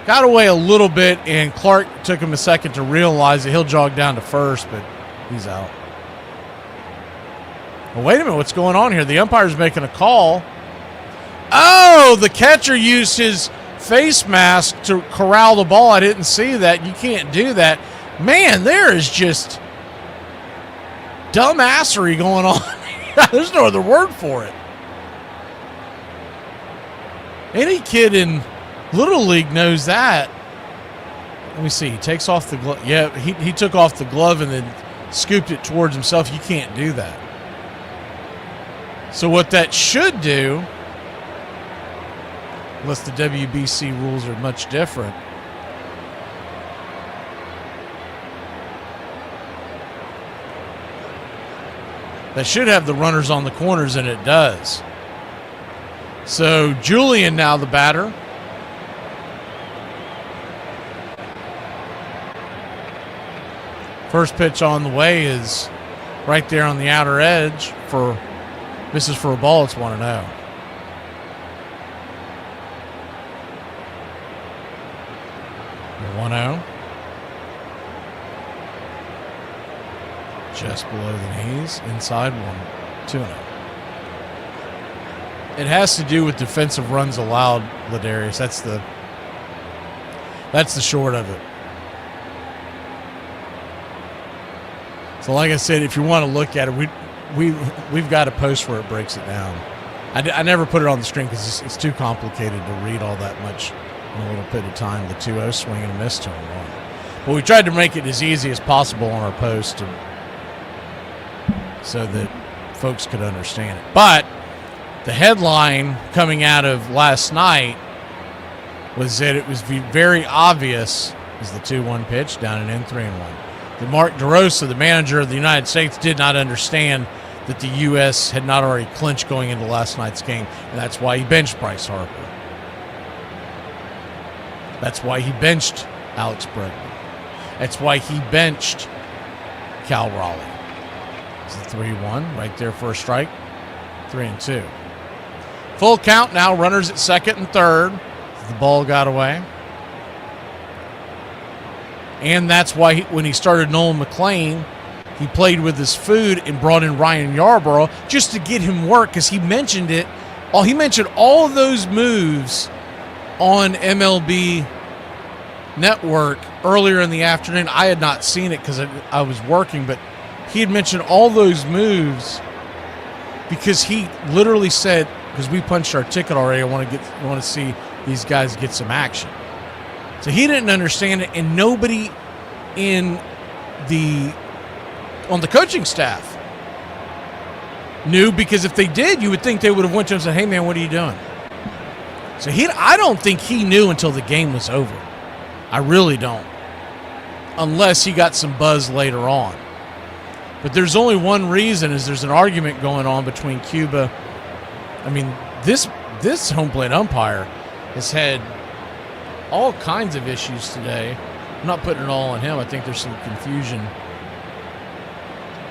got away a little bit, and Clark took him a second to realize that he'll jog down to first, but he's out. Well, wait a minute, what's going on here? The umpire's making a call. Oh, the catcher used his face mask to corral the ball. I didn't see that. You can't do that. Man, there is just dumbassery going on. There's no other word for it. Any kid in Little League knows that. Let me see. He takes off the glove. Yeah, he took off the glove and then scooped it towards himself. You can't do that. So what that should do, unless the WBC rules are much different, that should have the runners on the corners, and it does. So Julian now the batter. First pitch on the way is right there on the outer edge for misses for a ball. It's 1-0. 1-0. Just below the knees, inside 2-0. It has to do with defensive runs allowed, Ladarius. That's the short of it. So like I said, if you want to look at it, we've got a post where it breaks it down. I never put it on the screen because it's too complicated to read all that much in a little bit of time. The 2-0 swing and a miss, 2-1. But we tried to make it as easy as possible on our post so that folks could understand it. But the headline coming out of last night was that it was very obvious as the 2-1 pitch down and in 3-1. That Mark DeRosa, the manager of the United States, did not understand that the U.S. had not already clinched going into last night's game, and that's why he benched Bryce Harper. That's why he benched Alex Bregman. That's why he benched Cal Raleigh. It's a 3-1 right there for a strike. 3-2. Full count now, runners at second and third. The ball got away. And that's why when he started Nolan McLean, he played with his food and brought in Ryan Yarborough just to get him work, because he mentioned it. He mentioned all of those moves on MLB Network earlier in the afternoon. I had not seen it because I was working, but he had mentioned all those moves because he literally said, because we punched our ticket already, I want to see these guys get some action. So he didn't understand it, and nobody on the coaching staff knew, because if they did, you would think they would have went to him and said, "Hey man, what are you doing?" So I don't think he knew until the game was over. I really don't. Unless he got some buzz later on. But there's only one reason, is there's an argument going on between Cuba. I mean, this home plate umpire has had all kinds of issues today. I'm not putting it all on him. I think there's some confusion.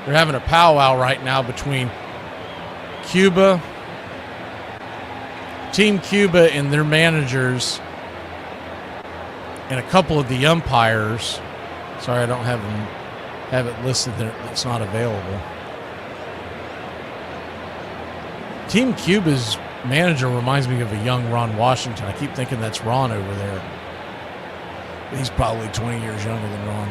They're having a powwow right now between Cuba, Team Cuba and their managers, and a couple of the umpires. Sorry, I don't have it listed there. It's not available. Team Cuba's manager reminds me of a young Ron Washington. I keep thinking that's Ron over there. He's probably 20 years younger than Ron.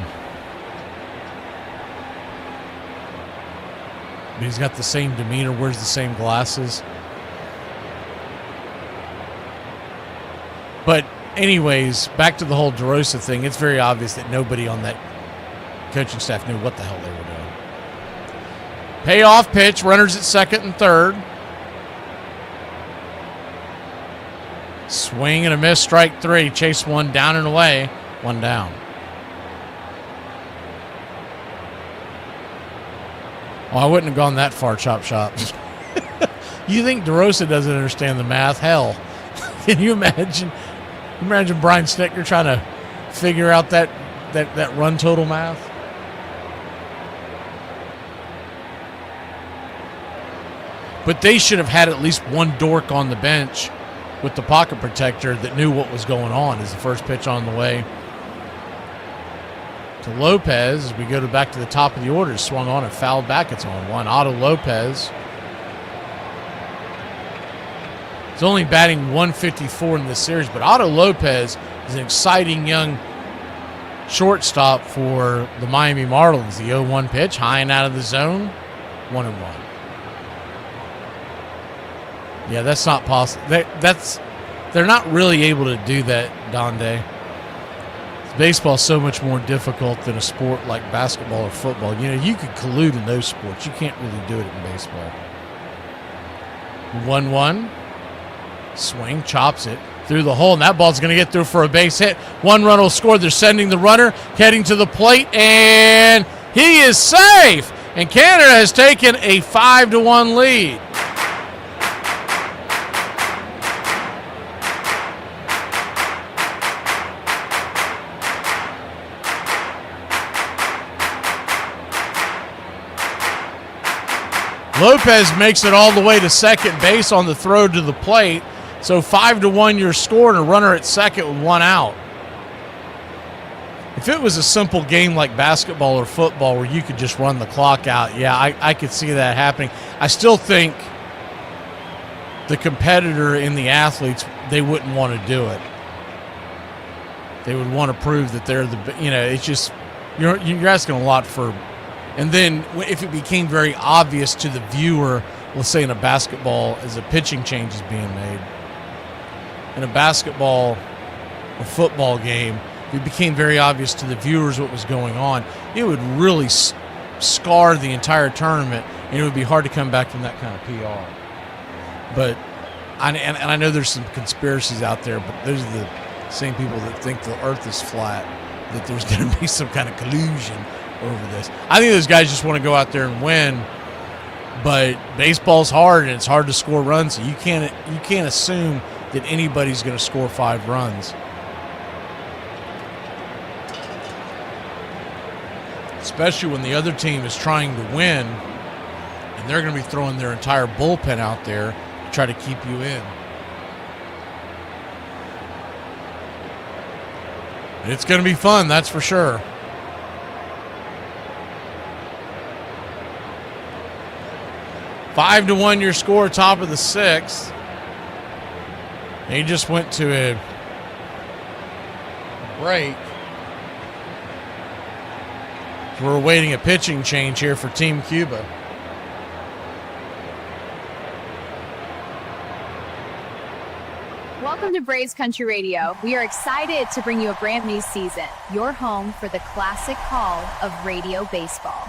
But he's got the same demeanor, wears the same glasses. But anyways, back to the whole DeRosa thing. It's very obvious that nobody on that coaching staff knew what the hell they were doing. Payoff pitch, runners at second and third. Swing and a miss, strike 3. Chase one down and away, 1 down. Oh, I wouldn't have gone that far, Chop Shop. You think DeRosa doesn't understand the math? Hell, can you imagine? Imagine Brian Snicker trying to figure out that run total math. But they should have had at least one dork on the bench with the pocket protector that knew what was going on. As the first pitch on the way to Lopez, as we go back to the top of the order, swung on and fouled back. It's on 1. Otto Lopez is only batting 154 in this series, but Otto Lopez is an exciting young shortstop for the Miami Marlins. The 0-1 pitch, high and out of the zone, 1-1. Yeah, that's not possible. They're not really able to do that, Donde. Baseball is so much more difficult than a sport like basketball or football. You know, you could collude in those sports. You can't really do it in baseball. 1-1. Swing, chops it through the hole, and that ball's going to get through for a base hit. 1 run will score. They're sending the runner, heading to the plate, and he is safe. And Canada has taken a 5-1 lead. Lopez makes it all the way to second base on the throw to the plate. So 5-1 your score and a runner at second with one out. If it was a simple game like basketball or football where you could just run the clock out, yeah, I could see that happening. I still think the competitor and the athletes, they wouldn't want to do it. They would want to prove that they're it's just, you're asking a lot for. And then if it became very obvious to the viewer, let's say in a basketball, as a pitching change is being made, in a basketball or football game, if it became very obvious to the viewers what was going on, it would really scar the entire tournament, and it would be hard to come back from that kind of PR. But, I know there's some conspiracies out there, but those are the same people that think the earth is flat, that there's going to be some kind of collusion over this. I think those guys just want to go out there and win, but baseball's hard and it's hard to score runs. So you can't assume that anybody's going to score 5 runs. Especially when the other team is trying to win and they're going to be throwing their entire bullpen out there to try to keep you in. It's going to be fun, that's for sure. Five to 1 your score, top of the 6th. He just went to a break. We're awaiting a pitching change here for Team Cuba. Welcome to Braves Country Radio. We are excited to bring you a brand new season, your home for the classic call of radio baseball.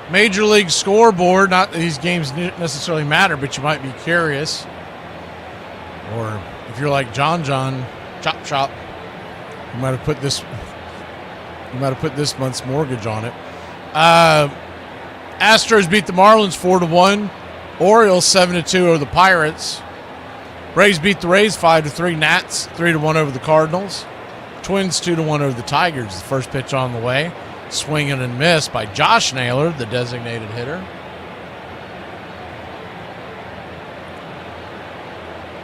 Major League Scoreboard, not that these games necessarily matter, but you might be curious. Or if you're like John Chop, you might have put this month's mortgage on it. Astros beat the Marlins 4-1. Orioles 7-2 over the Pirates. Braves beat the Rays 5-3. Nats 3-1 over the Cardinals. Twins 2-1 over the Tigers. The first pitch on the way. Swinging and miss by Josh Naylor, the designated hitter.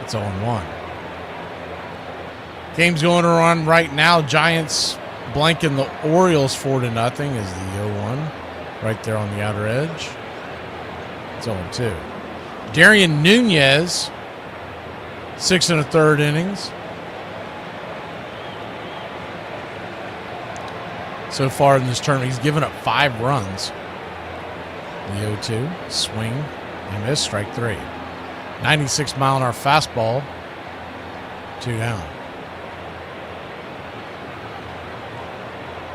It's 0-1. Game's going on right now. Giants blanking the Orioles 4-0 is the 0-1. Right there on the outer edge. It's 0-2. Darian Nunez, 6 1/3 innings. So far in this tournament, he's given up 5 runs. The 0-2, swing and miss, strike 3. 96-mile-an-hour fastball, 2 down.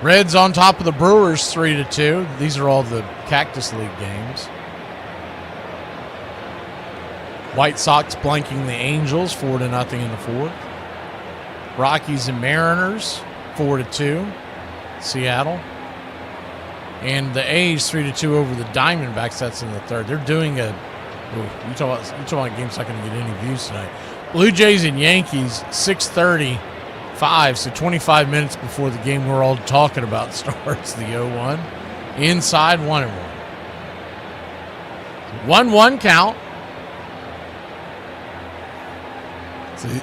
Reds on top of the Brewers, 3-2. These are all the Cactus League games. White Sox blanking the Angels, 4-0 in the 4th. Rockies and Mariners, 4-2. Seattle. And the A's 3-2 over the Diamondbacks. That's in the 3rd. They're doing you talk about games not going to get any views tonight. Blue Jays and Yankees 6:35, so 25 minutes before the game we're all talking about starts. The 0-1 inside 1-1. 1-1 count.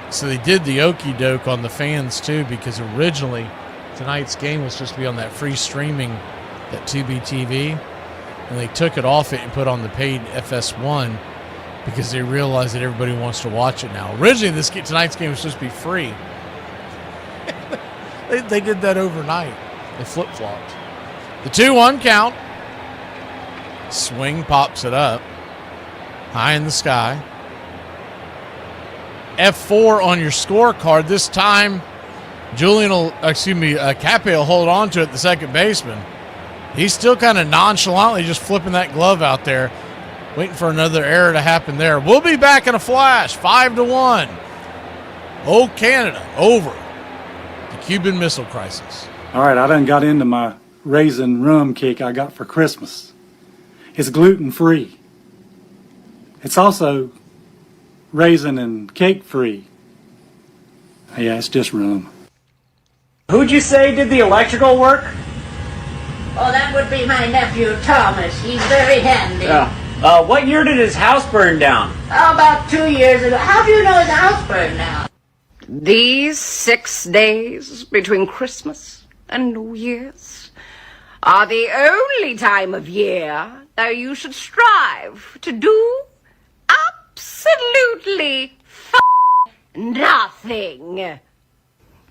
So they did the okie doke on the fans too, because originally tonight's game was supposed to be on that free streaming, that Tubi TV, and they took it off it and put on the paid FS1 because they realized that everybody wants to watch it now. Originally, tonight's game was supposed to be free. they did that overnight. They flip-flopped. The 2-1 count. Swing pops it up. High in the sky. F4 on your scorecard. This time, Cappe will hold on to it, the second baseman. He's still kind of nonchalantly just flipping that glove out there, waiting for another error to happen there. We'll be back in a flash, 5-1. Oh, Canada, over the Cuban Missile Crisis. All right, I done got into my raisin rum cake I got for Christmas. It's gluten-free. It's also raisin and cake free. Yeah, it's just rum. Who'd you say did the electrical work? Oh, that would be my nephew, Thomas. He's very handy. What year did his house burn down? Oh, about 2 years ago. How do you know his house burned down? These 6 days between Christmas and New Year's are the only time of year that you should strive to do absolutely nothing.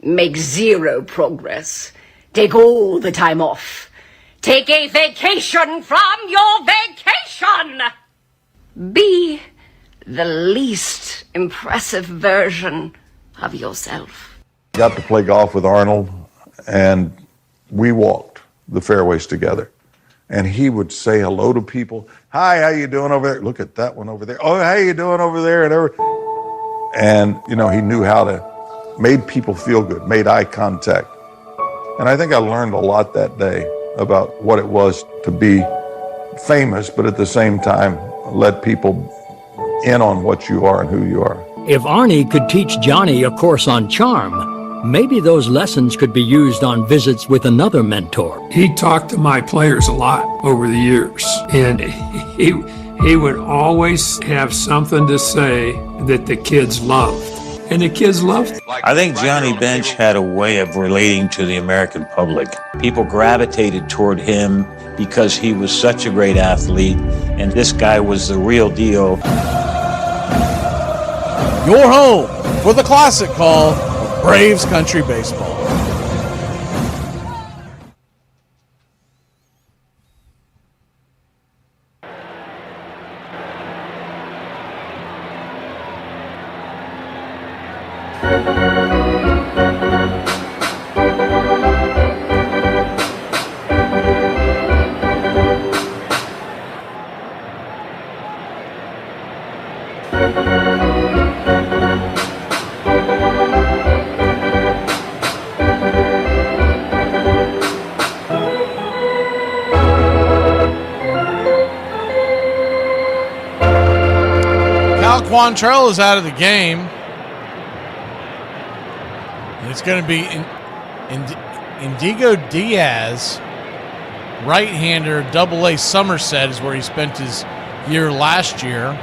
Make zero progress. Take all the time off. Take a vacation from your vacation. Be the least impressive version of yourself. Got to play golf with Arnold, and we walked the fairways together. And he would say hello to people. Hi, how you doing over there? Look at that one over there. Oh, how you doing over there? And you know, he knew how to made people feel good, made eye contact. And I think I learned a lot that day about what it was to be famous, but at the same time, let people in on what you are and who you are. If Arnie could teach Johnny a course on charm, maybe those lessons could be used on visits with another mentor. He talked to my players a lot over the years, and he would always have something to say that the kids loved. And the kids loved it. I think Johnny Bench had a way of relating to the American public. People gravitated toward him because he was such a great athlete, and this guy was the real deal. Your home for the classic call of Braves Country Baseball. Quantrell is out of the game. And it's going to be Indigo Diaz, right-hander, Double-A Somerset is where he spent his year last year.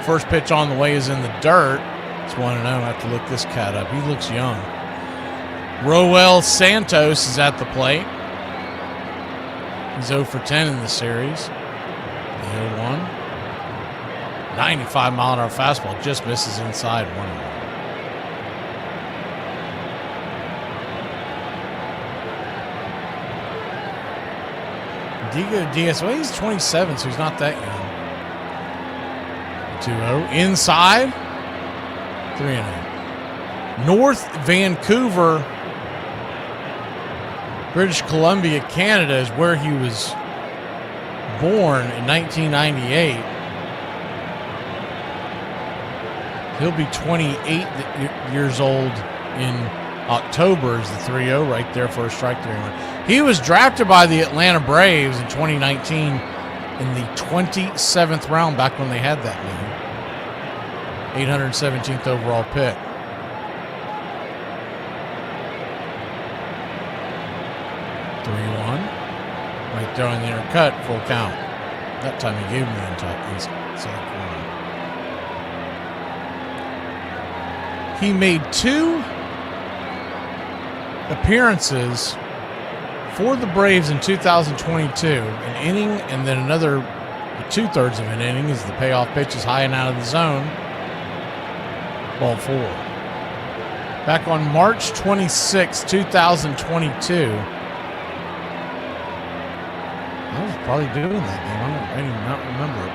First pitch on the way is in the dirt. It's 1-0. I have to look this cat up. He looks young. Roel Santos is at the plate. He's 0 for 10 in the series. The 0-1. 95-mile-an-hour fastball just misses inside 1-1. Diego Diaz, well, he's 27, so he's not that young. 2-0. Inside. 3-0. North Vancouver, British Columbia, Canada is where he was born in 1998. He'll be 28 years old in October is the 3-0 right there for a strike three run. He was drafted by the Atlanta Braves in 2019 in the 27th round, back when they had that name. 817th overall pick. Right there on the inner cut, full count. That time he gave him the inside corner. He made 2 appearances for the Braves in 2022, an inning and then another 2/3 of an inning as the payoff pitch is high and out of the zone. Ball 4. Back on March 26, 2022. I was probably doing that game. I do not remember it.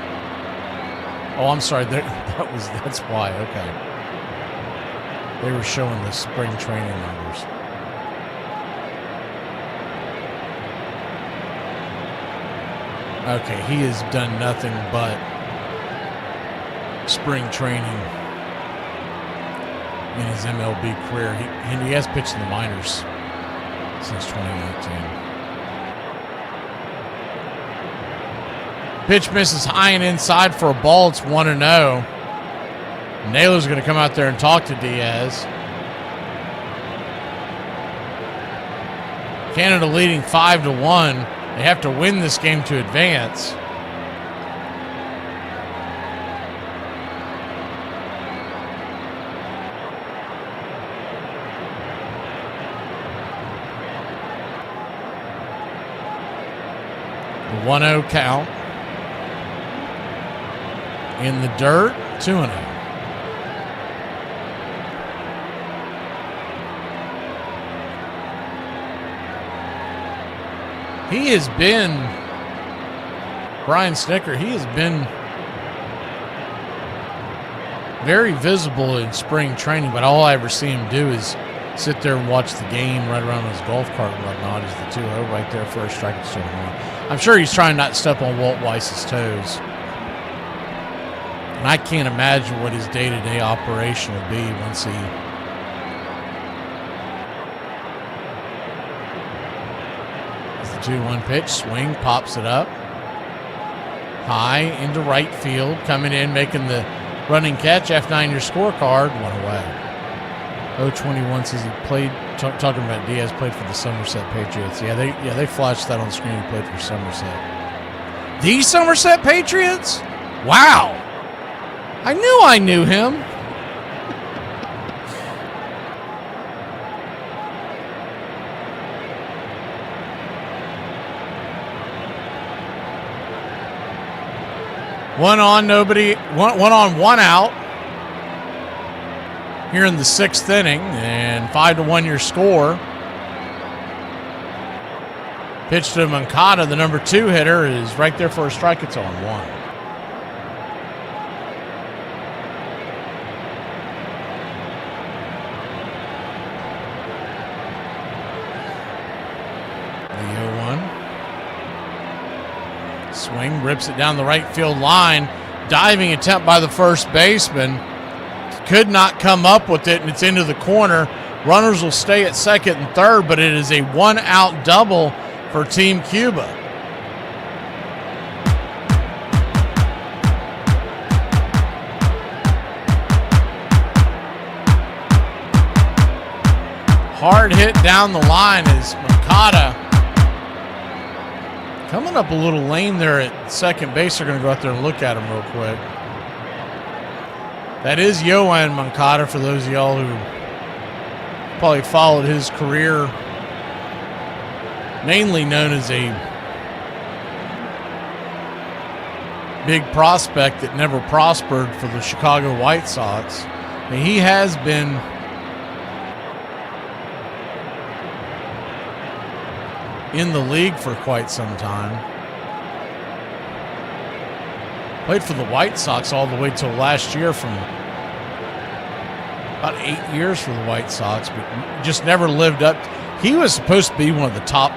Oh, I'm sorry. That's why. Okay. They were showing the spring training numbers. Okay, he has done nothing but spring training in his MLB career. He has pitched in the minors since 2019. Pitch misses high and inside for a ball. It's 1-0. Naylor's going to come out there and talk to Diaz. Canada leading 5-1. They have to win this game to advance. The 1-0 count. In the dirt, 2-0. He has been, Brian Snicker, he has been very visible in spring training, but all I ever see him do is sit there and watch the game right around his golf cart and whatnot. He's the 2-0 right there for a strike at 2-1. I'm sure he's trying not to step on Walt Weiss's toes. And I can't imagine what his day-to-day operation will be once he the 2-1 pitch, swing, pops it up. High into right field, coming in, making the running catch. F9 your scorecard, 1 away. 021 says he played, talking about Diaz, played for the Somerset Patriots. Yeah, they flashed that on screen. He played for Somerset. The Somerset Patriots? Wow. I knew him. One on, one out. Here in the 6th inning, and 5-1 your score. Pitch to Moncada, the number 2 hitter, is right there for a strike. It's on 1. Swing, rips it down the right field line. Diving attempt by the first baseman. Could not come up with it, and it's into the corner. Runners will stay at second and third, but it is a 1-out double for Team Cuba. Hard hit down the line as Moncada coming up a little lame there at second base. They're going to go out there and look at him real quick. That is Juan Moncada, for those of y'all who probably followed his career, mainly known as a big prospect that never prospered for the Chicago White Sox. And he has been in the league for quite some time. Played for the White Sox all the way till last year, from about 8 years for the White Sox, but just never lived up. He was supposed to be one of the top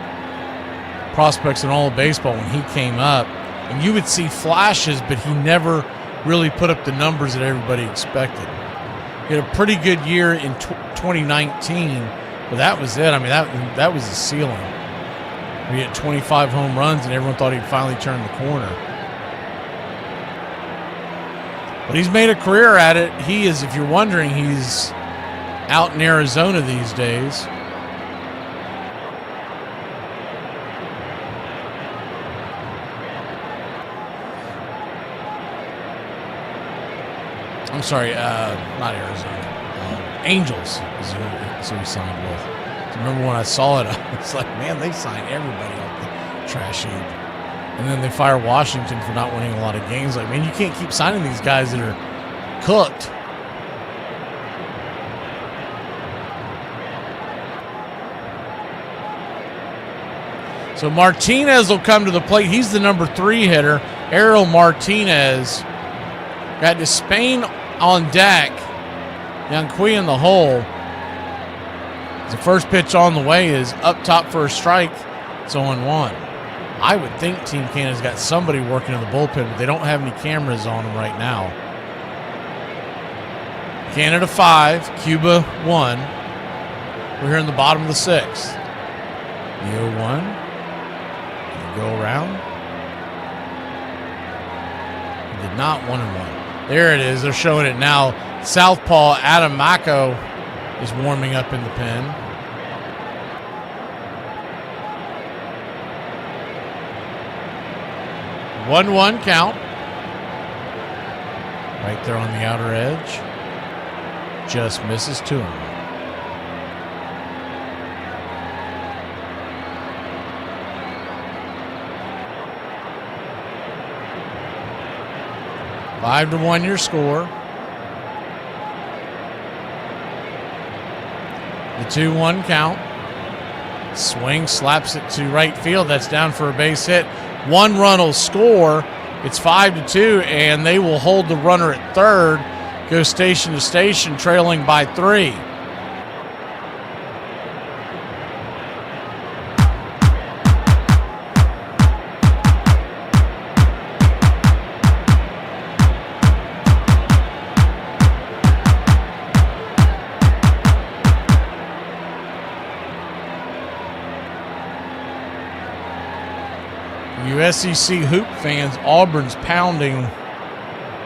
prospects in all of baseball when he came up, and you would see flashes, but he never really put up the numbers that everybody expected. He had a pretty good year in 2019, but that was it. I mean, that was the ceiling. He had 25 home runs, and everyone thought he'd finally turn the corner. But he's made a career at it. He is, if you're wondering, he's out in Arizona these days. I'm sorry, not Arizona. Angels is who he signed with. Remember when I saw it, I was like, man, they sign everybody off the trash heap. And then they fire Washington for not winning a lot of games. Like, man, you can't keep signing these guys that are cooked. So Martinez will come to the plate. He's the number 3 hitter. Ariel Martinez. Got Despain on deck. Yanqui in the hole. The first pitch on the way is up top for a strike. It's 0-1. I would think Team Canada's got somebody working in the bullpen, but they don't have any cameras on them right now. Canada 5, Cuba 1. We're here in the bottom of the 6th. The 0-1. Go around. He did not 1-1. There it is. They're showing it now. Southpaw Adam Mako is warming up in the pen. One count. Right there on the outer edge. Just misses to him. Five to 1 your score. The 2-1 count. Swing, slaps it to right field. That's down for a base hit. One run will score. It's 5-2, and they will hold the runner at third. Go station to station, trailing by 3. You SEC hoop fans, Auburn's pounding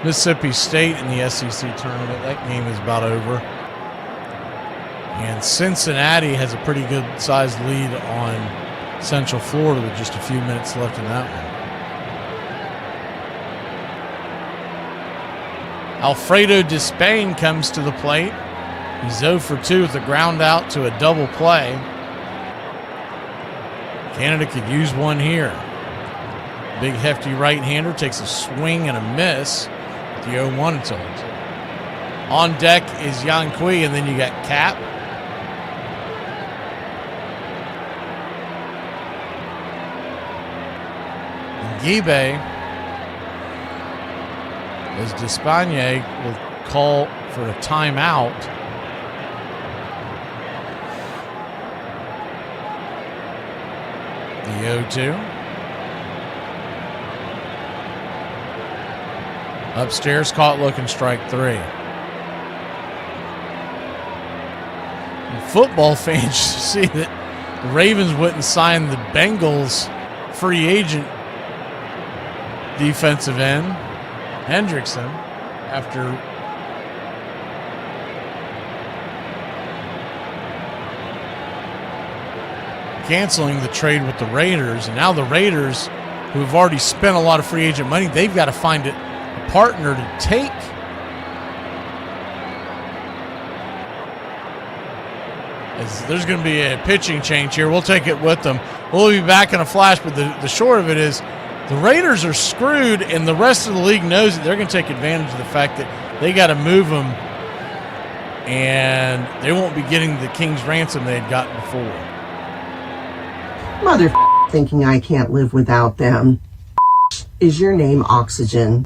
Mississippi State in the SEC tournament. That game is about over. And Cincinnati has a pretty good sized lead on Central Florida with just a few minutes left in that one. Alfredo Despain comes to the plate. He's 0 for 2 with a ground out to a double play. Canada could use one here. Big hefty right-hander takes a swing and a miss at the 0-1 until it's on deck is Yang Kui, and then you got Cap. And Gibe, as Despagne will call for a timeout. The 0-2. Upstairs, caught looking, strike 3. And football fans see that the Ravens wouldn't sign the Bengals free agent defensive end, Hendrickson, after canceling the trade with the Raiders. And now the Raiders, who have already spent a lot of free agent money, they've got to find a partner to take. As there's going to be a pitching change here. We'll take it with them. We'll be back in a flash, but the short of it is the Raiders are screwed, and the rest of the league knows that they're going to take advantage of the fact that they got to move them, and they won't be getting the king's ransom they had gotten before. Mother thinking I can't live without them. Is your name Oxygen?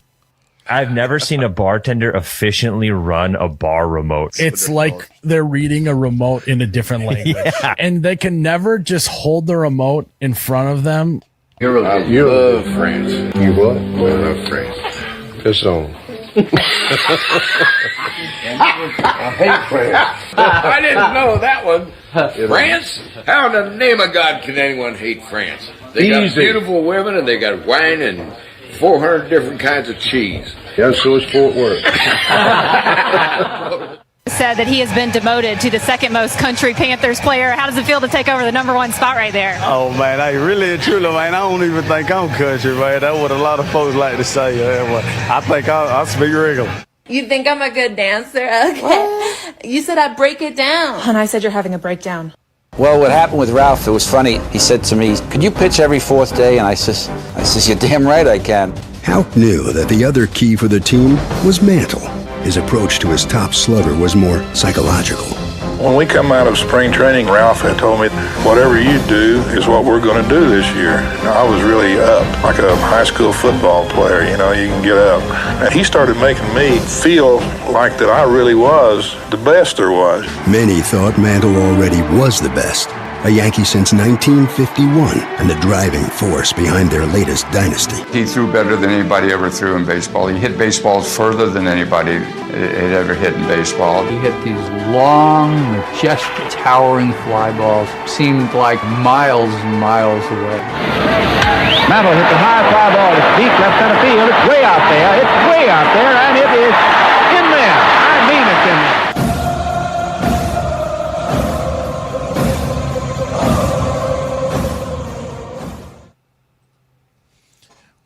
I've never seen a bartender efficiently run a bar remote. It's like they're reading a remote in a different language. Yeah. And they can never just hold the remote in front of them. You love France. You what? I love France. This song. I hate France. I didn't know that one. France? How in the name of God can anyone hate France? They got beautiful women and they got wine and 400 different kinds of cheese. Yeah, so is Fort Worth. Said that he has been demoted to the second most country Panthers player. How does it feel to take over the #1 spot right there? Oh, man, I really and truly, man, I don't even think I'm country, man. That's what a lot of folks like to say. I think I'll speak regular. You think I'm a good dancer? Okay. You said I'd break it down. And I said you're having a breakdown. Well, what happened with Ralph, it was funny. He said to me, "Could you pitch every 4th day?" And I says, "You're damn right I can." Houck knew that the other key for the team was Mantle. His approach to his top slugger was more psychological. When we come out of spring training, Ralph had told me, whatever you do is what we're going to do this year. I was really up, like a high school football player, you can get up. And he started making me feel like that I really was the best there was. Many thought Mantle already was the best. A Yankee since 1951 and the driving force behind their latest dynasty. He threw better than anybody ever threw in baseball. He hit baseballs further than anybody had ever hit in baseball. He hit these long, majestic, towering fly balls. Seemed like miles and miles away. Mantle hits a high fly ball. It's deep left center field. It's way out there. It's way out there, and it is in there. I mean it's in there.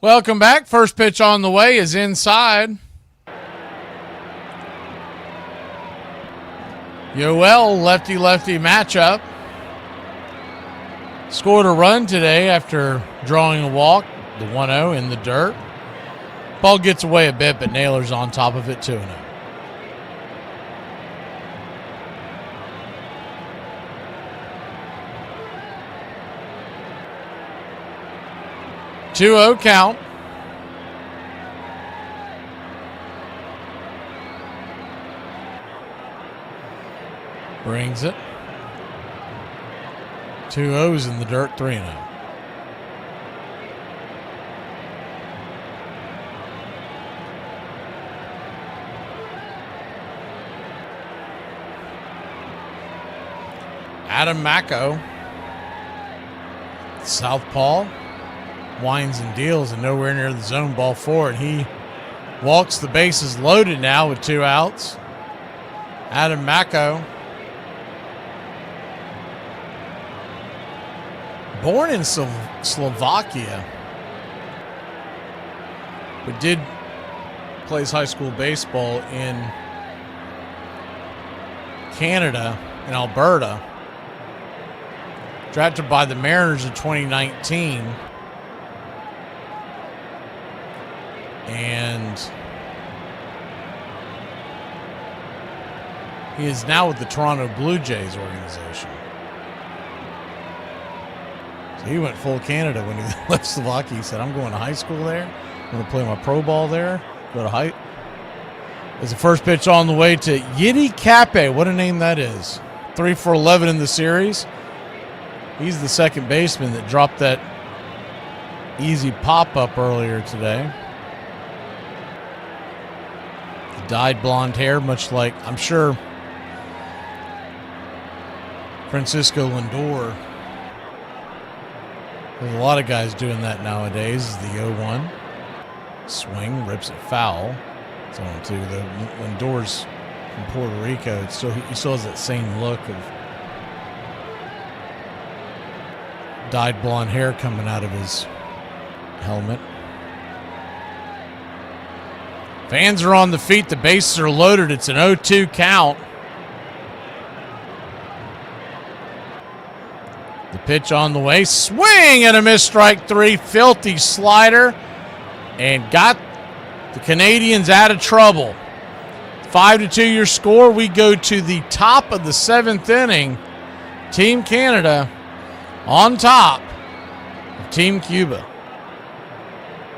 Welcome back. First pitch on the way is inside. Yoel, lefty-lefty matchup. Scored a run today after drawing a walk, the 1-0 in the dirt. Ball gets away a bit, but Naylor's on top of it, 2-0. Two-0 count. Brings it. 2 O's in the dirt, 3-0. Adam Macko, southpaw, winds and deals and nowhere near the zone, ball 4, and he walks the bases loaded now with 2 outs. Adam Macko, born in Slovakia, but plays high school baseball in Canada, in Alberta. Drafted by the Mariners in 2019. And he is now with the Toronto Blue Jays organization. So he went full Canada when he left Slovakia. He said, I'm going to high school there. I'm going to play my pro ball there. Go to high. There's the first pitch on the way to Yiddy Cape. What a name that is. 3 for 11 in the series. He's the second baseman that dropped that easy pop-up earlier today. Dyed blonde hair, much like, I'm sure, Francisco Lindor. There's a lot of guys doing that nowadays. The 0-1 swing, rips it foul. It's on 2. The Lindor's from Puerto Rico. He still has that same look of dyed blonde hair coming out of his helmet. Fans are on the feet. The bases are loaded. It's an 0-2 count. The pitch on the way. Swing and a miss, strike 3. Filthy slider. And got the Canadians out of trouble. 5-2 your score. We go to the top of the 7th inning. Team Canada on top of Team Cuba.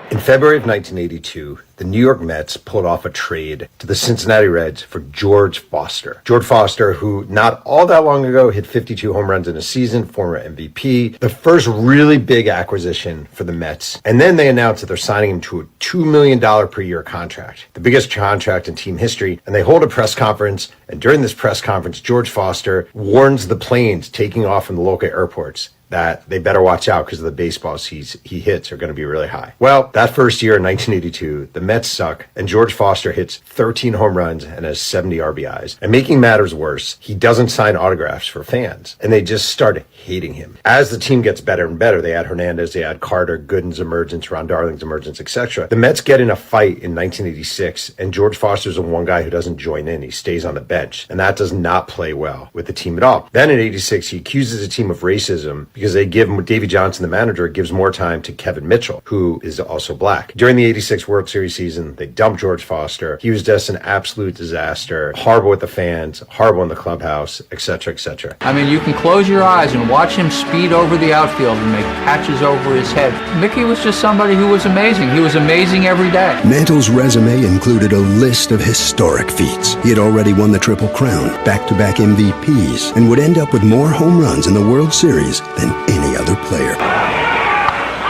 In February of 1982, the New York Mets pulled off a trade to the Cincinnati Reds for George Foster. George Foster, who not all that long ago hit 52 home runs in a season, former MVP, the first really big acquisition for the Mets. And then they announced that they're signing him to a $2 million per year contract, the biggest contract in team history. And they hold a press conference. And during this press conference, George Foster warns the planes taking off from the local airports that they better watch out because of the baseballs he hits are going to be really high. Well, that first year in 1982, the Mets suck, and George Foster hits 13 home runs and has 70 RBIs. And making matters worse, he doesn't sign autographs for fans, and they just start hating him. As the team gets better and better, they add Hernandez, they add Carter, Gooden's emergence, Ron Darling's emergence, etc. The Mets get in a fight in 1986, and George Foster's the one guy who doesn't join in. He stays on the bench, and that does not play well with the team at all. Then in 86, he accuses the team of racism because they give Davey Johnson, the manager, gives more time to Kevin Mitchell, who is also black. During the 86 World Series season, they dumped George Foster. He was just an absolute disaster, horrible with the fans, horrible in the clubhouse, etc., etc. I mean, you can close your eyes and watch him speed over the outfield and make catches over his head. Mickey was just somebody who was amazing. He was amazing every day. Mantle's resume included a list of historic feats. He had already won the Triple Crown, back-to-back MVPs, and would end up with more home runs in the World Series than any other player.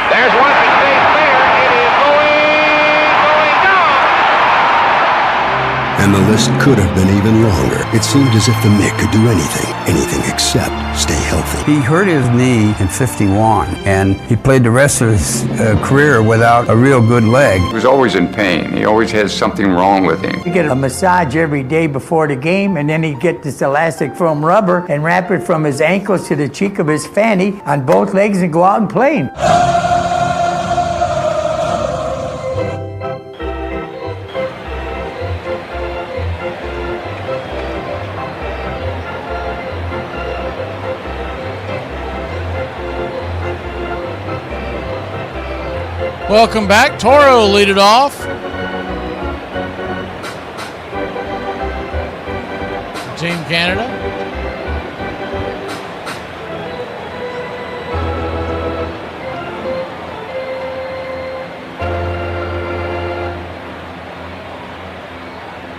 There's one for safe there. It is going down. And the list could have been even longer. It seemed as if the Mick could do anything except stay healthy. He hurt his knee in 51, and he played the rest of his career without a real good leg. He was always in pain. He always had something wrong with him. He'd get a massage every day before the game, and then he'd get this elastic foam rubber and wrap it from his ankles to the cheek of his fanny on both legs and go out and play him. Welcome back. Toro lead it off. Team Canada.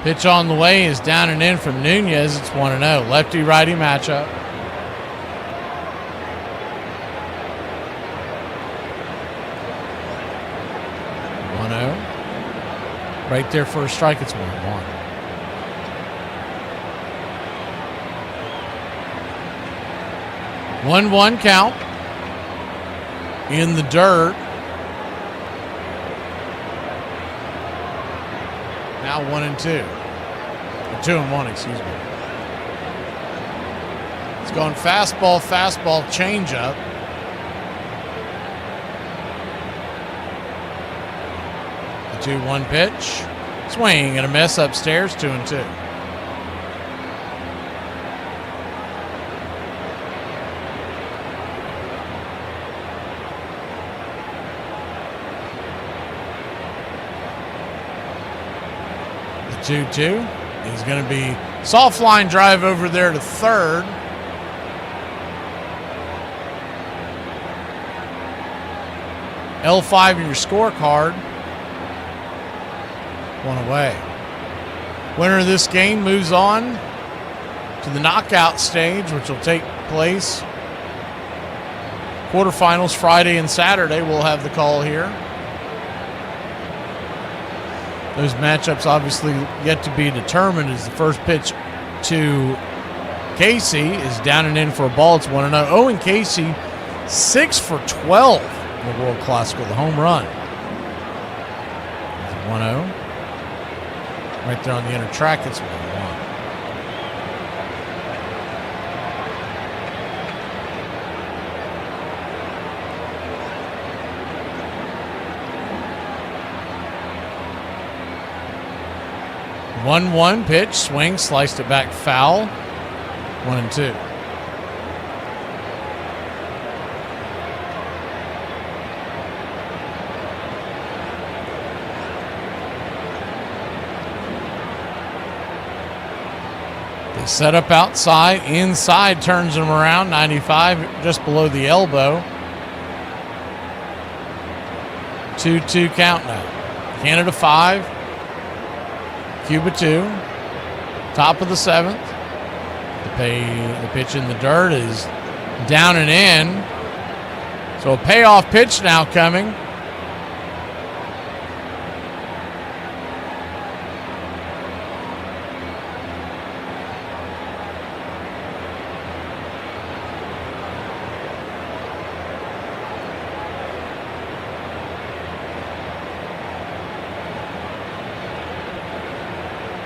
Pitch on the way is down and in from Nunez. It's 1-0. Lefty-righty matchup. Right there for a strike, it's 1-1. 1-1 count. In the dirt. Now 1-2. Or 2-1, excuse me. It's going fastball, changeup. The 2-1 pitch. Swing and a miss upstairs, 2-2. The 2-2 is going to be soft line drive over there to third. L5 in your scorecard. One away. Winner of this game moves on to the knockout stage, which will take place quarterfinals Friday and Saturday. We'll have the call here. Those matchups obviously yet to be determined, as the first pitch to Casey is down and in for a ball. It's 1-0. Owen Casey, 6 for 12 in the World Classical, the home run. 1-0. Right there on the inner track, it's 1-1. One pitch, swing, sliced it back foul. 1-2. They set up outside, inside turns him around, 95 just below the elbow. 2-2 count now. Canada 5, Cuba 2, top of the 7th. The pitch in the dirt is down and in. So a payoff pitch now coming.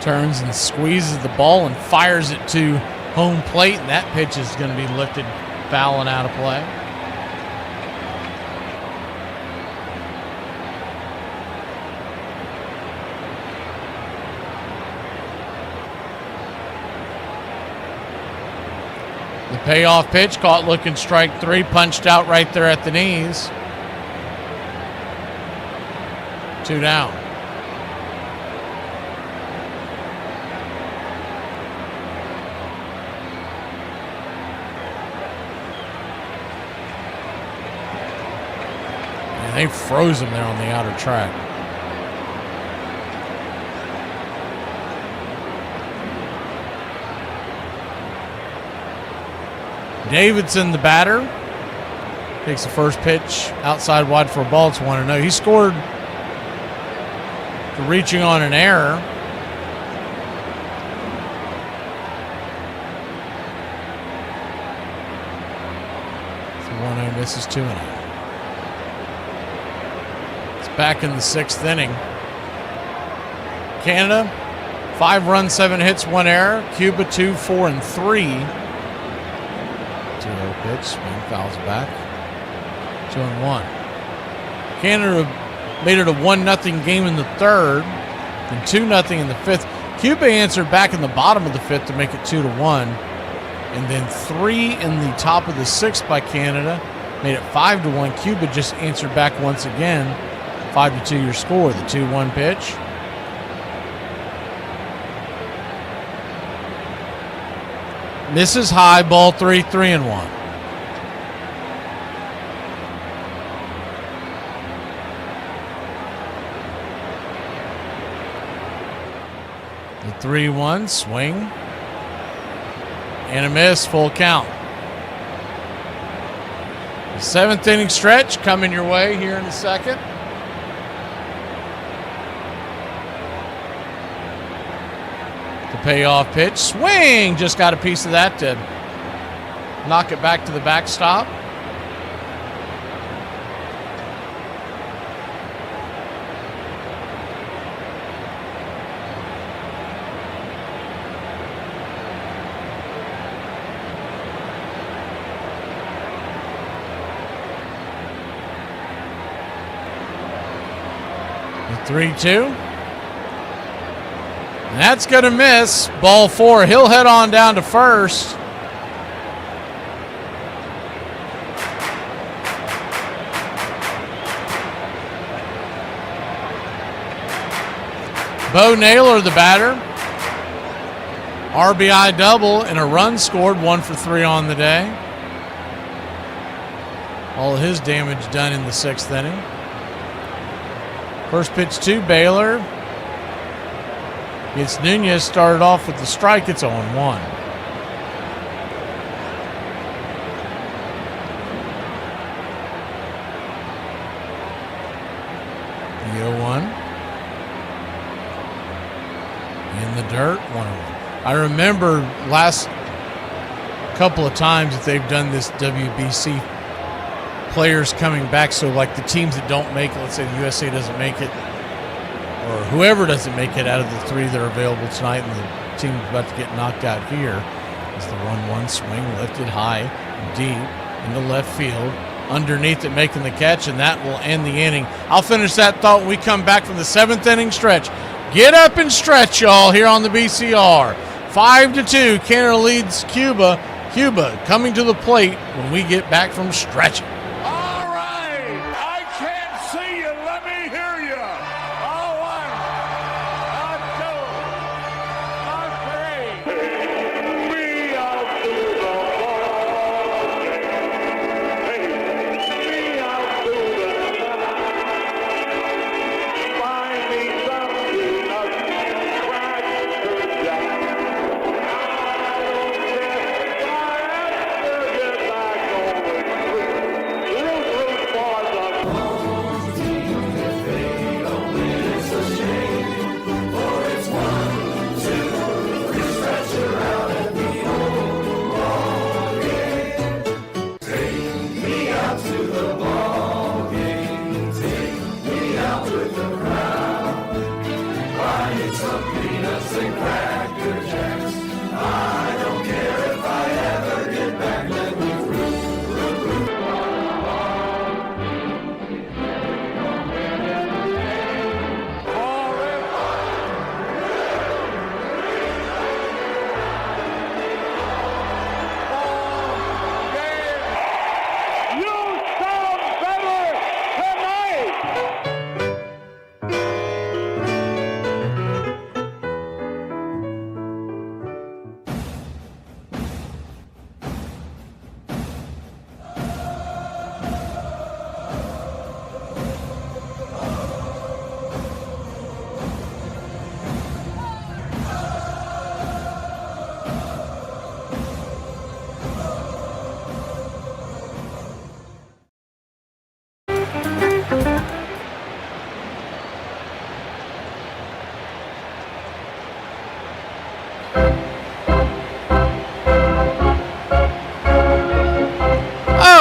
Turns and squeezes the ball and fires it to home plate, and that pitch is going to be lifted foul and out of play. The payoff pitch caught looking strike 3, punched out right there at the knees. 2 down. They froze him there on the outer track. Davidson, the batter, takes the first pitch outside wide for a ball. It's 1-0. He scored for reaching on an error. 1-0, misses 2-0. It's back in the 6th inning. Canada, 5 runs, 7 hits, 1 error. Cuba, 2, 4, and 3. 2-0 pitch, swing, fouls back. 2-1. Canada made it a 1-0 game in the 3rd, and 2-0 in the 5th. Cuba answered back in the bottom of the 5th to make it 2-1, and then 3 in the top of the 6th by Canada made it 5-1. Cuba just answered back once again, 5-2 your score. The 2-1 pitch. Misses high, ball 3, 3-1. The 3-1 swing and a miss, full count. The 7th inning stretch coming your way here in a second. The payoff pitch, swing, just got a piece of that to knock it back to the backstop. The 3-2. And that's going to miss. Ball 4. He'll head on down to first. Bo Naylor, the batter. RBI double and a run scored, 1 for 3 on the day. All of his damage done in the 6th inning. First pitch to Baylor. It's Nunez, started off with the strike. It's 0-1. The 0-1. In the dirt, 1-1. I remember last couple of times that they've done this WBC, players coming back. So like the teams that don't make it, let's say the USA doesn't make it, or whoever doesn't make it out of the 3 that are available tonight, and the team about to get knocked out here, is the 1-1 swing, lifted high, deep, into left field, underneath it, making the catch, and that will end the inning. I'll finish that thought when we come back from the 7th inning stretch. Get up and stretch, y'all, here on the BCR. 5-2, Canada leads Cuba. Cuba coming to the plate when we get back from stretching.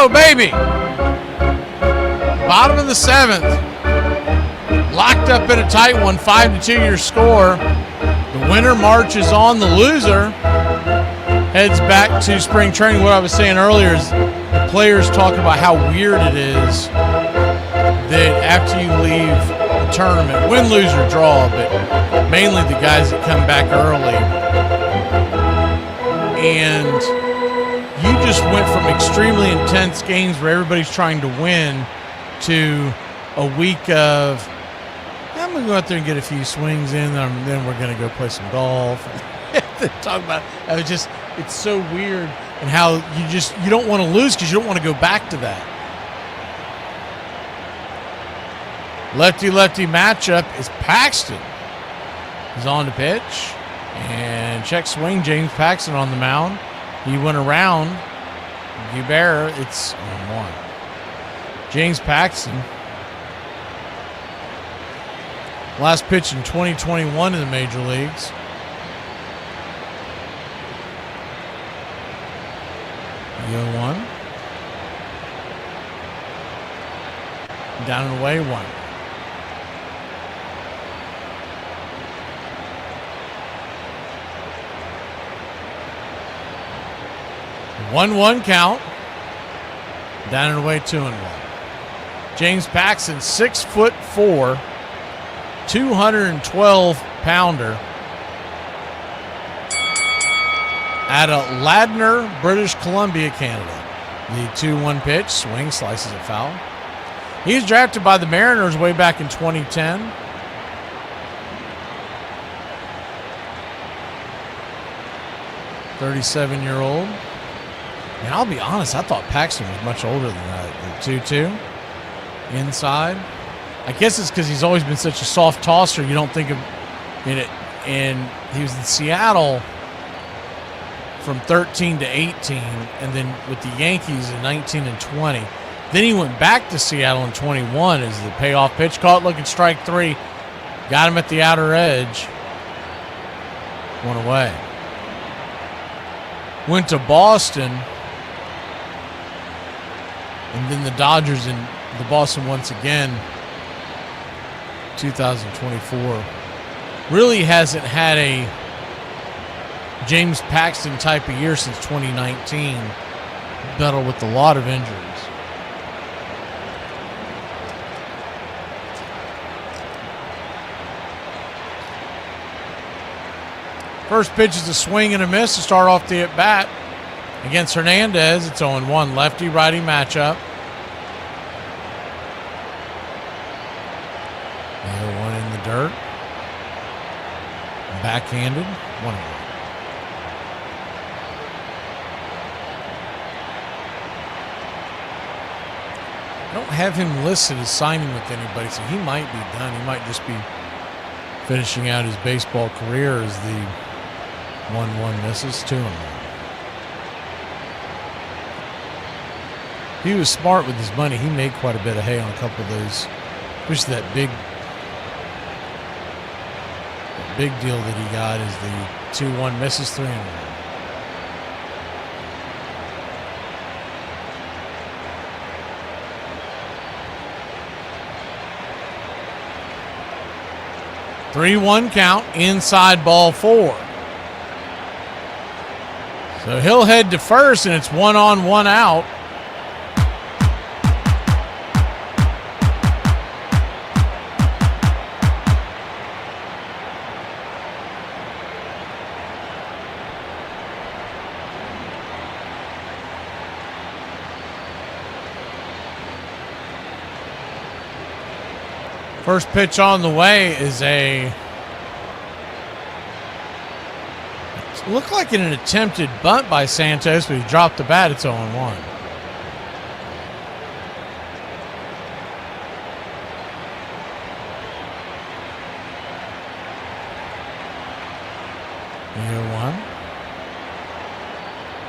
go, baby. Bottom of the 7th. Locked up in a tight one, 5-2 your score. The winner marches on. The loser heads back to spring training. What I was saying earlier is the players talking about how weird it is that after you leave the tournament, win, lose, or draw, but mainly the guys that come back early, and you just went from extremely intense games where everybody's trying to win to a week of, I'm going to go out there and get a few swings in, then we're going to go play some golf. Talk about it's so weird, and how you don't want to lose because you don't want to go back to that. Lefty-lefty matchup is Paxton. He's on the pitch. And check swing, James Paxton on the mound. He went around Guibert. It's 1-1. James Paxton. Last pitch in 2021 in the major leagues. The 0-1. Down and away, 1. One count. Down and away, 2-1. James Paxton, 6'4", 212-pounder. Out of Ladner, British Columbia, Canada. The 2-1 pitch, swing, slices it foul. He was drafted by the Mariners way back in 2010. "37-year-old. And I'll be honest, I thought Paxton was much older than that. The 2-2 inside. I guess it's because he's always been such a soft tosser. You don't think of it. And he was in Seattle from 13 to 18, and then with the Yankees in 19 and 20. Then he went back to Seattle in 21 as the payoff pitch, caught looking strike 3. Got him at the outer edge. 1 away. Went to Boston. And then the Dodgers in the Boston once again. 2024. Really hasn't had a James Paxton type of year since 2019. Battled with a lot of injuries. First pitch is a swing and a miss to start off the at-bat. Against Hernandez, it's 0-1. Lefty-righty matchup. The 0-1 in the dirt. Backhanded. 1-1. I don't have him listed as signing with anybody, so he might be done. He might just be finishing out his baseball career as the 1-1 misses. 2-1. He was smart with his money. He made quite a bit of hay on a couple of those, especially that big deal that he got is the 2-1 misses. 3-1. Three-1 count, inside ball 4. So he'll head to first, and it's 1 on, 1 out. First pitch on the way is looked like an attempted bunt by Santos, but he dropped the bat. It's 0-1.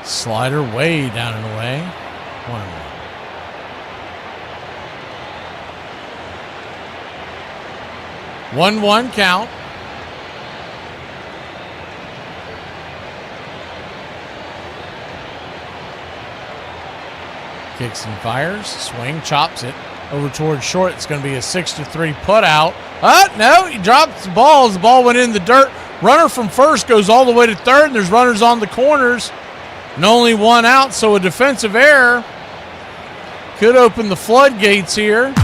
Slider way down and away. 1-1. 1-1 count. Kicks and fires. Swing, chops it over towards short. It's going to be a 6-3 put out. No, he drops the ball. The ball went in the dirt. Runner from first goes all the way to third, and there's runners on the corners. And only one out, so a defensive error could open the floodgates here.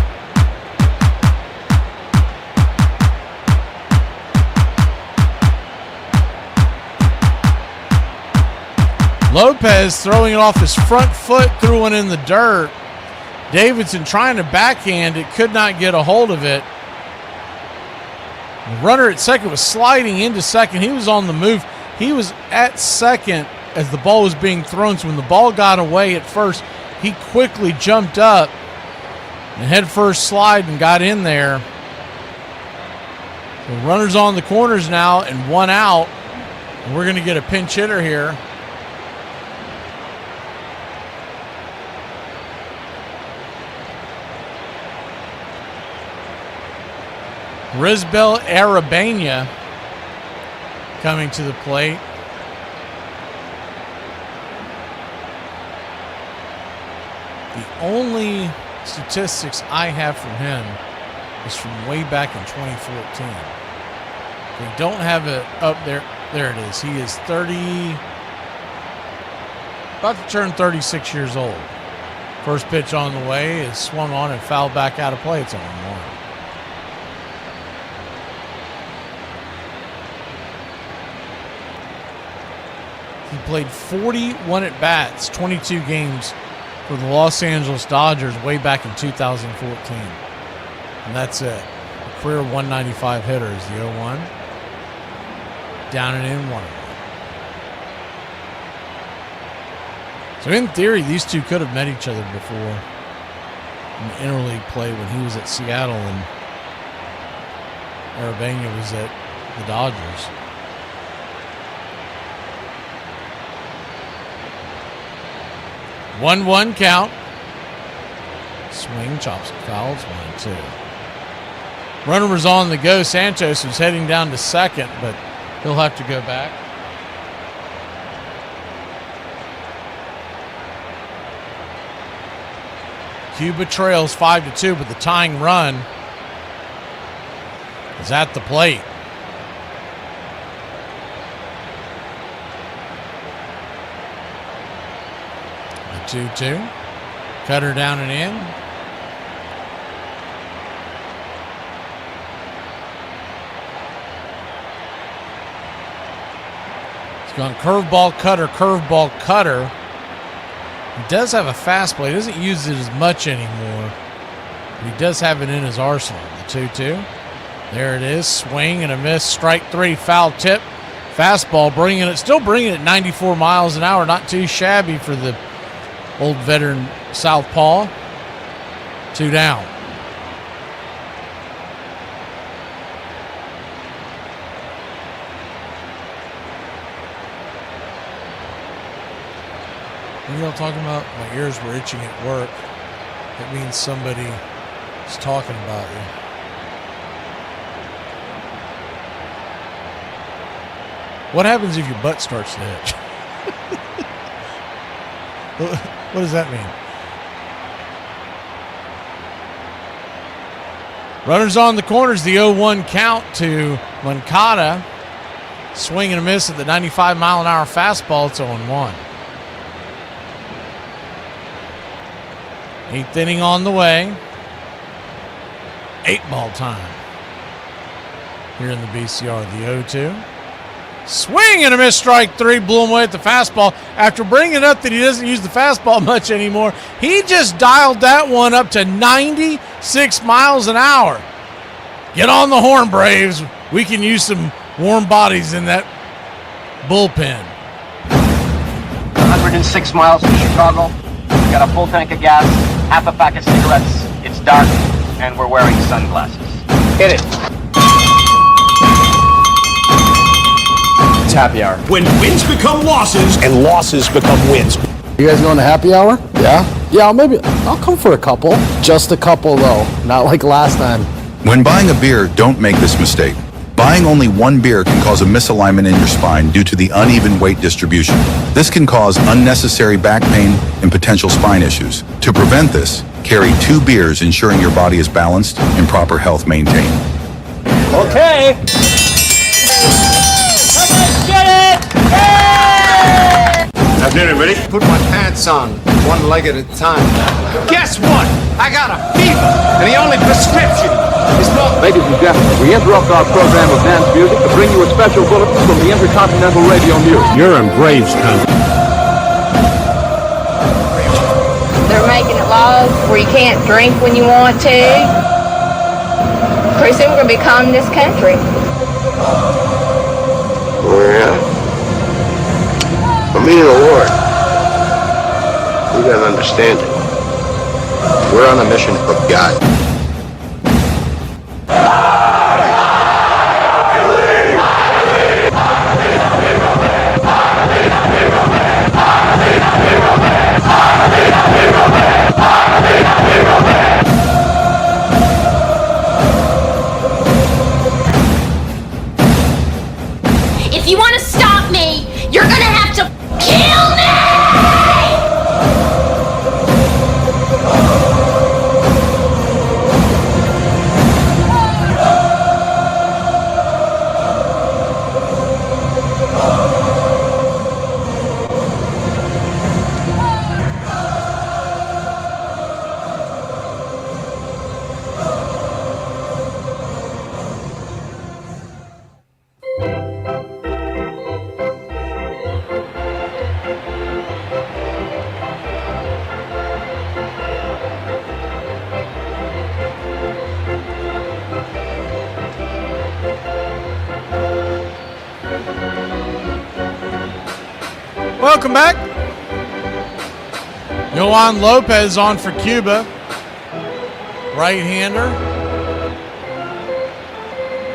Lopez throwing it off his front foot, threw one in the dirt. Davidson trying to backhand it, could not get a hold of it. The runner at second was sliding into second. He was on the move. He was at second as the ball was being thrown. So when the ball got away at first, he quickly jumped up and head first slide and got in there. The runner's on the corners now and one out. And we're going to get a pinch hitter here. Risbel Arabena coming to the plate. The only statistics I have from him is from way back in 2014. We don't have it up there. There it is. He is about to turn 36 years old. First pitch on the way is swung on and fouled back out of play. It's 0-1. He played 41 at-bats, 22 games for the Los Angeles Dodgers way back in 2014. And that's it. A career 195 hitter is the 0-1. Down and in, 1-1. So in theory, these two could have met each other before in interleague play when he was at Seattle and Arabena was at the Dodgers. 1-1 count. Swing, chops and fouls. 1-2. Runner was on the go. Santos was heading down to second, but he'll have to go back. Cuba trails 5-2, but the tying run is at the plate. The 2-2. Cutter down and in. He's gone curveball, cutter, curveball, cutter. He does have a fastball. He doesn't use it as much anymore. But he does have it in his arsenal. The 2-2. There it is. Swing and a miss. Strike three. Foul tip. Fastball still bringing it 94 miles an hour. Not too shabby for the old veteran southpaw. 2 down. What are y'all talking about? My ears were itching at work. It means somebody is talking about you. What happens if your butt starts to itch? What does that mean? Runners on the corners, the 0-1 count to Moncada. Swing and a miss at the 95-mile-an-hour fastball. It's 0-1. 8th inning on the way. 8-ball time here in the BCR. The 0-2. Swing and a miss, strike three. Blew him away at the fastball. After bringing up that he doesn't use the fastball much anymore, he just dialed that one up to 96 miles an hour. Get on the horn, Braves. We can use some warm bodies in that bullpen. 106 miles from Chicago. Got a full tank of gas, half a pack of cigarettes. It's dark, and we're wearing sunglasses. Hit it. It's happy hour. When wins become losses and losses become wins. You guys going to happy hour? Yeah? Yeah, I'll come for a couple. Just a couple, though. Not like last time. When buying a beer, don't make this mistake. Buying only one beer can cause a misalignment in your spine due to the uneven weight distribution. This can cause unnecessary back pain and potential spine issues. To prevent this, carry 2 beers, ensuring your body is balanced and proper health maintained. Okay. Get it! Afternoon, everybody. Put my pants on, one leg at a time. Guess what? I got a fever, and the only prescription is more. Ladies and gentlemen, we interrupt our program of dance music to bring you a special bulletin from the Intercontinental Radio News. You're in Braves country. They're making it laws where you can't drink when you want to. Pretty soon we're going to be communist country. Yeah. For me and the Lord, we got an understanding. We're on a mission for God. If you want to stop me, you're going to have to kill me! Welcome back. Juan Lopez on for Cuba. Right-hander.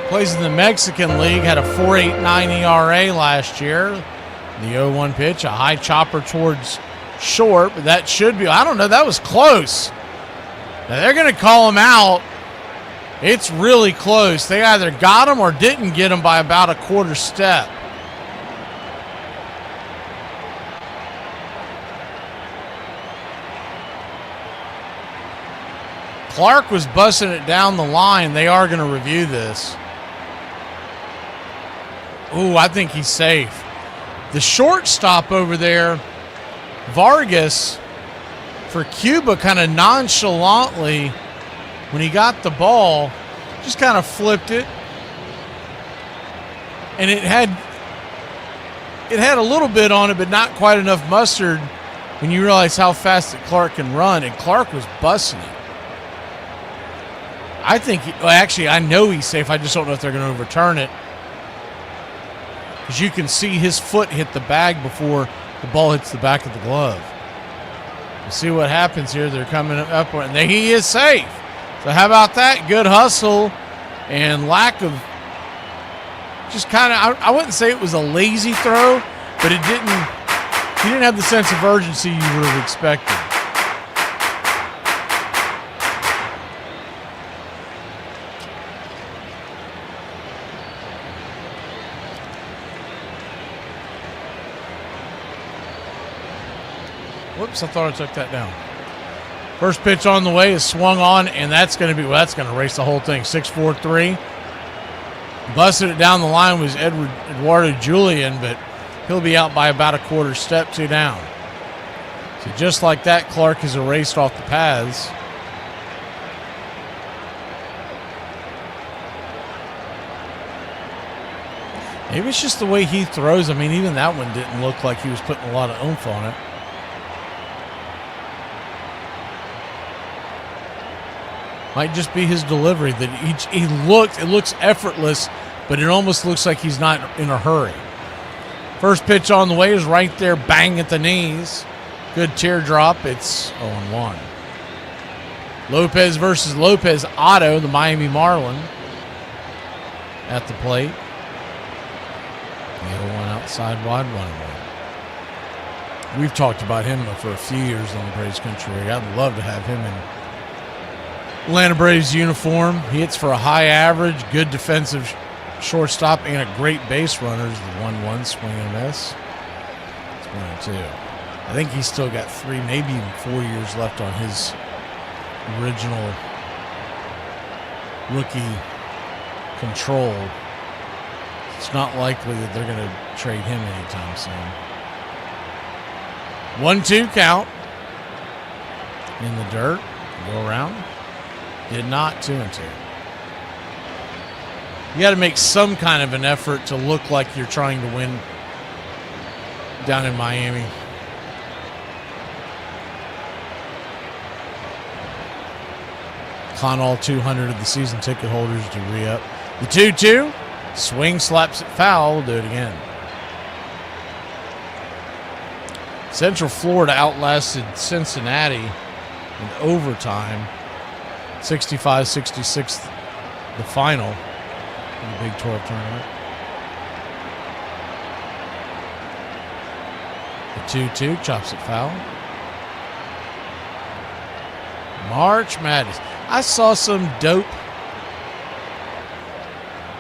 Plays in the Mexican League. Had a 4.89 ERA last year. The 0-1 pitch. A high chopper towards short. But that should be... I don't know. That was close. Now they're going to call him out. It's really close. They either got him or didn't get him by about a quarter step. Clark was busting it down the line. They are going to review this. Ooh, I think he's safe. The shortstop over there, Vargas, for Cuba, kind of nonchalantly, when he got the ball, just kind of flipped it. And it had a little bit on it, but not quite enough mustard when you realize how fast that Clark can run. And Clark was busting it. I think, actually, I know he's safe. I just don't know if they're going to overturn it. Because you can see his foot hit the bag before the ball hits the back of the glove. We'll see what happens here. They're coming up, and he is safe. So how about that? Good hustle and lack of just kind of, I wouldn't say it was a lazy throw, but he didn't have the sense of urgency you would have expected. Whoops, I thought I took that down. First pitch on the way is swung on, and that's going to erase the whole thing. 6-4-3. Busted it down the line was Eduardo Julian, but he'll be out by about a quarter step, 2 down. So just like that, Clark is erased off the paths. Maybe it's just the way he throws. I mean, even that one didn't look like he was putting a lot of oomph on it. Might just be his delivery that it looks effortless, but it almost looks like he's not in a hurry. First pitch on the way is right there, bang at the knees. Good teardrop. It's 0-1. Lopez versus Lopez. Otto, the Miami Marlin, at the plate. The 0-1 outside wide, 1-1. We've talked about him for a few years on the Braves Country. I'd love to have him in Atlanta Braves uniform. He hits for a high average, good defensive shortstop and a great base runner is the 1-1 swing and miss. It's 1-2. I think he's still got 3, maybe even 4 years left on his original rookie control. It's not likely that they're going to trade him anytime soon. 1-2 count. In the dirt. Go around. Did not. 2-2. You got to make some kind of an effort to look like you're trying to win down in Miami. Con all 200 of the season ticket holders to re-up. The 2-2. Swing, slaps it foul. We'll do it again. Central Florida outlasted Cincinnati in overtime. 65-66 the final in the Big 12 tournament. The 2-2 chops it foul. March Madness. I saw some dope.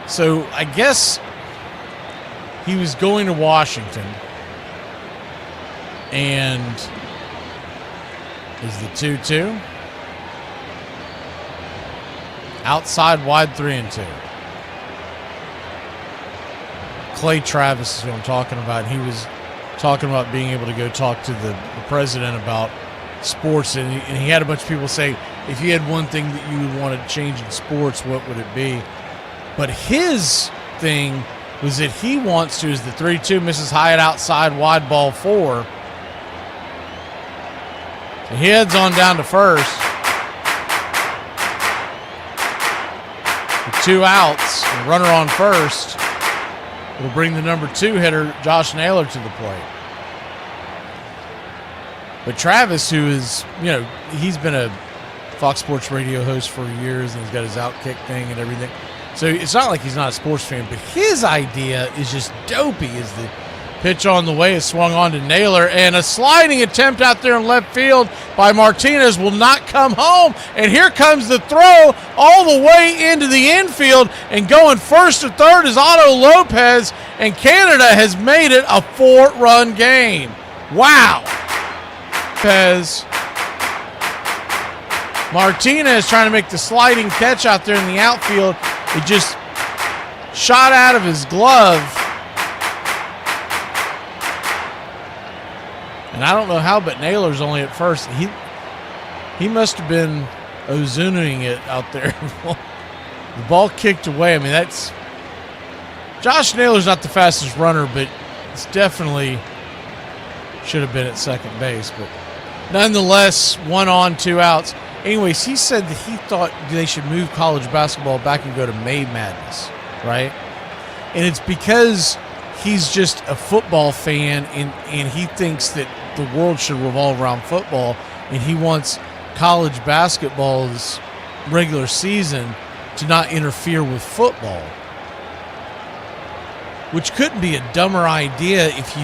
So I guess he was going to Washington, and is the 2-2 outside wide 3-2. Clay Travis is who I'm talking about. He was talking about being able to go talk to the president about sports, and he had a bunch of people say, if you had one thing that you would want to change in sports, what would it be? But his thing was that he wants to, is the 3-2 misses Hyatt outside wide ball 4. So he heads on down to first. With 2 outs, a runner on first. It'll bring the number 2 hitter, Josh Naylor, to the plate. But Travis, who is, he's been a Fox Sports radio host for years, and he's got his Outkick thing and everything. So it's not like he's not a sports fan, but his idea is just dopey. Is the pitch on the way is swung on to Naylor, and a sliding attempt out there in left field by Martinez will not come home. And here comes the throw all the way into the infield, and going first to third is Otto Lopez, and Canada has made it a 4-run game. Wow. Lopez. Martinez trying to make the sliding catch out there in the outfield. It just shot out of his glove. And I don't know how, but Naylor's only at first. He must have been Ozunaing it out there. The ball kicked away. I mean, that's... Josh Naylor's not the fastest runner, but it's definitely should have been at second base. But nonetheless, 1 on, 2 outs. Anyways, he said that he thought they should move college basketball back and go to May Madness, right? And it's because he's just a football fan, and he thinks that the world should revolve around football, and he wants college basketball's regular season to not interfere with football, which couldn't be a dumber idea if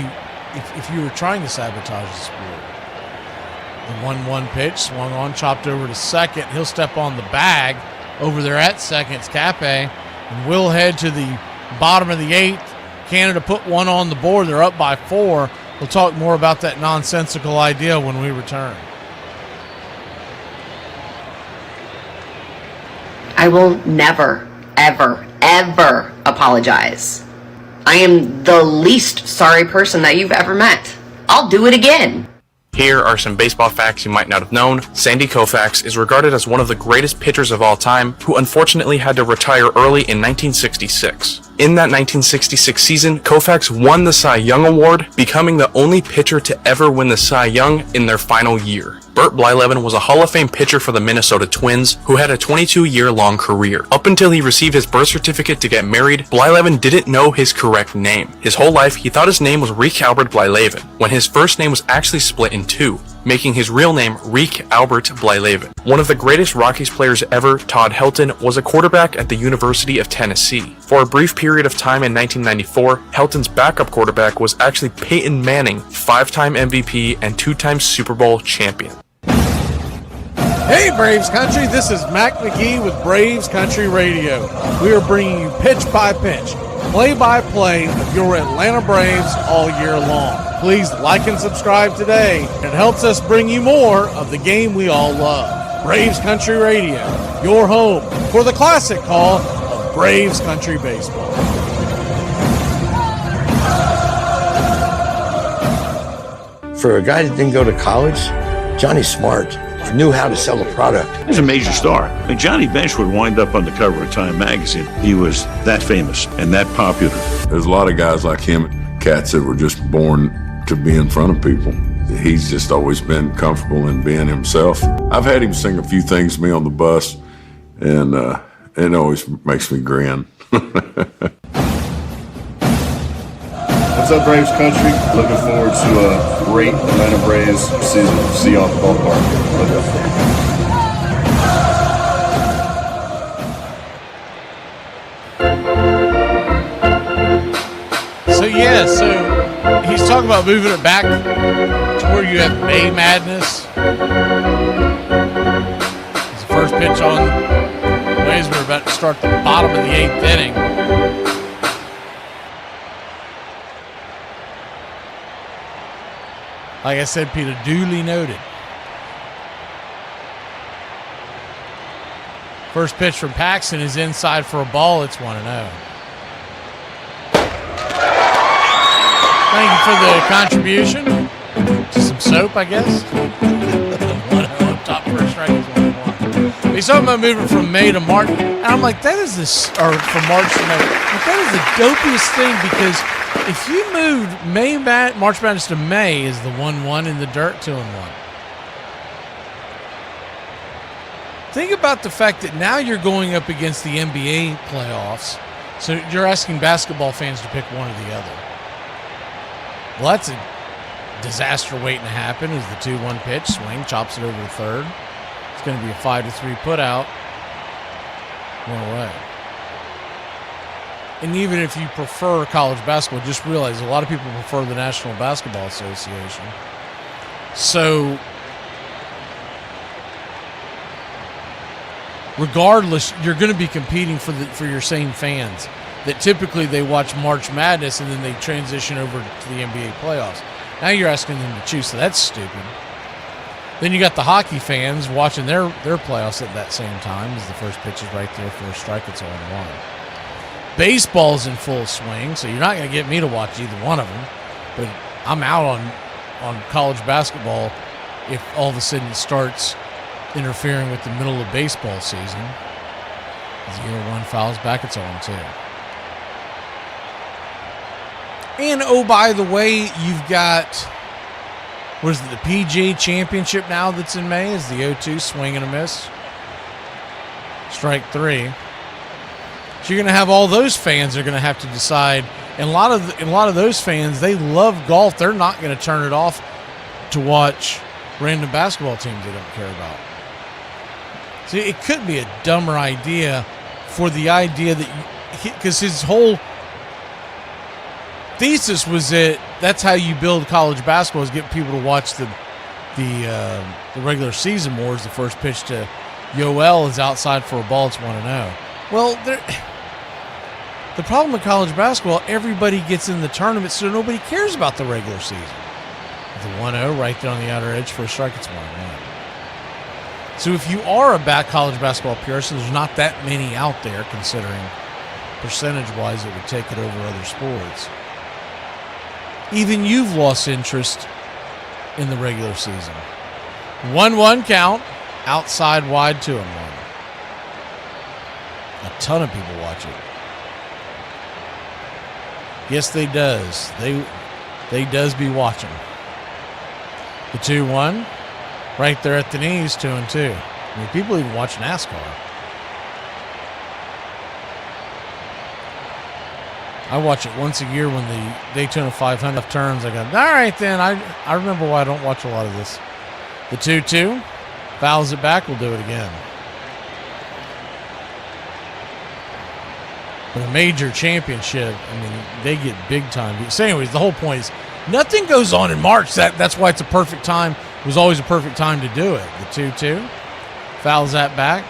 you were trying to sabotage the sport. The 1-1 pitch, swung on, chopped over to second. He'll step on the bag over there at second. It's Cape, and we'll head to the bottom of the 8th. Canada put 1 on the board. They're up by 4. We'll talk more about that nonsensical idea when we return. I will never, ever, ever apologize. I am the least sorry person that you've ever met. I'll do it again. Here are some baseball facts you might not have known. Sandy Koufax is regarded as one of the greatest pitchers of all time, who unfortunately had to retire early in 1966. In that 1966 season, Koufax won the Cy Young Award, becoming the only pitcher to ever win the Cy Young in their final year. Bert Blyleven was a Hall of Fame pitcher for the Minnesota Twins, who had a 22-year-long career. Up until he received his birth certificate to get married, Blyleven didn't know his correct name. His whole life, he thought his name was Rick Albert Blyleven, when his first name was actually split in 2, making his real name Rick Albert Blyleven. One of the greatest Rockies players ever, Todd Helton, was a quarterback at the University of Tennessee. For a brief period of time in 1994, Helton's backup quarterback was actually Peyton Manning, 5-time MVP and 2-time Super Bowl champion. Hey, Braves Country, this is Mac McGee with Braves Country Radio. We are bringing you pitch by pitch, play-by-play of your Atlanta Braves all year long. Please like and subscribe today. It helps us bring you more of the game we all love. Braves Country Radio, your home for the classic call of Braves Country Baseball. For a guy that didn't go to college, Johnny's smart. Knew how to sell a product. He's a major star. I mean, Johnny Bench would wind up on the cover of Time magazine. He was that famous and that popular. There's a lot of guys like him, cats that were just born to be in front of people. He's just always been comfortable in being himself. I've had him sing a few things to me on the bus, and it always makes me grin. What's up, Braves Country? Looking forward to a great Atlanta Braves season. See you off the ballpark. Look up. So he's talking about moving it back to where you have May Madness. It's the first pitch on ways we're about to start the bottom of the 8th inning. Like I said, Peter, duly noted. First pitch from Paxton is inside for a ball. It's 1-0. Thank you for the contribution. Just some soap, I guess. 1-0 up top, first strike is 1-1. He's talking about moving from May to March. And I'm like, that is this, or from March to May. Like, that is the dopiest thing, because if you moved March Madness to May, is the 1-1 in the dirt 2-1. Think about the fact that now you're going up against the NBA playoffs, so you're asking basketball fans to pick one or the other. Well, that's a disaster waiting to happen. Is the 2-1 pitch, swing, chops it over the third. It's going to be a 5-3 put out. One away. And even if you prefer college basketball, just realize a lot of people prefer the National Basketball Association. So, regardless, you're going to be competing for your same fans that typically they watch March Madness and then they transition over to the NBA playoffs. Now you're asking them to choose, so that's stupid. Then you got the hockey fans watching their playoffs at that same time as the first pitch is right there for a strike. It's 0-1. Baseball's in full swing, so you're not going to get me to watch either one of them. But I'm out on college basketball if all of a sudden it starts interfering with the middle of baseball season. 0-1 fouls back, it's 0-2. And, oh, by the way, you've got, what is it, the PGA Championship now that's in May? Is the 0-2 swing and a miss? Strike 3. So you're going to have all those fans are going to have to decide. And a lot of those fans, they love golf. They're not going to turn it off to watch random basketball teams they don't care about. See, it could be a dumber idea for the idea that, because his whole thesis was that that's how you build college basketball, is get people to watch the regular season more. As the first pitch to Yoel is outside for a ball, it's 1-0. Well, the problem with college basketball, everybody gets in the tournament, so nobody cares about the regular season. The 1-0 right there on the outer edge for a strike, it's 1-1. So if you are a college basketball purist, there's not that many out there, considering percentage-wise it would take it over other sports. Even you've lost interest in the regular season. 1-1 count, outside wide 2-1. A ton of people watch it. Yes, they does. They does be watching. The 2-1, right there at the knees, 2-2. I mean, people even watch NASCAR. I watch it once a year when the Daytona 500 turns. I go, all right, then. I remember why I don't watch a lot of this. The 2-2, fouls it back. We'll do it again. But a major championship, I mean, they get big time. So anyways, the whole point is nothing goes on in March. That's why it's a perfect time. It was always a perfect time to do it. The 2-2. Fouls that back.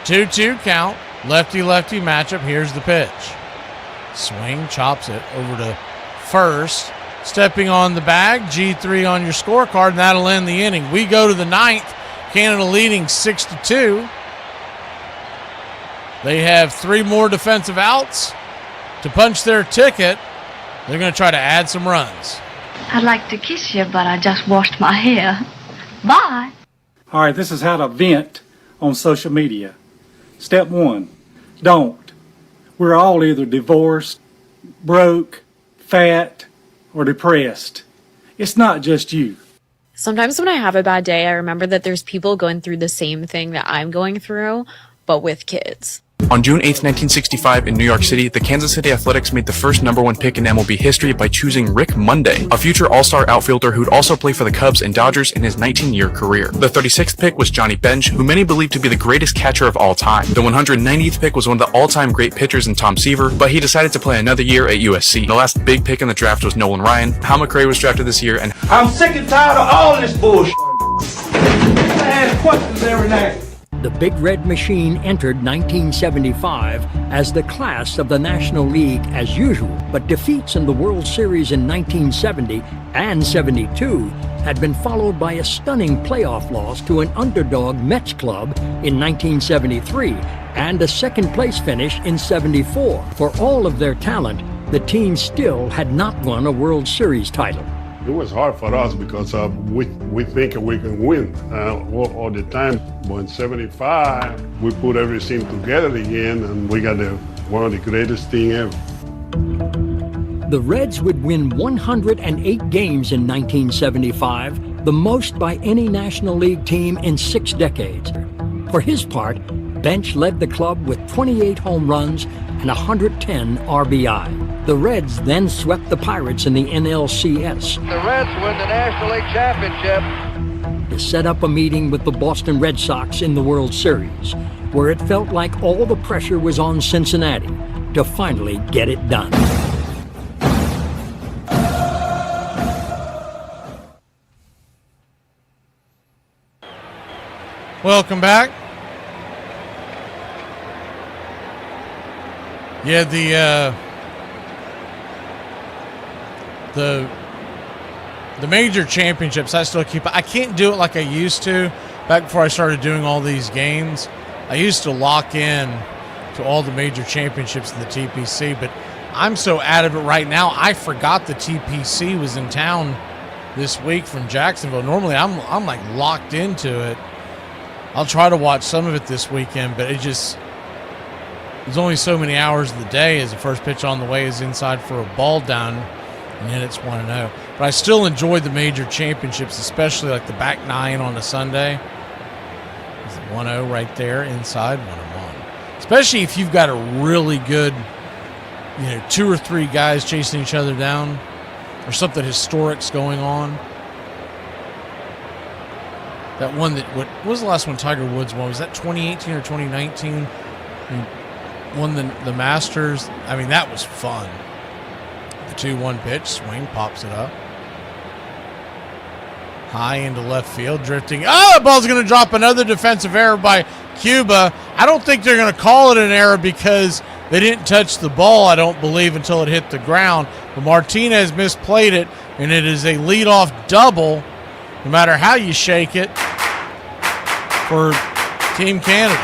Two-two count. Lefty-lefty matchup. Here's the pitch. Swing, chops it over to first. Stepping on the bag. G3 on your scorecard, and that'll end the inning. We go to the ninth. Canada leading 6-2. They have 3 more defensive outs to punch their ticket. They're going to try to add some runs. I'd like to kiss you, but I just washed my hair. Bye. All right, this is how to vent on social media. Step 1, don't. We're all either divorced, broke, fat, or depressed. It's not just you. Sometimes when I have a bad day, I remember that there's people going through the same thing that I'm going through, but with kids. On June 8, 1965, in New York City, the Kansas City Athletics made the first #1 pick in MLB history by choosing Rick Monday, a future all-star outfielder who'd also play for the Cubs and Dodgers in his 19-year career. The 36th pick was Johnny Bench, who many believe to be the greatest catcher of all time. The 190th pick was one of the all-time great pitchers in Tom Seaver, but he decided to play another year at USC. The last big pick in the draft was Nolan Ryan. Hal McRae was drafted this year, and I'm sick and tired of all this bullshit. I ask questions every night. The Big Red Machine entered 1975 as the class of the National League as usual, but defeats in the World Series in 1970 and 72 had been followed by a stunning playoff loss to an underdog Mets club in 1973 and a second-place finish in 74. For all of their talent, the team still had not won a World Series title. It was hard for us because we think we can win all the time. But in 75, we put everything together again, and we got one of the greatest thing ever. The Reds would win 108 games in 1975, the most by any National League team in 6 decades. For his part, Bench led the club with 28 home runs and 110 RBI. The Reds then swept the Pirates in the NLCS. The Reds win the National League Championship. To set up a meeting with the Boston Red Sox in the World Series, where it felt like all the pressure was on Cincinnati to finally get it done. Welcome back. Yeah, the major championships, I can't do it like I used to back before I started doing all these games. I used to lock in to all the major championships in the TPC, but I'm so out of it right now, I forgot the TPC was in town this week from Jacksonville. Normally I'm like locked into it. I'll try to watch some of it this weekend, but there's only so many hours of the day as the first pitch on the way is inside for a ball down, and then it's 1-0. But I still enjoy the major championships, especially like the back 9 on a Sunday. It's 1-0 right there inside, 1-1. Especially if you've got a really good, 2 or 3 guys chasing each other down, or something historic's going on. That one what was the last one Tiger Woods won? Was that 2018 or 2019? He won the Masters. I mean, that was fun. The 2-1 pitch, swing, pops it up. High into left field, drifting. Oh, the ball's going to drop. Another defensive error by Cuba. I don't think they're going to call it an error because they didn't touch the ball, I don't believe, until it hit the ground. But Martinez misplayed it, and it is a leadoff double, no matter how you shake it, for Team Canada.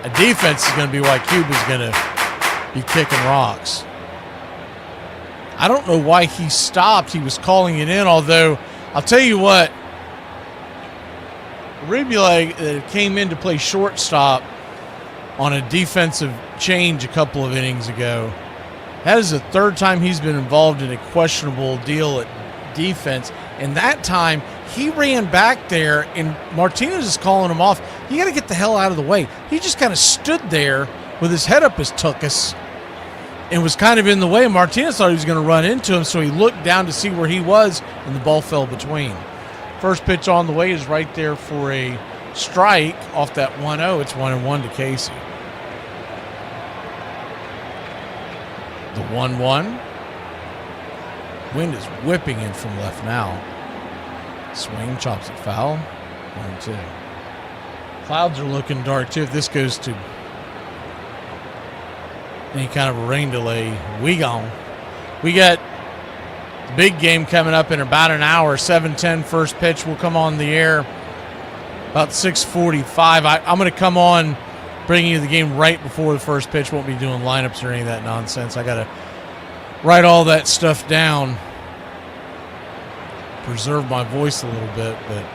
A defense is going to be why Cuba's going to be kicking rocks. I don't know why he stopped. He was calling it in, although I'll tell you what, Ribule came in to play shortstop on a defensive change a couple of innings ago. That is the 3rd time he's been involved in a questionable deal at defense. And that time, he ran back there, and Martinez is calling him off. You got to get the hell out of the way. He just kind of stood there with his head up his tuchus and was kind of in the way. Martinez thought he was going to run into him, so he looked down to see where he was, and the ball fell between. First pitch on the way is right there for a strike off that 1-0. It's 1-1 to Casey. The 1-1. Wind is whipping in from left now. Swing, chops it foul. 1-2. Clouds are looking dark too. If this goes to any kind of a rain delay, we gone. We got the big game coming up in about an hour. 7:10 first pitch will come on the air about 6:45. I'm going to come on bringing you the game right before the first pitch. Won't be doing lineups or any of that nonsense. I got to write all that stuff down, preserve my voice a little bit, but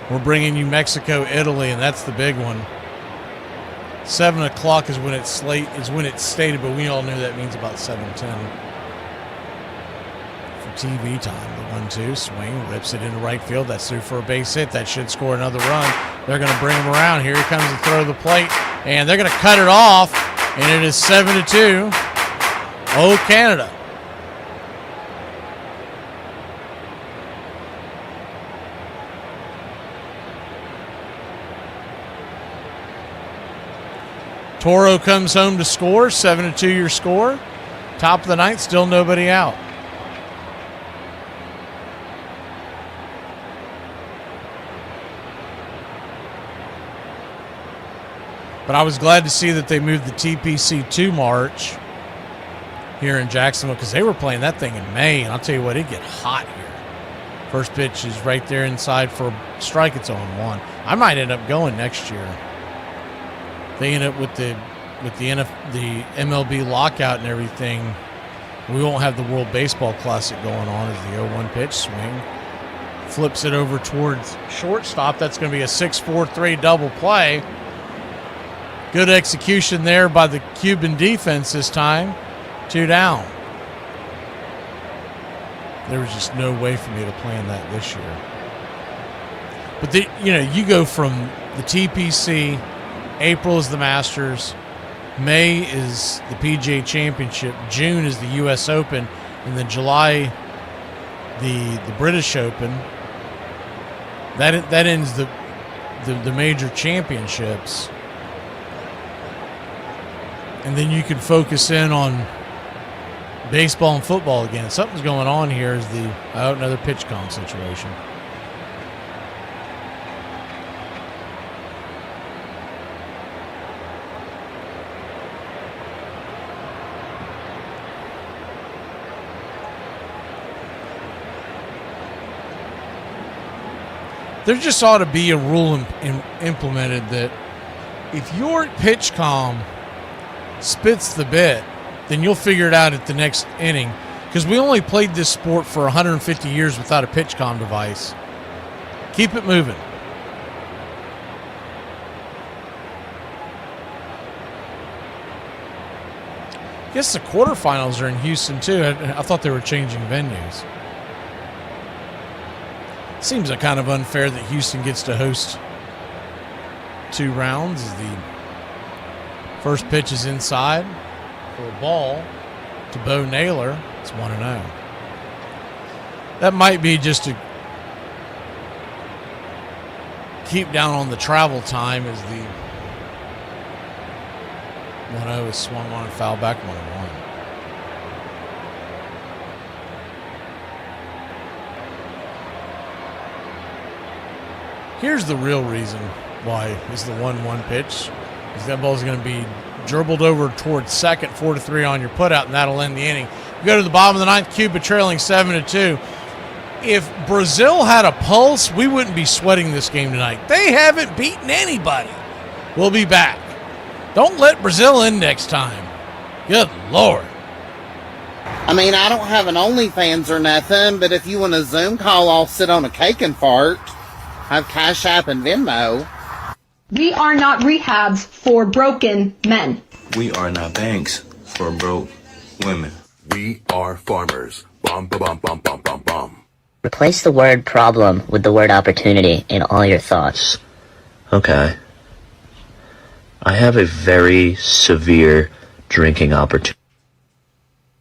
we're bringing you Mexico, Italy, and that's the big one. 7 o'clock is when it's stated, but we all knew that means about 7:10 for TV time. The 1-2 swing, rips it into right field. That's through for a base hit. That should score another run. They're going to bring him around. Here he comes to throw the plate, and they're going to cut it off, and it is 7-2. Oh, Canada. Toro comes home to score. 7-2 your score. Top of the ninth, still nobody out. But I was glad to see that they moved the TPC2 March here in Jacksonville because they were playing that thing in May, and I'll tell you what, it'd get hot here. First pitch is right there inside for a strike. It's 0-1. I might end up going next year. They end up with the MLB lockout and everything. We won't have the World Baseball Classic going on as the 0-1 pitch swing. Flips it over towards shortstop. That's going to be a 6-4-3 double play. Good execution there by the Cuban defense this time. 2 down. There was just no way for me to plan that this year. But you go from the TPC. April is the Masters. May is the PGA Championship. June is the U.S. Open. And then July, the British Open. That ends the major championships. And then you can focus in on baseball and football again. Something's going on here is another pitch count situation. There just ought to be a rule implemented that if your pitch comm spits the bit, then you'll figure it out at the next inning. Because we only played this sport for 150 years without a pitch comm device. Keep it moving. I guess the quarterfinals are in Houston too. I thought they were changing venues. Seems kind of unfair that Houston gets to host 2 rounds. The first pitch is inside for a ball to Bo Naylor. It's 1-0. That might be just to keep down on the travel time as the 1-0 is swung on and foul back 1-1. Here's the real reason why is the 1-1 pitch. Because that ball is going to be gerbled over towards second, 4-3 on your putout, and that'll end the inning. We go to the bottom of the ninth, Cuba trailing 7-2. If Brazil had a pulse, we wouldn't be sweating this game tonight. They haven't beaten anybody. We'll be back. Don't let Brazil in next time. Good Lord. I mean, I don't have an OnlyFans or nothing, but if you want a Zoom call, I'll sit on a cake and fart. I have Cash App and Venmo. We are not rehabs for broken men. We are not banks for broke women. We are farmers. Bum, ba, bum, bum, bum, bum, bum. Replace the word problem with the word opportunity in all your thoughts. Okay. I have a very severe drinking opportunity.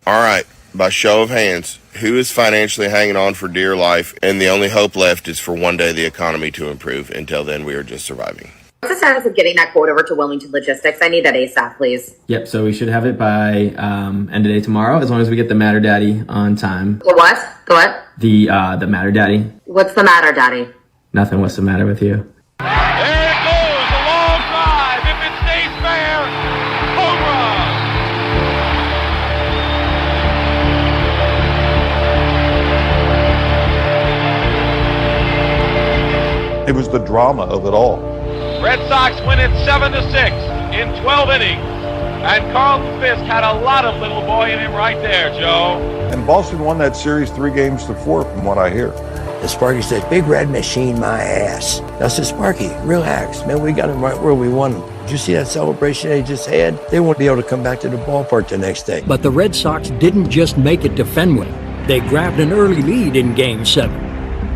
All right, by show of hands, who is financially hanging on for dear life, and the only hope left is for one day the economy to improve? Until then, we are just surviving. What's the status of getting that quote over to Wilmington Logistics? I need that ASAP, please. Yep, so we should have it by end of day tomorrow, as long as we get the Matter Daddy on time. The what? The what? The Matter Daddy. What's the matter, Daddy? Nothing. What's the matter with you? There it goes, a long drive. If it stays fair, home run. It was the drama of it all. Red Sox win it 7-6 in 12 innings. And Carlton Fisk had a lot of little boy in him right there, Joe. And Boston won that series 3-4 from what I hear. And Sparky says, "Big Red Machine, my ass." I said, "Sparky, relax, man. We got him right where we want him. Did you see that celebration they just had? They won't be able to come back to the ballpark the next day." But the Red Sox didn't just make it to Fenway. They grabbed an early lead in Game 7.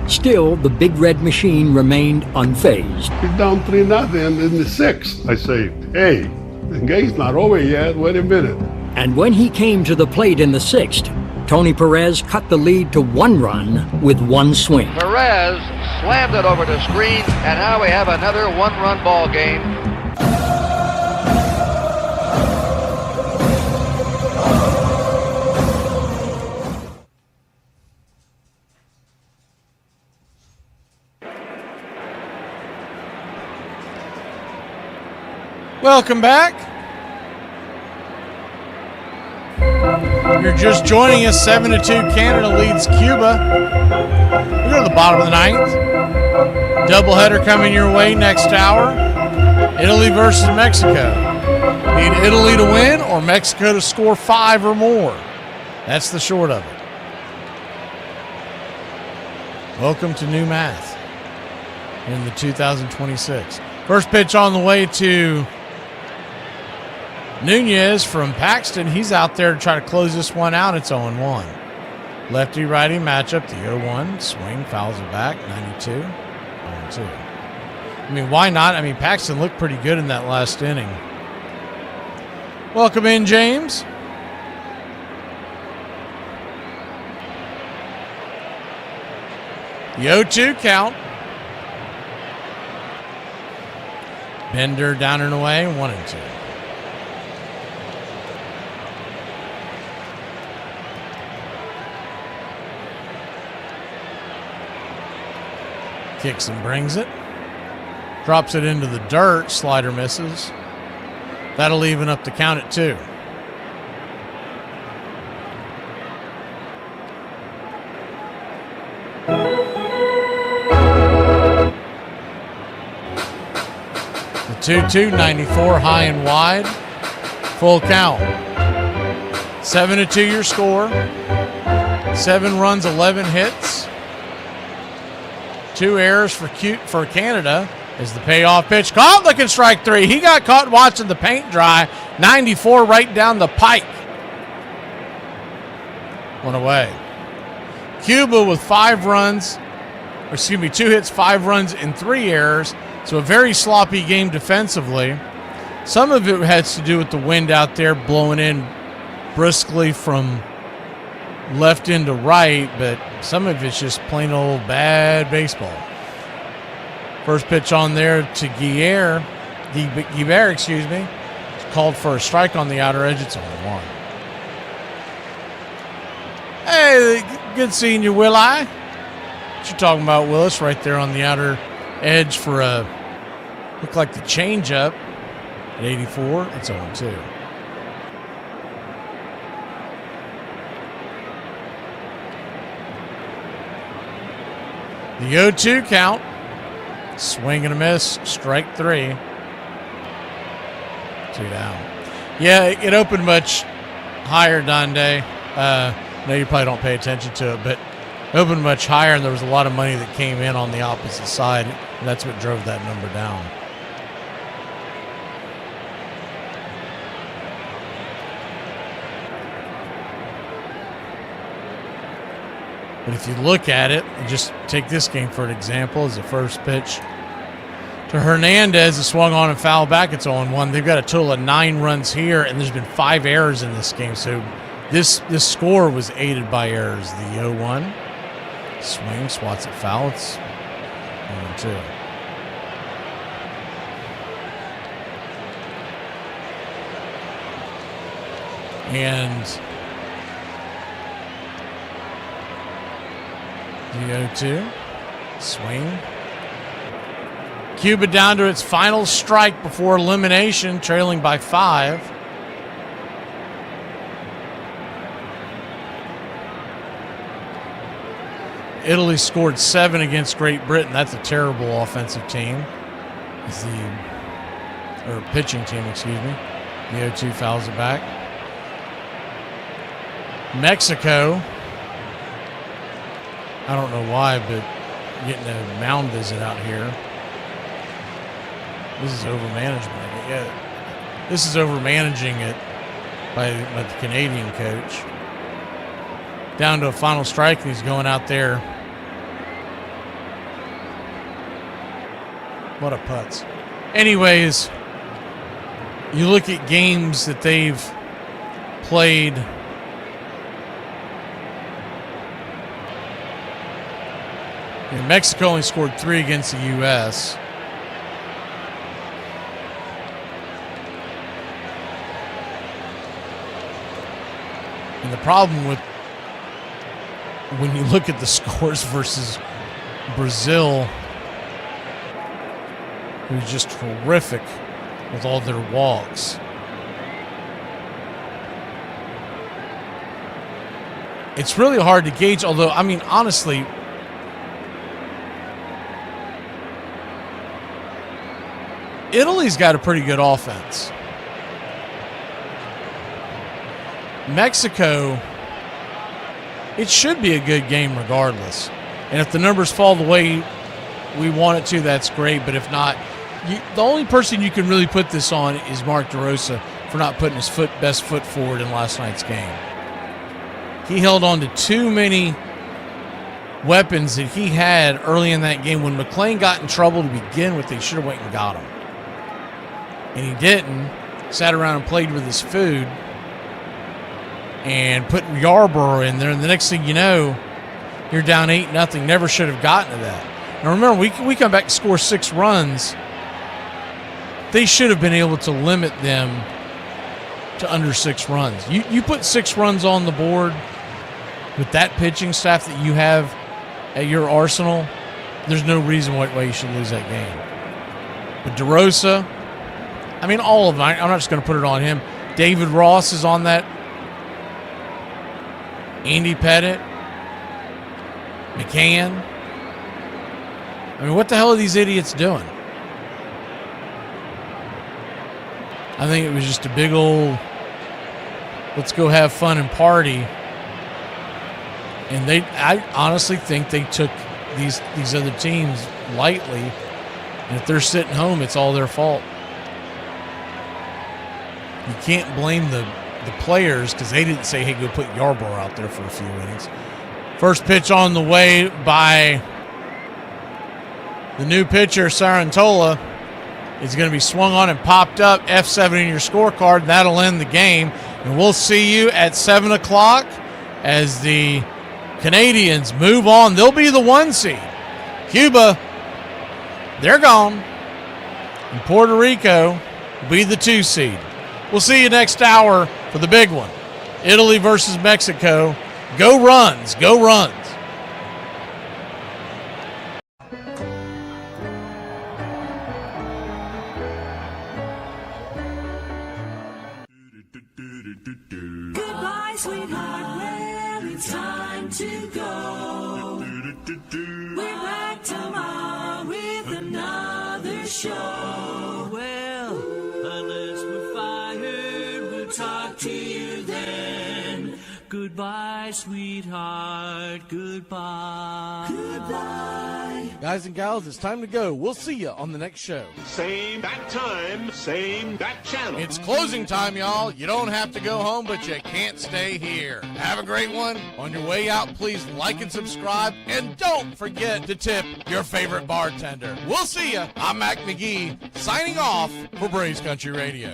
Still, the Big Red Machine remained unfazed. He's down 3-0 in the 6th. I say, "Hey, the game's not over yet. Wait a minute." And when he came to the plate in the 6th, Tony Perez cut the lead to 1 run with 1 swing. Perez slammed it over the screen, and now we have another 1-run ball game. Welcome back. You're just joining us. 7-2 Canada leads Cuba. We go to the bottom of the 9th. Doubleheader coming your way next hour. Italy versus Mexico. Need Italy to win or Mexico to score 5 or more. That's the short of it. Welcome to New Math in the 2026. First pitch on the way to Nunez from Paxton. He's out there to try to close this one out. It's 0-1. Lefty-righty matchup. The 0-1 swing, fouls it back. 92, 0-2. I mean, why not? I mean, Paxton looked pretty good in that last inning. Welcome in, James. The 0-2 count. Bender down and away, 1-2. Kicks and brings it. Drops it into the dirt. Slider misses. That'll even up the count at 2. The 2-2, 94, high and wide. Full count. 7-2 your score. 7 runs, 11 hits. 2 errors for Canada is the payoff pitch. Caught looking strike 3. He got caught watching the paint dry. 94 right down the pike. 1 away. Cuba with 2 hits, 5 runs, and 3 errors. So a very sloppy game defensively. Some of it has to do with the wind out there blowing in briskly from left into right, but some of it's just plain old bad baseball. First pitch on there to Guiber, It's called for a strike on the outer edge. It's 0-1. Hey, good seeing you, Will I? What you talking about, Willis? Right there on the outer edge for a look like the changeup at 84. It's 0-2. The 0-2 count. Swing and a miss. Strike 3. 2 down. Yeah, it opened much higher, Donde. No, you probably don't pay attention to it, but it opened much higher, and there was a lot of money that came in on the opposite side, and that's what drove that number down. But if you look at it, and just take this game for an example, as the first pitch to Hernandez is swung on and fouled back. It's 0-1. They've got a total of 9 runs here, and there's been 5 errors in this game. So this score was aided by errors. The 0-1 swing, swats it foul. It's 1-2. And the 0-2. Swing. Cuba down to its final strike before elimination, trailing by 5. Italy scored 7 against Great Britain. That's a terrible offensive team. Pitching team, excuse me. The 0-2 fouls it back. Mexico, I don't know why, but getting a mound visit out here. This is over management. Yeah, this is over managing it by the Canadian coach. Down to a final strike, and he's going out there. What a putz. Anyways, you look at games that they've played. Mexico only scored 3 against the U.S. And the problem with when you look at the scores versus Brazil, it was just horrific with all their walks. It's really hard to gauge, although, I mean, honestly, Italy's got a pretty good offense. Mexico, it should be a good game regardless. And if the numbers fall the way we want it to, that's great. But if not, the only person you can really put this on is Mark DeRosa for not putting his best foot forward in last night's game. He held on to too many weapons that he had early in that game. When McLean got in trouble to begin with, they should have went and got him. And he didn't. Sat around and played with his food and put Yarborough in there. And the next thing you know, you're down 8-0. Never should have gotten to that. Now remember, we come back to score 6 runs. They should have been able to limit them to under 6 runs. You put 6 runs on the board with that pitching staff that you have at your arsenal, there's no reason why you should lose that game. But DeRosa, I mean, all of them. I'm not just going to put it on him. David Ross is on that. Andy Pettit. McCann. I mean, what the hell are these idiots doing? I think it was just a big old, let's go have fun and party. And I honestly think they took these other teams lightly. And if they're sitting home, it's all their fault. You can't blame the players because they didn't say, hey, go put Yarborough out there for a few innings. First pitch on the way by the new pitcher, Sarantola. Is going to be swung on and popped up. F7 in your scorecard. That'll end the game. And we'll see you at 7 o'clock as the Canadians move on. They'll be the 1 seed. Cuba, they're gone. And Puerto Rico will be the 2 seed. We'll see you next hour for the big one. Italy versus Mexico. Go Runs. Go Runs. Goodbye, sweetheart. Well, it's time to go. We're back tomorrow with another show. Well, unless we're fired, we'll talk to you then. Goodbye, sweetheart. Goodbye. Goodbye. Guys and gals, it's time to go. We'll see you on the next show. Same bat time, same bat channel. It's closing time, y'all. You don't have to go home, but you can't stay here. Have a great one. On your way out, please like and subscribe. And don't forget to tip your favorite bartender. We'll see you. I'm Mac McGee, signing off for Braves Country Radio.